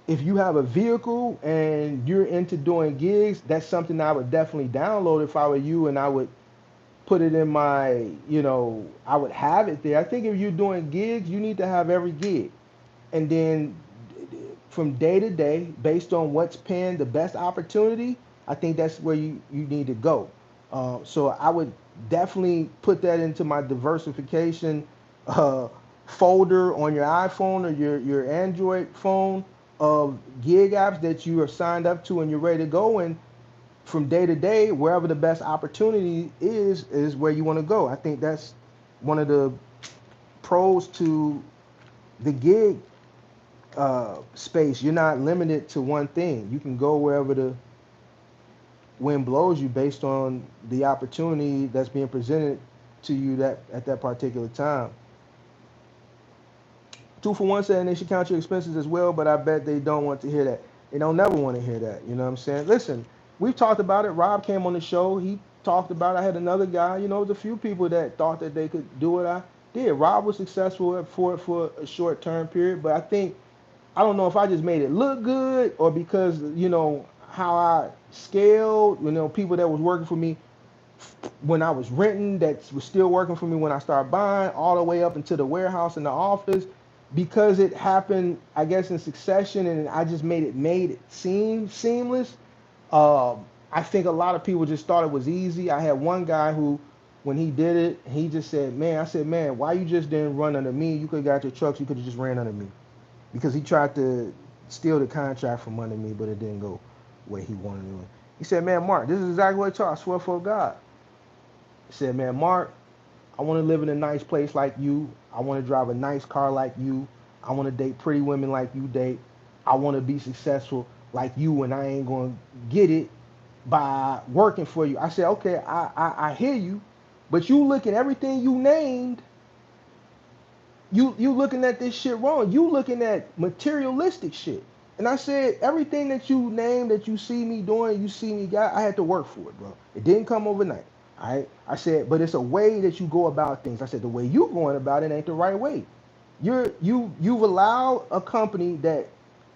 if you have a vehicle and you're into doing gigs, that's something I would definitely download if I were you, and I would put it in my, I would have it there. I think if you're doing gigs, you need to have every gig. And then from day to day, based on what's paying the best opportunity, I think that's where you need to go. So I would definitely put that into my diversification uh, folder on your iPhone or your Android phone of gig apps that you are signed up to and you're ready to go. And from day to day, wherever the best opportunity is where you want to go. I think that's one of the pros to the gig space. You're not limited to one thing. You can go wherever the wind blows you based on the opportunity that's being presented to you that at that particular time. 2 for 1 saying they should count your expenses as well, but I bet they don't want to hear that. They don't never want to hear that. You know what I'm saying? Listen, we've talked about it. Rob came on the show. He talked about it. I had another guy. There's a few people that thought that they could do what I did. Rob was successful for a short term period, but I don't know if I just made it look good or because how I scaled. People that was working for me when I was renting that was still working for me when I started buying, all the way up into the warehouse and the office, because it happened, I guess, in succession, and I just made it seem seamless. I think a lot of people just thought it was easy. I had one guy who, when he did it, he just said, "Man," I said, "Man, why you just didn't run under me? You could have got your trucks. You could have just ran under me," because he tried to steal the contract from under me, but it didn't go where he wanted to. He said, "Man, Mark, this is exactly what I told. I swear for God." He said, "Man, Mark, I want to live in a nice place like you. I want to drive a nice car like you. I want to date pretty women like you date. I want to be successful like you, and I ain't going to get it by working for you." I said, "Okay, I hear you, but you look at everything you named, you looking at this shit wrong. You looking at materialistic shit." And I said, everything that you name that you see me doing, you see me got, I had to work for it, bro. It didn't come overnight. All right. I said, but it's a way that you go about things. I said, the way you going about it ain't the right way. You've allowed a company that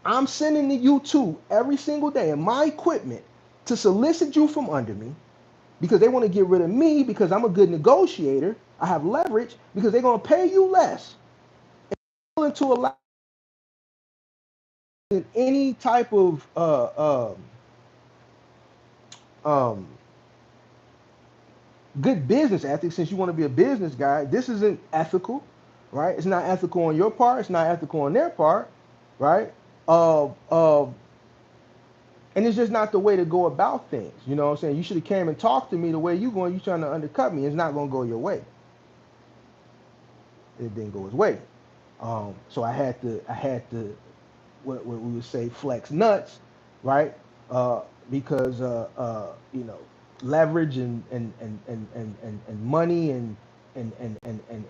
I'm sending to you to every single day in my equipment to solicit you from under me because they want to get rid of me because I'm a good negotiator. I have leverage because they're gonna pay you less. Willing to allow any type of um, good business ethics, since you want to be a business guy, this isn't ethical, right? It's not ethical on your part. It's not ethical on their part, right? Uh, uh, and it's just not the way to go about things. You know what I'm saying? You should have came and talked to me the way you going. You trying to undercut me. It's not going to go your way. It didn't go his way. So I had to, what we would say, flex nuts, right? Because leverage and money and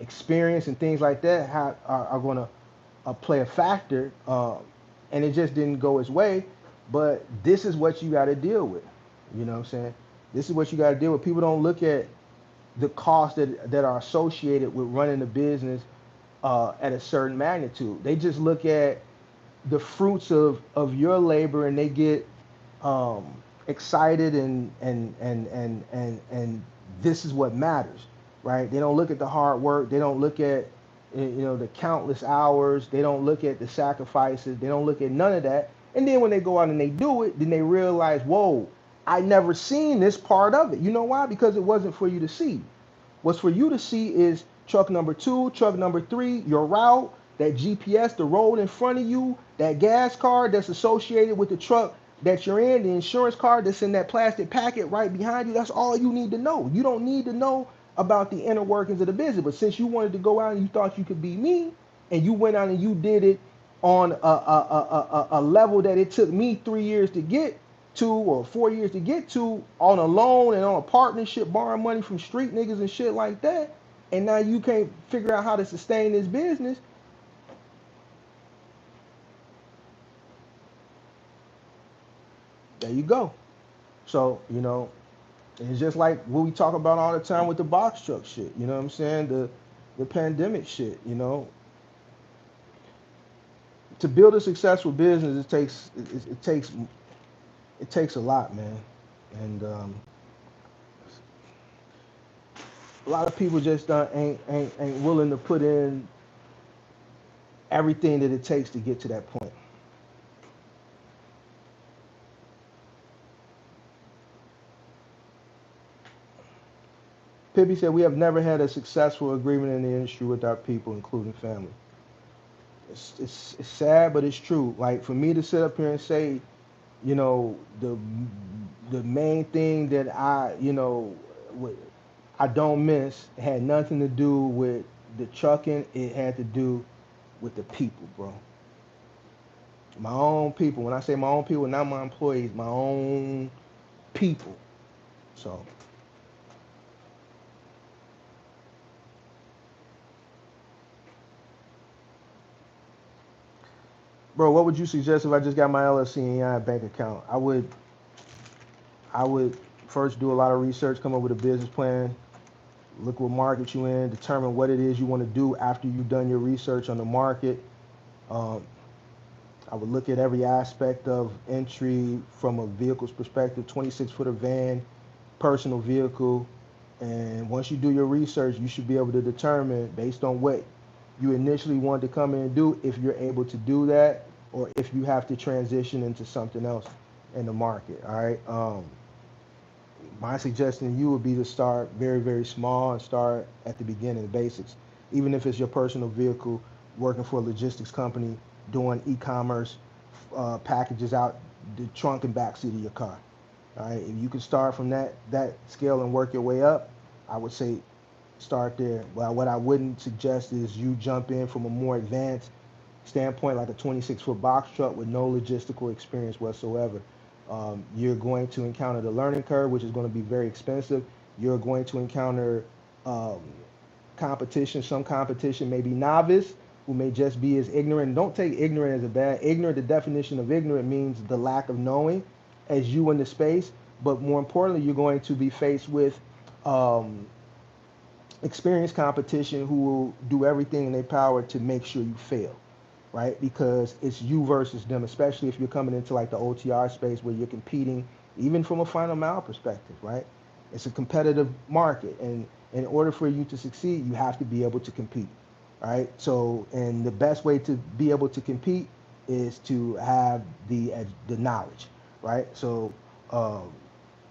experience and things like that are going to play a factor. And it just didn't go his way. But this is what you got to deal with. You know what I'm saying? This is what you got to deal with. People don't look at the costs that are associated with running a business at a certain magnitude. They just look at the fruits of your labor, and they get um, excited, and this is what matters, right? They don't look at the hard work. They don't look at the countless hours. They don't look at the sacrifices. They don't look at none of that. And then when they go out and they do it, then they realize, whoa, I never seen this part of it. You know why? Because it wasn't for you to see. What's for you to see is truck number 2, truck number 3, your route, that GPS, the road in front of you, that gas card that's associated with the truck that you're in, the insurance card that's in that plastic packet right behind you. That's all you need to know. You don't need to know about the inner workings of the business. But since you wanted to go out and you thought you could be me, and you went out and you did it on a level that it took me 3 years to get to, or 4 years to get to, on a loan and on a partnership, borrowing money from street niggas and shit like that, and now you can't figure out how to sustain this business. There you go. So it's just like what we talk about all the time with the box truck shit. You know what I'm saying? the pandemic shit. You know, to build a successful business, it takes a lot, man. And a lot of people just ain't willing to put in everything that it takes to get to that point. Pibby said we have never had a successful agreement in the industry with our people, including family. It's sad, but it's true. Like for me to sit up here and say, you know, the main thing that I don't miss had nothing to do with the trucking. It had to do with the people, bro. My own people. When I say my own people, not my employees, my own people. So, bro, what would you suggest if I just got my LLC and I had a bank account? I would first do a lot of research, come up with a business plan, look what market you in, determine what it is you want to do after you've done your research on the market. Um, I would look at every aspect of entry from a vehicle's perspective, 26-footer van, personal vehicle. And once you do your research, you should be able to determine based on what you initially wanted to come in and do if you're able to do that or if you have to transition into something else in the market. All right. My suggestion to you would be to start very, very small and start at the beginning, the basics. Even if it's your personal vehicle, working for a logistics company, doing e-commerce packages out the trunk and back seat of your car. All right, if you can start from that scale and work your way up, I would say start there. But what I wouldn't suggest is you jump in from a more advanced standpoint, like a 26-foot box truck with no logistical experience whatsoever. You're going to encounter the learning curve, which is going to be very expensive. You're going to encounter um, competition. Some competition may be novice, who may just be as ignorant. Don't take ignorant as a bad. Ignorant, the definition of ignorant means the lack of knowing as you in the space. But more importantly, you're going to be faced with um, experienced competition who will do everything in their power to make sure you fail, right? Because it's you versus them, especially if you're coming into like the OTR space where you're competing, even from a final mile perspective, right? It's a competitive market, and in order for you to succeed, you have to be able to compete, right? So, and the best way to be able to compete is to have the knowledge, right? So, um,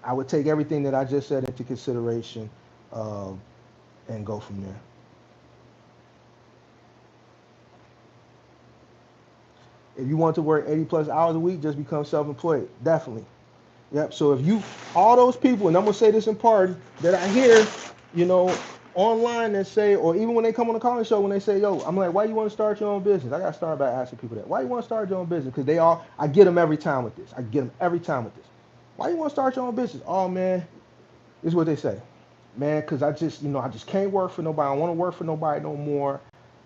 I would take everything that I just said into consideration, uh, and go from there. If you want to work 80 plus hours a week, just become self-employed. Definitely. Yep. So if you, all those people, and I'm gonna say this in part, that I hear, you know, online that say, or even when they come on the calling show, when they say, "Yo," I'm like, "Why you want to start your own business?" I gotta start by asking people that. Why you want to start your own business? Because they all, I get them every time with this. I get them every time with this. Why you want to start your own business? Oh man, this is what they say, man. Because I just, I just can't work for nobody. I don't want to work for nobody no more.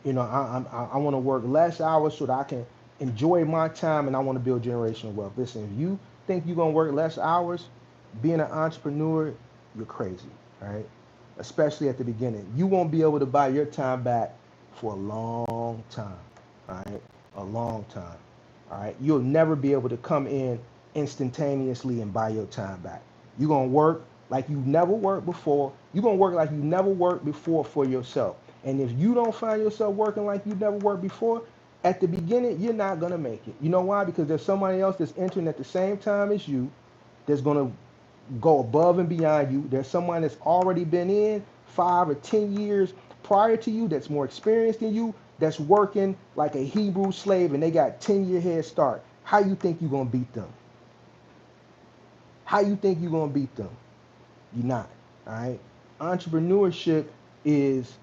I want to work less hours so that I can enjoy my time, and I want to build generational wealth. Listen, if you think you're gonna work less hours, being an entrepreneur, you're crazy, all right? Especially at the beginning. You won't be able to buy your time back for a long time, all right? A long time, all right? You'll never be able to come in instantaneously and buy your time back. You're gonna work like you've never worked before. You're gonna work like you never worked before for yourself. And if you don't find yourself working like you've never worked before, at the beginning, you're not gonna make it. You know why? Because there's somebody else that's entering at the same time as you that's gonna go above and beyond you. There's someone that's already been in 5 or 10 years prior to you that's more experienced than you that's working like a Hebrew slave and they got 10-year head start. How you think you're gonna beat them? How you think you're gonna beat them? You're not. All right. Entrepreneurship is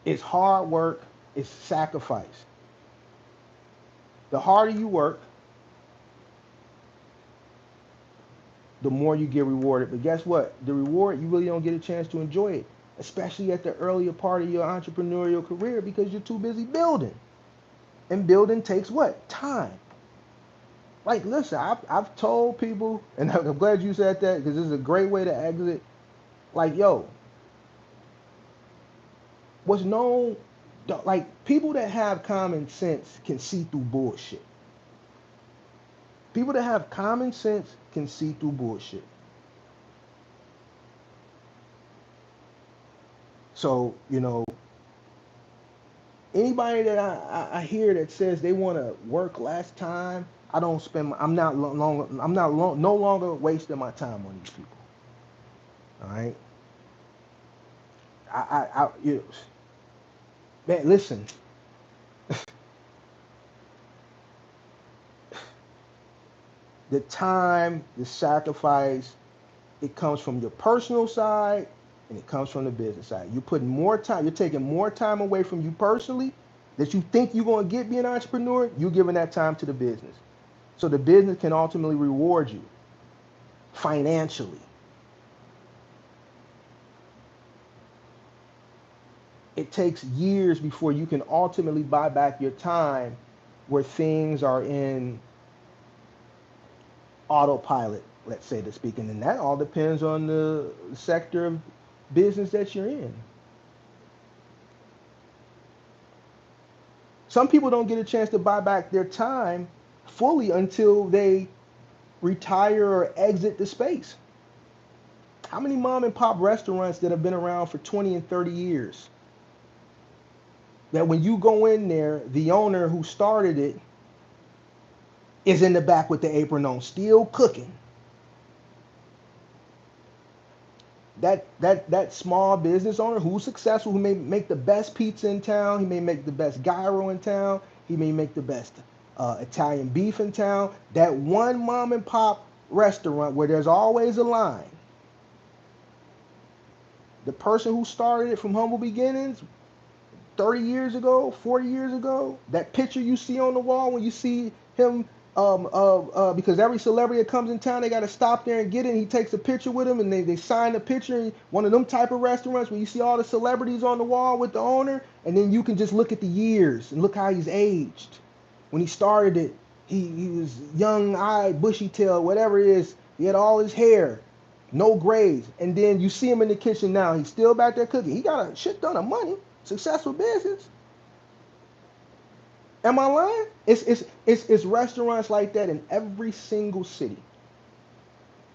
it's hard work, it's sacrifice. The harder you work, the more you get rewarded. But guess what? The reward, you really don't get a chance to enjoy it, especially at the earlier part of your entrepreneurial career because you're too busy building. And building takes what? Time. Like, listen, I've told people, and I'm glad you said that because this is a great way to exit. Like, yo, what's known, like people that have common sense can see through bullshit. People that have common sense can see through bullshit. So, anybody that I hear that says they want to work less time, I don't spend. I'm not long. I'm not long, no longer wasting my time on these people. All right. Man, listen. The time, the sacrifice, it comes from your personal side and it comes from the business side. You're putting more time. You're taking more time away from you personally that you think you're going to get being an entrepreneur. You're giving that time to the business, so the business can ultimately reward you financially. It takes years before you can ultimately buy back your time where things are in autopilot, let's say to speak. And then that all depends on the sector of business that you're in. Some people don't get a chance to buy back their time fully until they retire or exit the space. How many mom and pop restaurants that have been around for 20 and 30 years that when you go in there, the owner who started it is in the back with the apron on, still cooking? That small business owner who's successful, who may make the best pizza in town, he may make the best gyro in town, he may make the best Italian beef in town. That one mom and pop restaurant where there's always a line. The person who started it from humble beginnings 30 years ago, 40 years ago, that picture you see on the wall when you see him, because every celebrity that comes in town, they got to stop there and get it. And he takes a picture with him, and they sign the picture. One of them type of restaurants where you see all the celebrities on the wall with the owner, and then you can just look at the years and look how he's aged. When he started it, he was young-eyed, bushy-tailed, whatever it is. He had all his hair, no grays. And then you see him in the kitchen now. He's still back there cooking. He got a shit ton of money, successful business. Am I lying? It's restaurants like that in every single city.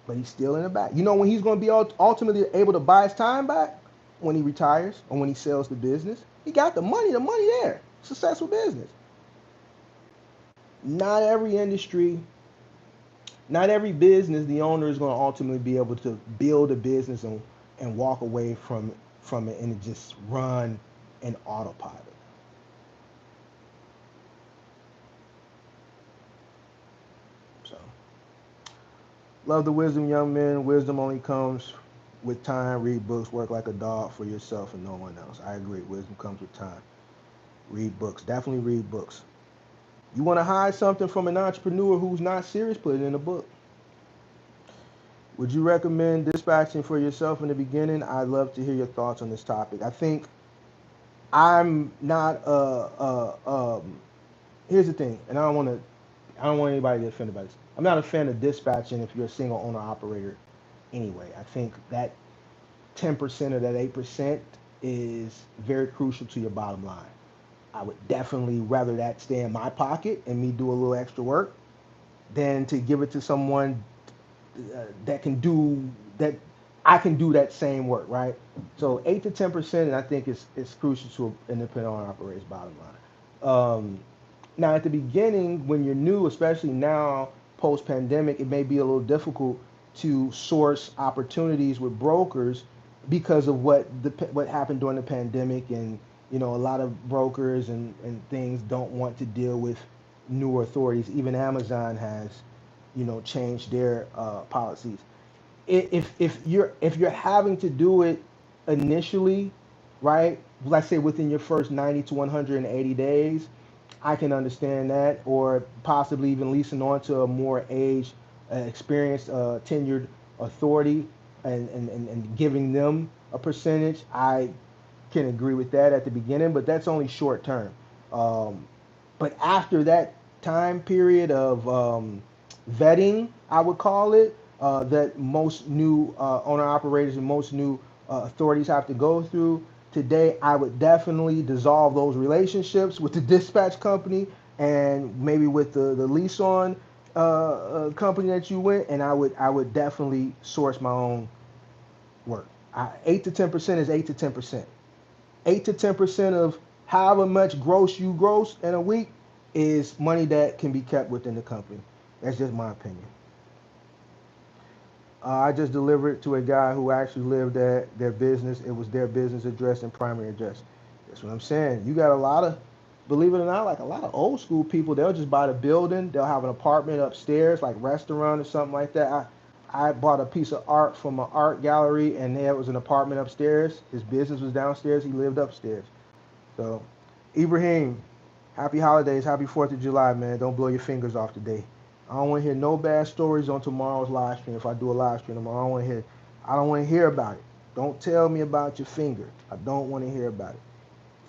But he's still in the back. You know when he's going to be ultimately able to buy his time back? When he retires or when he sells the business. He got the money there. Successful business. Not every industry, not every business, the owner is going to ultimately be able to build a business and walk away from it and just run an autopilot. So, love the wisdom, young men. Wisdom only comes with time. Read books, work like a dog for yourself and no one else. I agree. Wisdom comes with time. Read books. Definitely read books. You want to hide something from an entrepreneur who's not serious, put it in a book. Would you recommend dispatching for yourself in the beginning? I'd love to hear your thoughts on this topic. I think I'm not here's the thing, and I don't want anybody to get offended by this. I'm not a fan of dispatching if you're a single owner operator anyway. I think that 10% or that 8% is very crucial to your bottom line. I would definitely rather that stay in my pocket and me do a little extra work than to give it to someone that can do that. I can do that same work, right? So 8 to 10%, and I think it's crucial to an independent owner operator's bottom line. Now, at the beginning, when you're new, especially now post pandemic, it may be a little difficult to source opportunities with brokers because of what happened during the pandemic, and a lot of brokers and things don't want to deal with newer authorities. Even Amazon has changed their policies. If you're having to do it initially, right? Let's say within your first 90 to 180 days, I can understand that, or possibly even leasing on to a more age, experienced, tenured authority, and giving them a percentage. I can agree with that at the beginning, but that's only short term. But after that time period of vetting, I would call it, that most new owner operators and most new authorities have to go through today, I would definitely dissolve those relationships with the dispatch company and maybe with the lease on company that you went, and I would definitely source my own work. 8 to 10% is 8 to 10%. 8 to 10% of however much gross you gross in a week is money that can be kept within the company. That's just my opinion. I just delivered to a guy who actually lived at their business. It was their business address and primary address. That's what I'm saying. You got a lot of, believe it or not, like a lot of old school people. They'll just buy the building. They'll have an apartment upstairs, like restaurant or something like that. I bought a piece of art from an art gallery, and there was an apartment upstairs. His business was downstairs. He lived upstairs. So, Ibrahim, happy holidays, happy 4th of July, man. Don't blow your fingers off today. I don't want to hear no bad stories on tomorrow's live stream. If I do a live stream tomorrow, I don't want to hear about it. Don't tell me about your finger. I don't want to hear about it.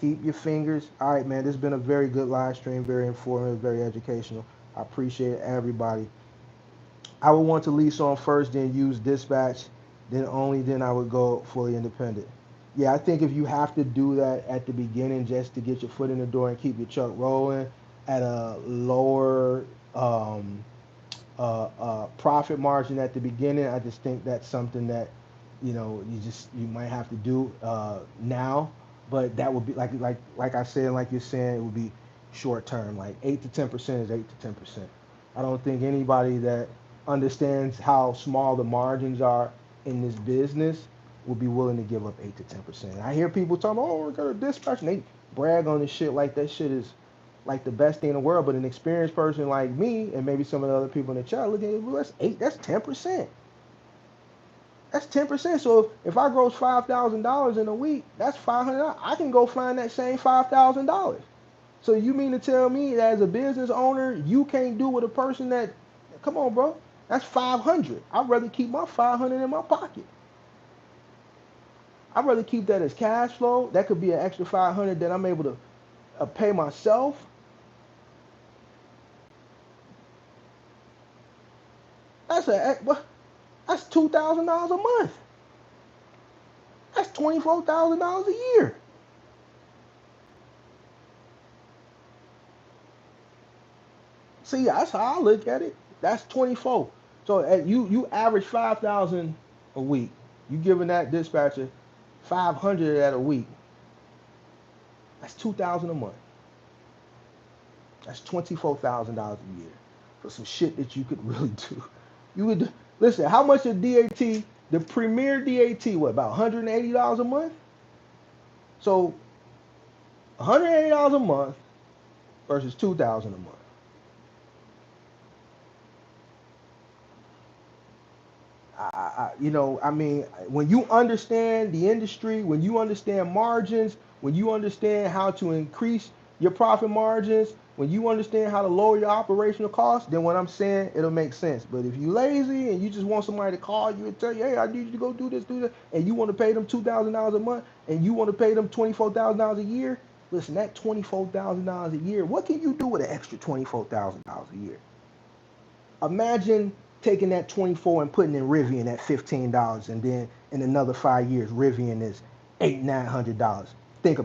Keep your fingers. All right, man. This has been a very good live stream, very informative, very educational. I appreciate everybody. I would want to lease on first, then use dispatch, then I would go fully independent. Yeah, I think if you have to do that at the beginning just to get your foot in the door and keep your truck rolling at a lower profit margin at the beginning, I just think that's something that you might have to do now. But that would be like I said, like you're saying, it would be short term. Like 8 to 10% is 8 to 10%. I don't think anybody that understands how small the margins are in this business will be willing to give up 8 to 10%. I hear people talking, oh, we're gonna dispatch, and they brag on this shit like that shit is like the best thing in the world. But an experienced person like me and maybe some of the other people in the chat looking at it, well, that's 8, that's 10%. That's 10%. So if I gross $5,000 in a week, that's $500. I can go find that same $5,000. So you mean to tell me that as a business owner, you can't do with a person that, come on, bro, that's 500. I'd rather keep my 500 in my pocket. I'd rather keep that as cash flow. That could be an extra 500 that I'm able to pay myself. That's $2,000 a month. That's $24,000 a year. See, that's how I look at it. That's 24. So you average 5,000 a week. You giving that dispatcher 500 at a week. That's 2,000 a month. That's $24,000 a year for some shit that you could really do. You would listen. How much is DAT? The premier DAT, what, about $180 a month? So $180 a month versus 2,000 a month. I mean, when you understand the industry, when you understand margins, when you understand how to increase your profit margins, when you understand how to lower your operational costs, then what I'm saying, it'll make sense. But if you lazy and you just want somebody to call you and tell you, hey, I need you to go do this, and you want to pay them $2,000 a month, and you want to pay them $24,000 a year, listen, that $24,000 a year, what can you do with an extra $24,000 a year? Imagine taking that 24 and putting in Rivian at $15, and then in another 5 years, Rivian is $800-900. Think about it.